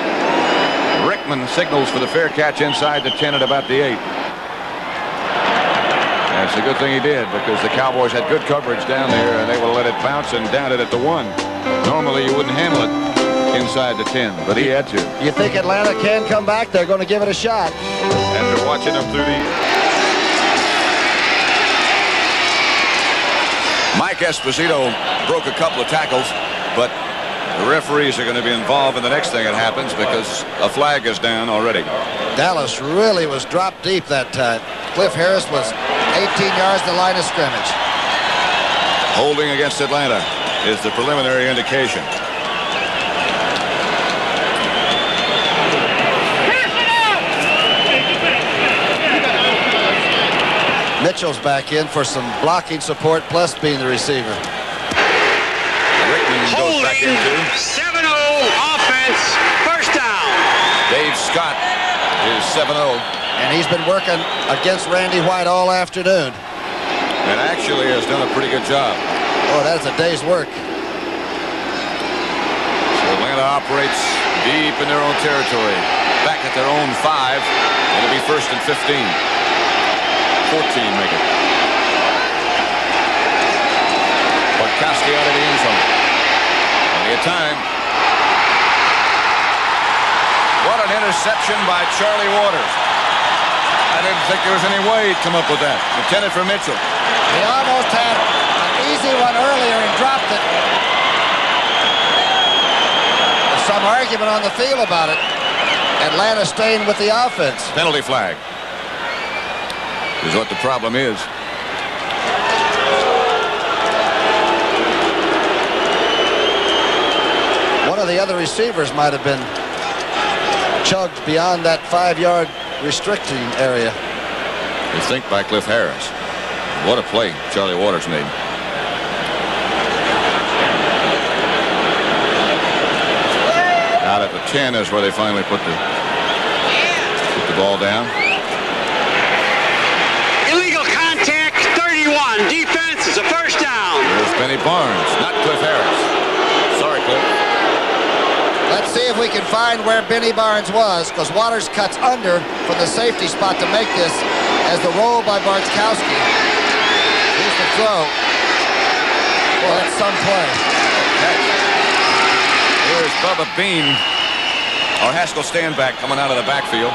Rickman signals for the fair catch inside the 10 at about the 8. That's a good thing he did, because the Cowboys had good coverage down there, and they will let it bounce and down it at the 1. Normally, you wouldn't handle it inside the 10, but he had to. You think Atlanta can come back? They're going to give it a shot. After watching them through the... Mike Esposito broke a couple of tackles, but the referees are going to be involved in the next thing that happens because a flag is down already. Dallas really was dropped deep that time. Cliff Harris was 18 yards to the line of scrimmage. Holding against Atlanta is the preliminary indication. Mitchell's back in for some blocking support, plus being the receiver. Rickman goes back in too. 7-0 offense, first down. Dave Scott is 7-0. And he's been working against Randy White all afternoon. And actually has done a pretty good job. Oh, that's a day's work. So Atlanta operates deep in their own territory. Back at their own 5. It'll be 1st and 15. 14 make it. Bartkowski out of the end zone. Plenty of time. What an interception by Charlie Waters. I didn't think there was any way he'd come up with that. Intended for Mitchell. He almost had an easy one earlier and dropped it. There's some argument on the field about it. Atlanta staying with the offense. Penalty flag is what the problem is. One of the other receivers might have been chugged beyond that 5-yard restricting area. You think by Cliff Harris. What a play Charlie Waters made. Out at the 10 is where they finally put the ball down. Illegal contact, 31. Defense is a first down. There's Benny Barnes, not Cliff Harris. Sorry, Cliff. Let's see if we can find where Benny Barnes was, because Waters cuts under from the safety spot to make this as the roll by Bartkowski. Here's the throw. Well, that's some play. Here's Bubba Bean, or Haskell Staubach coming out of the backfield.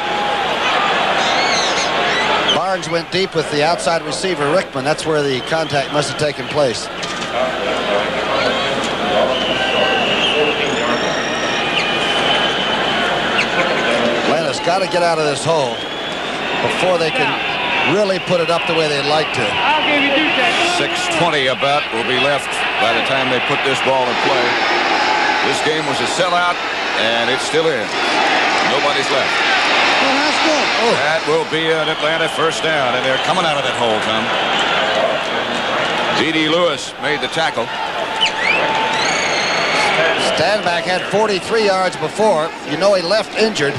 Barnes went deep with the outside receiver, Rickman. That's where the contact must have taken place. Atlanta's got to get out of this hole before they can really put it up the way they'd like to. 6:20 about will be left by the time they put this ball in play. This game was a sellout, and it's still in. Nobody's left. Oh. That will be an Atlanta first down, and they're coming out of that hole, Tom. D.D. Lewis made the tackle. Staubach had 43 yards before. You know he left injured.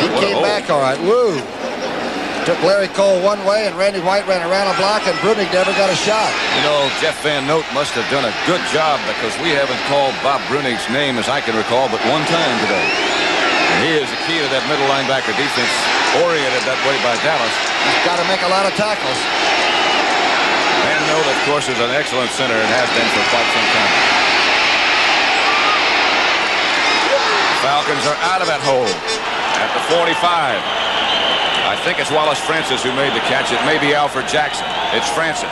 He came back all right. Woo! Took Larry Cole one way, and Randy White ran around a block, and Brunig never got a shot. You know, Jeff Van Note must have done a good job, because we haven't called Bob Brunig's name, as I can recall, but one time today. And he is the key to that middle linebacker defense, oriented that way by Dallas. He's got to make a lot of tackles. Van Note, of course, is an excellent center and has been for quite some time. Falcons are out of that hole at the 45. I think it's Wallace Francis who made the catch. It may be Alfred Jackson. It's Francis.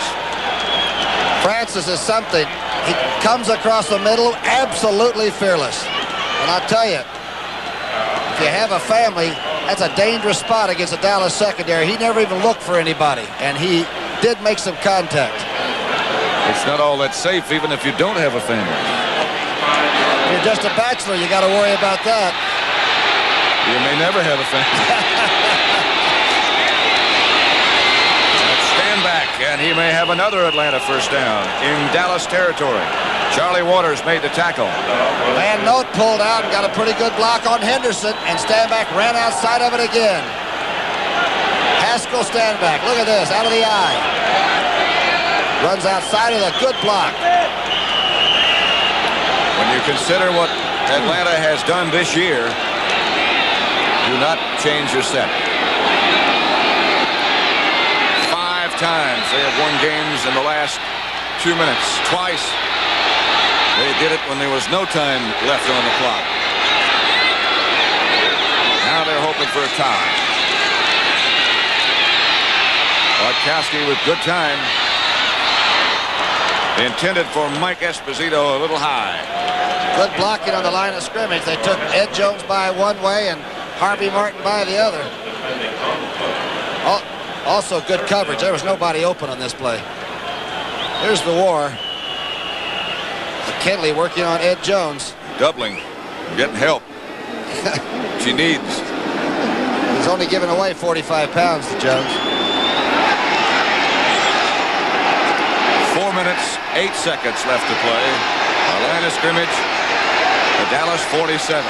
Francis is something. He comes across the middle, absolutely fearless. And I'll tell you, if you have a family, that's a dangerous spot against the Dallas secondary. He never even looked for anybody, and he did make some contact. It's not all that safe, even if you don't have a family. If you're just a bachelor, you got to worry about that. You may never have a family. And he may have another Atlanta first down in Dallas territory. Charlie Waters made the tackle. Van Note pulled out and got a pretty good block on Henderson, and Staubach ran outside of it again. Haskell Staubach, look at this, out of the eye. Runs outside of the good block. When you consider what Atlanta has done this year, do not change your set. 5 times they have won games in the last 2 minutes. Twice they did it when there was no time left on the clock. Now they're hoping for a tie. Bartkowski with good time. Intended for Mike Esposito a little high. Good blocking on the line of scrimmage. They took Ed Jones by one way and Harvey Martin by the other. Also good coverage. There was nobody open on this play. Here's the war. McKinley working on Ed Jones. Doubling. Getting help. She needs. He's only giving away 45 pounds to Jones. 4 minutes, 8 seconds left to play. A line of scrimmage. The Dallas 47.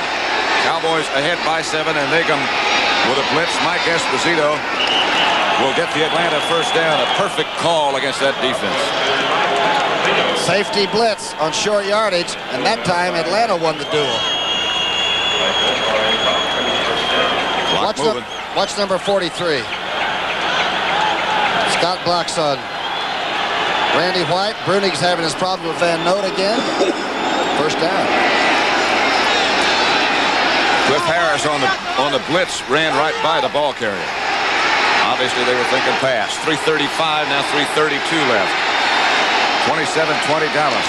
Cowboys ahead by 7, and they come with a blitz. Mike Esposito will get the Atlanta first down. A perfect call against that defense. Safety blitz on short yardage, and that time Atlanta won the duel. Watch number 43. Scott blocks on Randy White. Brunig's having his problem with Van Note again. First down. Cliff Harris on the blitz ran right by the ball carrier. Obviously they were thinking pass. 3:35 now, 3:32 left. 27-20 Dallas.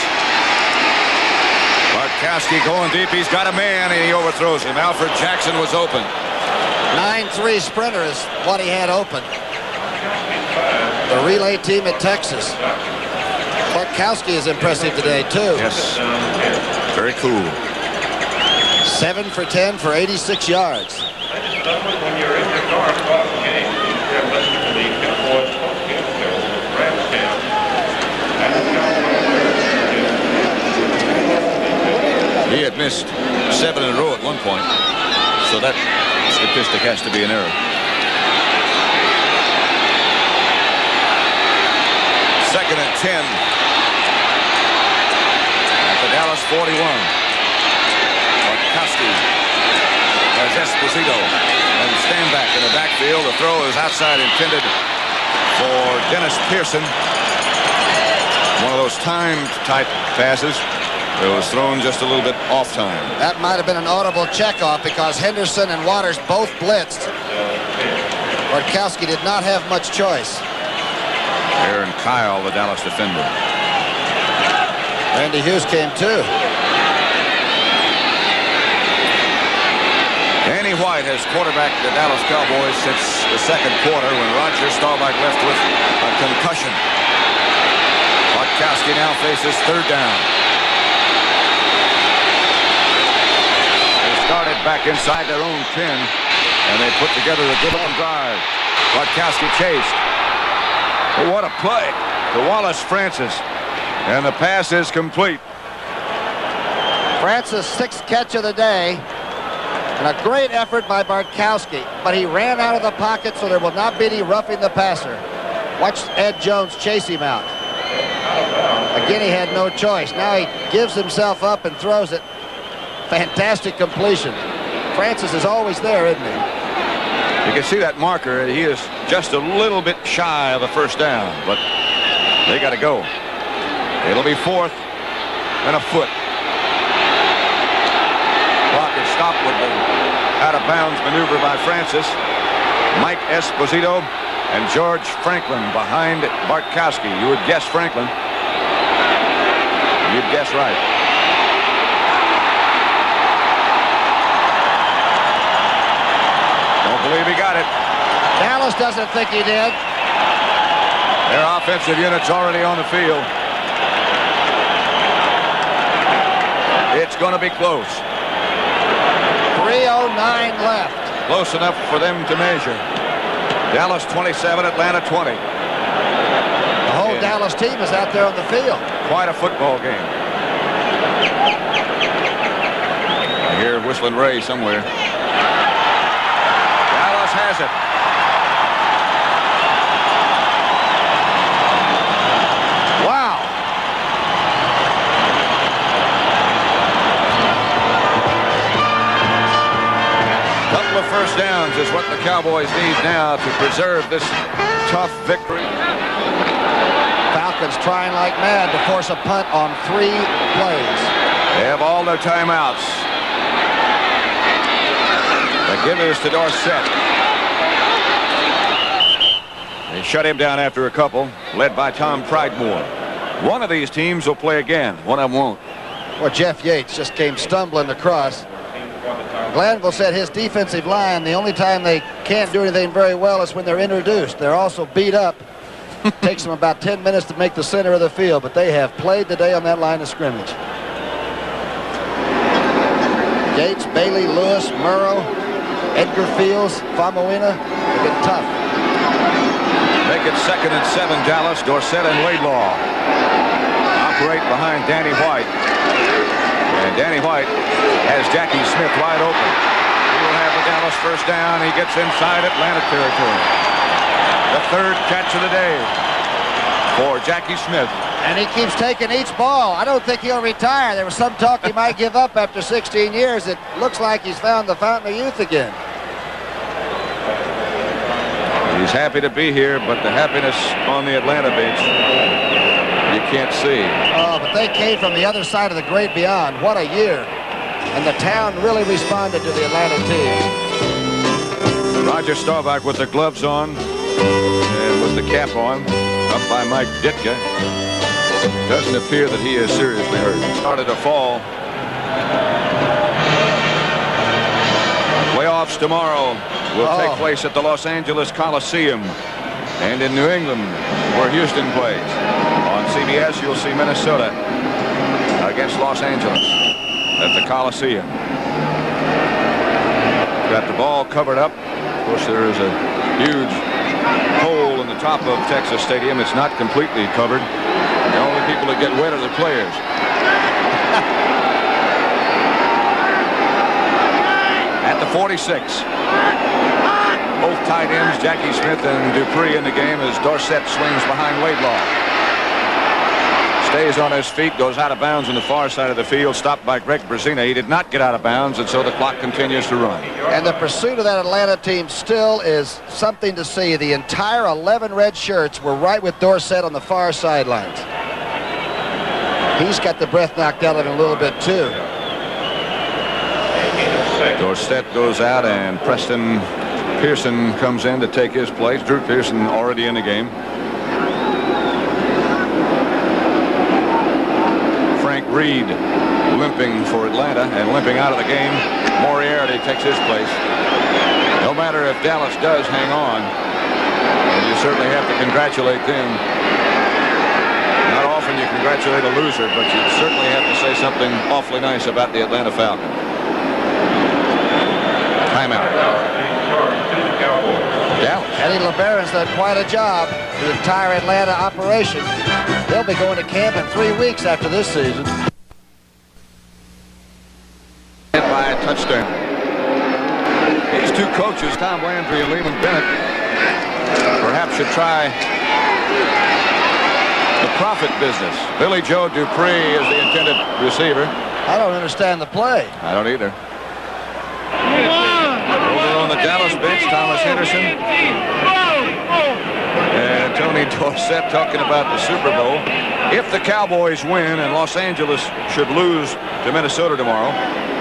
Bartkowski going deep. He's got a man and he overthrows him. Alfred Jackson was open. 9-3 sprinter is what he had open. The relay team at Texas. Bartkowski is impressive today, too. Yes. Very cool. 7 for 10 for 86 yards. He had missed 7 in a row at one point, so that statistic has to be an error. Second and 10 at the Dallas 41. Bartkowski has Esposito and stand back in the backfield. The throw is outside, intended for Dennis Pearson. One of those timed type passes. It was thrown just a little bit off time. That might have been an audible checkoff because Henderson and Waters both blitzed. Bartkowski did not have much choice. Aaron Kyle, the Dallas defender. Randy Hughes came too. Danny White has quarterbacked the Dallas Cowboys since the second quarter when Roger Staubach left with a concussion. Bartkowski now faces third down. They started back inside their own 10, and they put together a good long drive. Bartkowski chased. Oh, what a play to Wallace Francis. And the pass is complete. Francis' 6th catch of the day. And a great effort by Bartkowski. But he ran out of the pocket, so there will not be any roughing the passer. Watch Ed Jones chase him out. Again, he had no choice. Now he gives himself up and throws it. Fantastic completion. Francis is always there, isn't he? You can see that marker. He is just a little bit shy of a first down, but they got to go. It'll be 4th and a foot. Clock is stopped with the out-of-bounds maneuver by Francis. Mike Esposito and George Franklin behind Bartkowski. You would guess Franklin. You'd guess right. Don't believe he got it. Dallas doesn't think he did. Their offensive unit's already on the field. It's going to be close. 3:09 left. Close enough for them to measure. Dallas 27, Atlanta 20. The whole Dallas team is out there on the field. Quite a football game. I hear Whistling Ray somewhere. Dallas has it. runs is what the Cowboys need now to preserve this tough victory. Falcons trying like mad to force a punt on 3 plays. They have all their timeouts. They give this to Dorsett. They shut him down after a couple, led by Tom Pridemore. One of these teams will play again. One of them won't. Well, Jeff Yates just came stumbling across. Glanville said his defensive line, the only time they can't do anything very well is when they're introduced. They're also beat up. Takes them about 10 minutes to make the center of the field, but they have played today on that line of scrimmage. Yates, Bailey, Lewis, Murrow, Edgar Fields, Famuina, they've been tough. Make it 2nd and 7, Dallas. Dorsett and Laidlaw operate behind Danny White. And Danny White has Jackie Smith wide open. He will have the Dallas first down. He gets inside Atlanta territory. The 3rd catch of the day for Jackie Smith. And he keeps taking each ball. I don't think he'll retire. There was some talk he might give up after 16 years. It looks like he's found the fountain of youth again. He's happy to be here, but the happiness on the Atlanta bench, you can't see. Oh, but they came from the other side of the great beyond. What a year. And the town really responded to the Atlanta team. Roger Staubach with the gloves on and with the cap on, up by Mike Ditka. Doesn't appear that he is seriously hurt. Started to fall. Playoffs tomorrow will take place at the Los Angeles Coliseum and in New England, where Houston plays. On CBS, you'll see Minnesota against Los Angeles at the Coliseum. Got the ball covered up. Of course, there is a huge hole in the top of Texas Stadium. It's not completely covered. The only people that get wet are the players. At the 46. Both tight ends, Jackie Smith and Dupree, in the game as Dorsett swings behind Laidlaw. Stays on his feet, goes out of bounds on the far side of the field, stopped by Greg Brzezina. He did not get out of bounds, and so the clock continues to run. And the pursuit of that Atlanta team still is something to see. The entire 11 red shirts were right with Dorsett on the far sidelines. He's got the breath knocked out of him a little bit, too. Dorsett goes out, and Preston Pearson comes in to take his place. Drew Pearson already in the game. Frank Reed limping for Atlanta and limping out of the game. Moriarty takes his place. No matter if Dallas does hang on, and you certainly have to congratulate them. Not often you congratulate a loser, but you certainly have to say something awfully nice about the Atlanta Falcons. Timeout. Dallas. Eddie LeBaron's done quite a job. The entire Atlanta operation. They'll be going to camp in 3 weeks after this season. By a touchdown. These two coaches, Tom Landry and Leland Bennett, perhaps should try the profit business. Billy Joe Dupree is the intended receiver. I don't understand the play. I don't either. Over on the Dallas bench, Thomas Henderson and Tony Dorsett talking about the Super Bowl. If the Cowboys win and Los Angeles should lose to Minnesota tomorrow,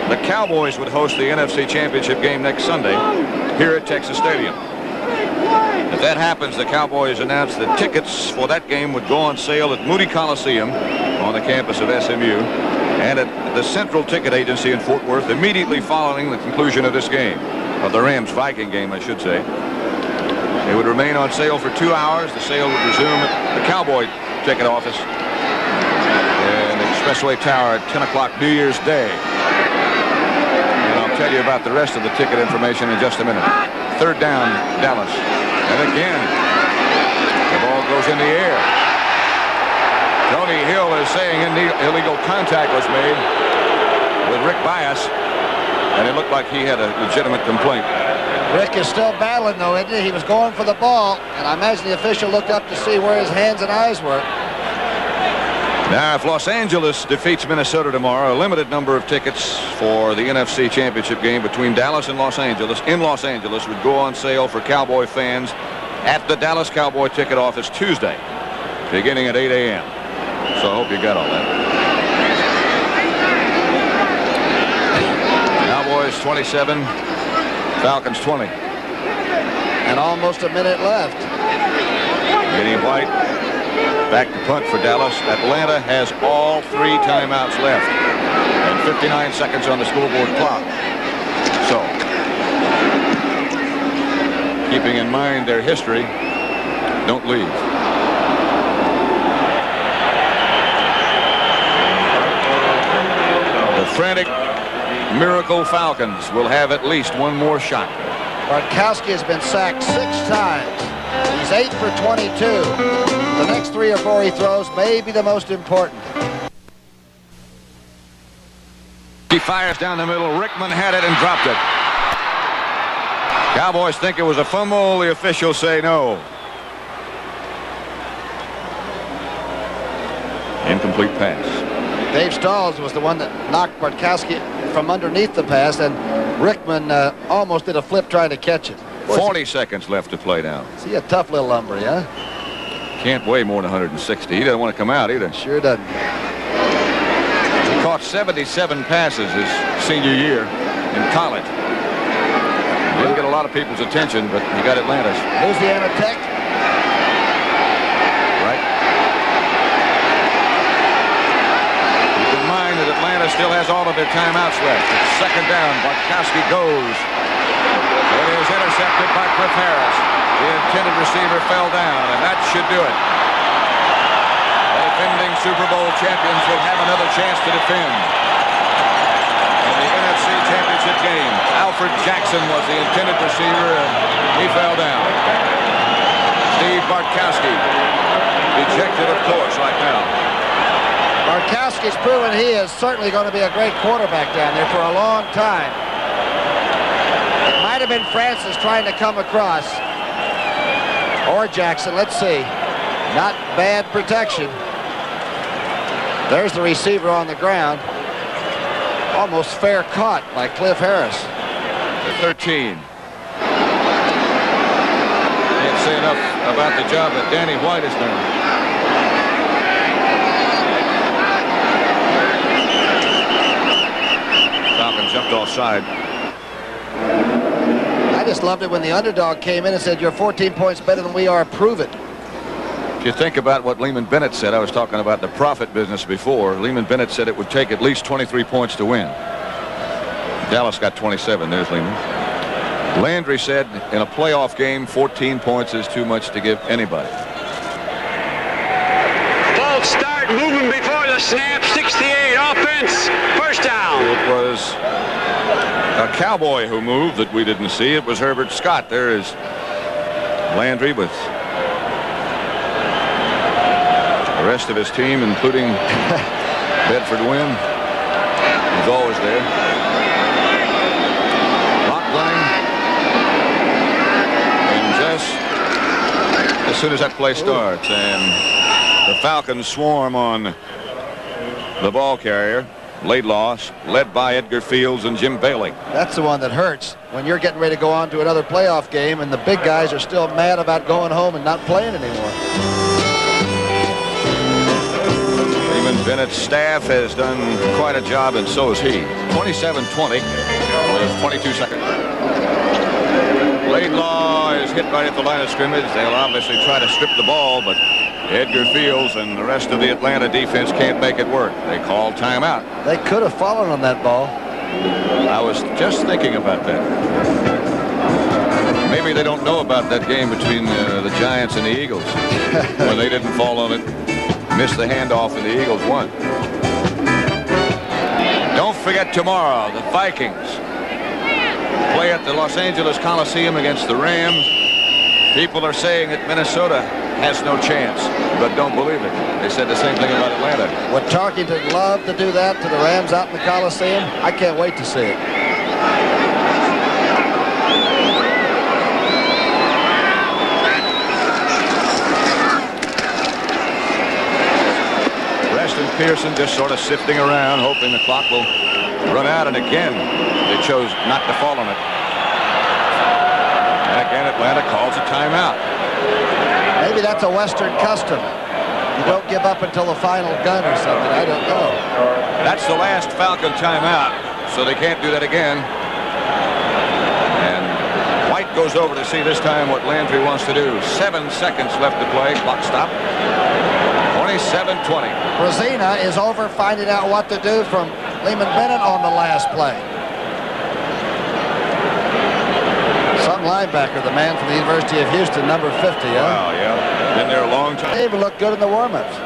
the Cowboys would host the NFC Championship game next Sunday here at Texas Stadium. If that happens, the Cowboys announced that tickets for that game would go on sale at Moody Coliseum on the campus of SMU and at the Central Ticket Agency in Fort Worth immediately following the conclusion of this game, of the Rams-Viking game, I should say. It would remain on sale for 2 hours. The sale would resume at the Cowboy ticket office and the Expressway Tower at 10 o'clock New Year's Day. And I'll tell you about the rest of the ticket information in just a minute. 3rd down, Dallas. And again, the ball goes in the air. Tony Hill is saying illegal contact was made with Rick Bias, and it looked like he had a legitimate complaint. Rick is still battling, though, isn't he? He was going for the ball, and I imagine the official looked up to see where his hands and eyes were. Now, if Los Angeles defeats Minnesota tomorrow, a limited number of tickets for the NFC Championship game between Dallas and Los Angeles would go on sale for Cowboy fans at the Dallas Cowboy ticket office Tuesday, beginning at 8 a.m. So I hope you got all that. Cowboys 27, Falcons 20. And almost a minute left. Getting White back to punt for Dallas. Atlanta has all 3 timeouts left and 59 seconds on the scoreboard clock. So, keeping in mind their history, don't leave. The frantic Miracle Falcons will have at least one more shot. Bartkowski has been sacked 6 times. He's 8 for 22. The next 3 or 4 he throws may be the most important. He fires down the middle. Rickman had it and dropped it. Cowboys think it was a fumble. The officials say no. Incomplete pass. Dave Stalls was the one that knocked Bartkowski from underneath the pass, and Rickman almost did a flip trying to catch it. 40 seconds left to play down. Is he a tough little lumber, yeah? Can't weigh more than 160. He doesn't want to come out either. Sure doesn't. He caught 77 passes his senior year in college. Didn't get a lot of people's attention, but he got Atlanta's. Louisiana Tech. Right. Keep in mind that Atlanta still has all of their timeouts left. It's second down. Bartkowski goes. It is intercepted by Cliff Harris. The intended receiver fell down, and that should do it. The defending Super Bowl champions will have another chance to defend. In the NFC Championship game, Alfred Jackson was the intended receiver, and he fell down. Steve Bartkowski, dejected, of course, right now. Bartkowski's proven he is certainly going to be a great quarterback down there for a long time. It might have been Francis trying to come across. Or Jackson, let's see. Not bad protection. There's the receiver on the ground. Almost fair caught by Cliff Harris. 13. Can't say enough about the job that Danny White has done. Falcons jumped offside. I just loved it when the underdog came in and said, "You're 14 points better than we are. Prove it." If you think about what Lehman Bennett said, I was talking about the profit business before. Lehman Bennett said it would take at least 23 points to win. Dallas got 27. There's Lehman. Landry said in a playoff game, 14 points is too much to give anybody. False start, moving before the snap. 68 offense. First down. It was a Cowboy who moved that we didn't see. It was Herbert Scott. There is Landry with the rest of his team, including Bedford Wynn. He's always there. Clock running. And just as soon as that play starts, and the Falcons swarm on the ball carrier. Laidlaw, led by Edgar Fields and Jim Bailey. That's the one that hurts when you're getting ready to go on to another playoff game and the big guys are still mad about going home and not playing anymore. Lehman Bennett's staff has done quite a job, and so has he. 27-20 with 22 seconds. Laidlaw is hit right at the line of scrimmage. They'll obviously try to strip the ball, but Edgar Fields and the rest of the Atlanta defense can't make it work. They call timeout. They could have fallen on that ball. I was just thinking about that. Maybe they don't know about that game between the Giants and the Eagles when they didn't fall on it, missed the handoff, and the Eagles won. Don't forget tomorrow, the Vikings play at the Los Angeles Coliseum against the Rams. People are saying that Minnesota has no chance, but don't believe it. They said the same thing about Atlanta. Would Tarkington love to do that to the Rams out in the Coliseum? I can't wait to see it. Pearson just sort of sifting around, hoping the clock will run out. And again, they chose not to fall on it. And again, Atlanta calls a timeout. Maybe that's a Western custom. You don't give up until the final gun or something. I don't know. That's the last Falcon timeout, so they can't do that again. And White goes over to see this time what Landry wants to do. 7 seconds left to play. Clock stop. 27-20. Brezina is over finding out what to do from Lehman Bennett on the last play. Some linebacker, the man from the University of Houston, number 50, huh? Wow, yeah. Been there a long time. They even looked good in the warm-ups.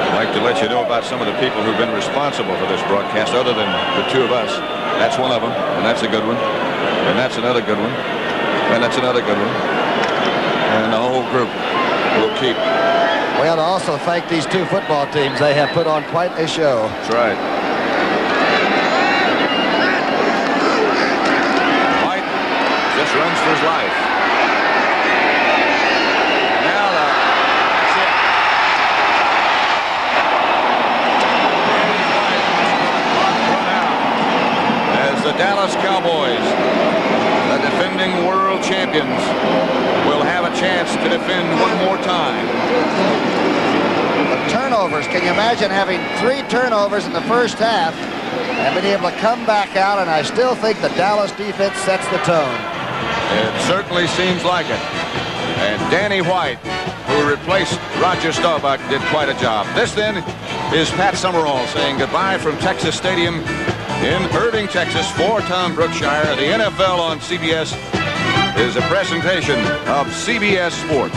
I'd like to let you know about some of the people who've been responsible for this broadcast, other than the two of us. That's one of them, and that's a good one. And that's another good one. And that's another good one. And the whole group will keep. We ought to also thank these two football teams. They have put on quite a show. That's right. White just runs for his life. Now that's it. Run out as the Dallas Cowboys, the defending world champions, will have a chance to defend one more time. The turnovers. Can you imagine having 3 turnovers in the first half and being able to come back out? And I still think the Dallas defense sets the tone. It certainly seems like it. And Danny White, who replaced Roger Staubach, did quite a job. This then is Pat Summerall saying goodbye from Texas Stadium in Irving, Texas. For Tom Brookshier, the NFL on CBS is a presentation of CBS Sports.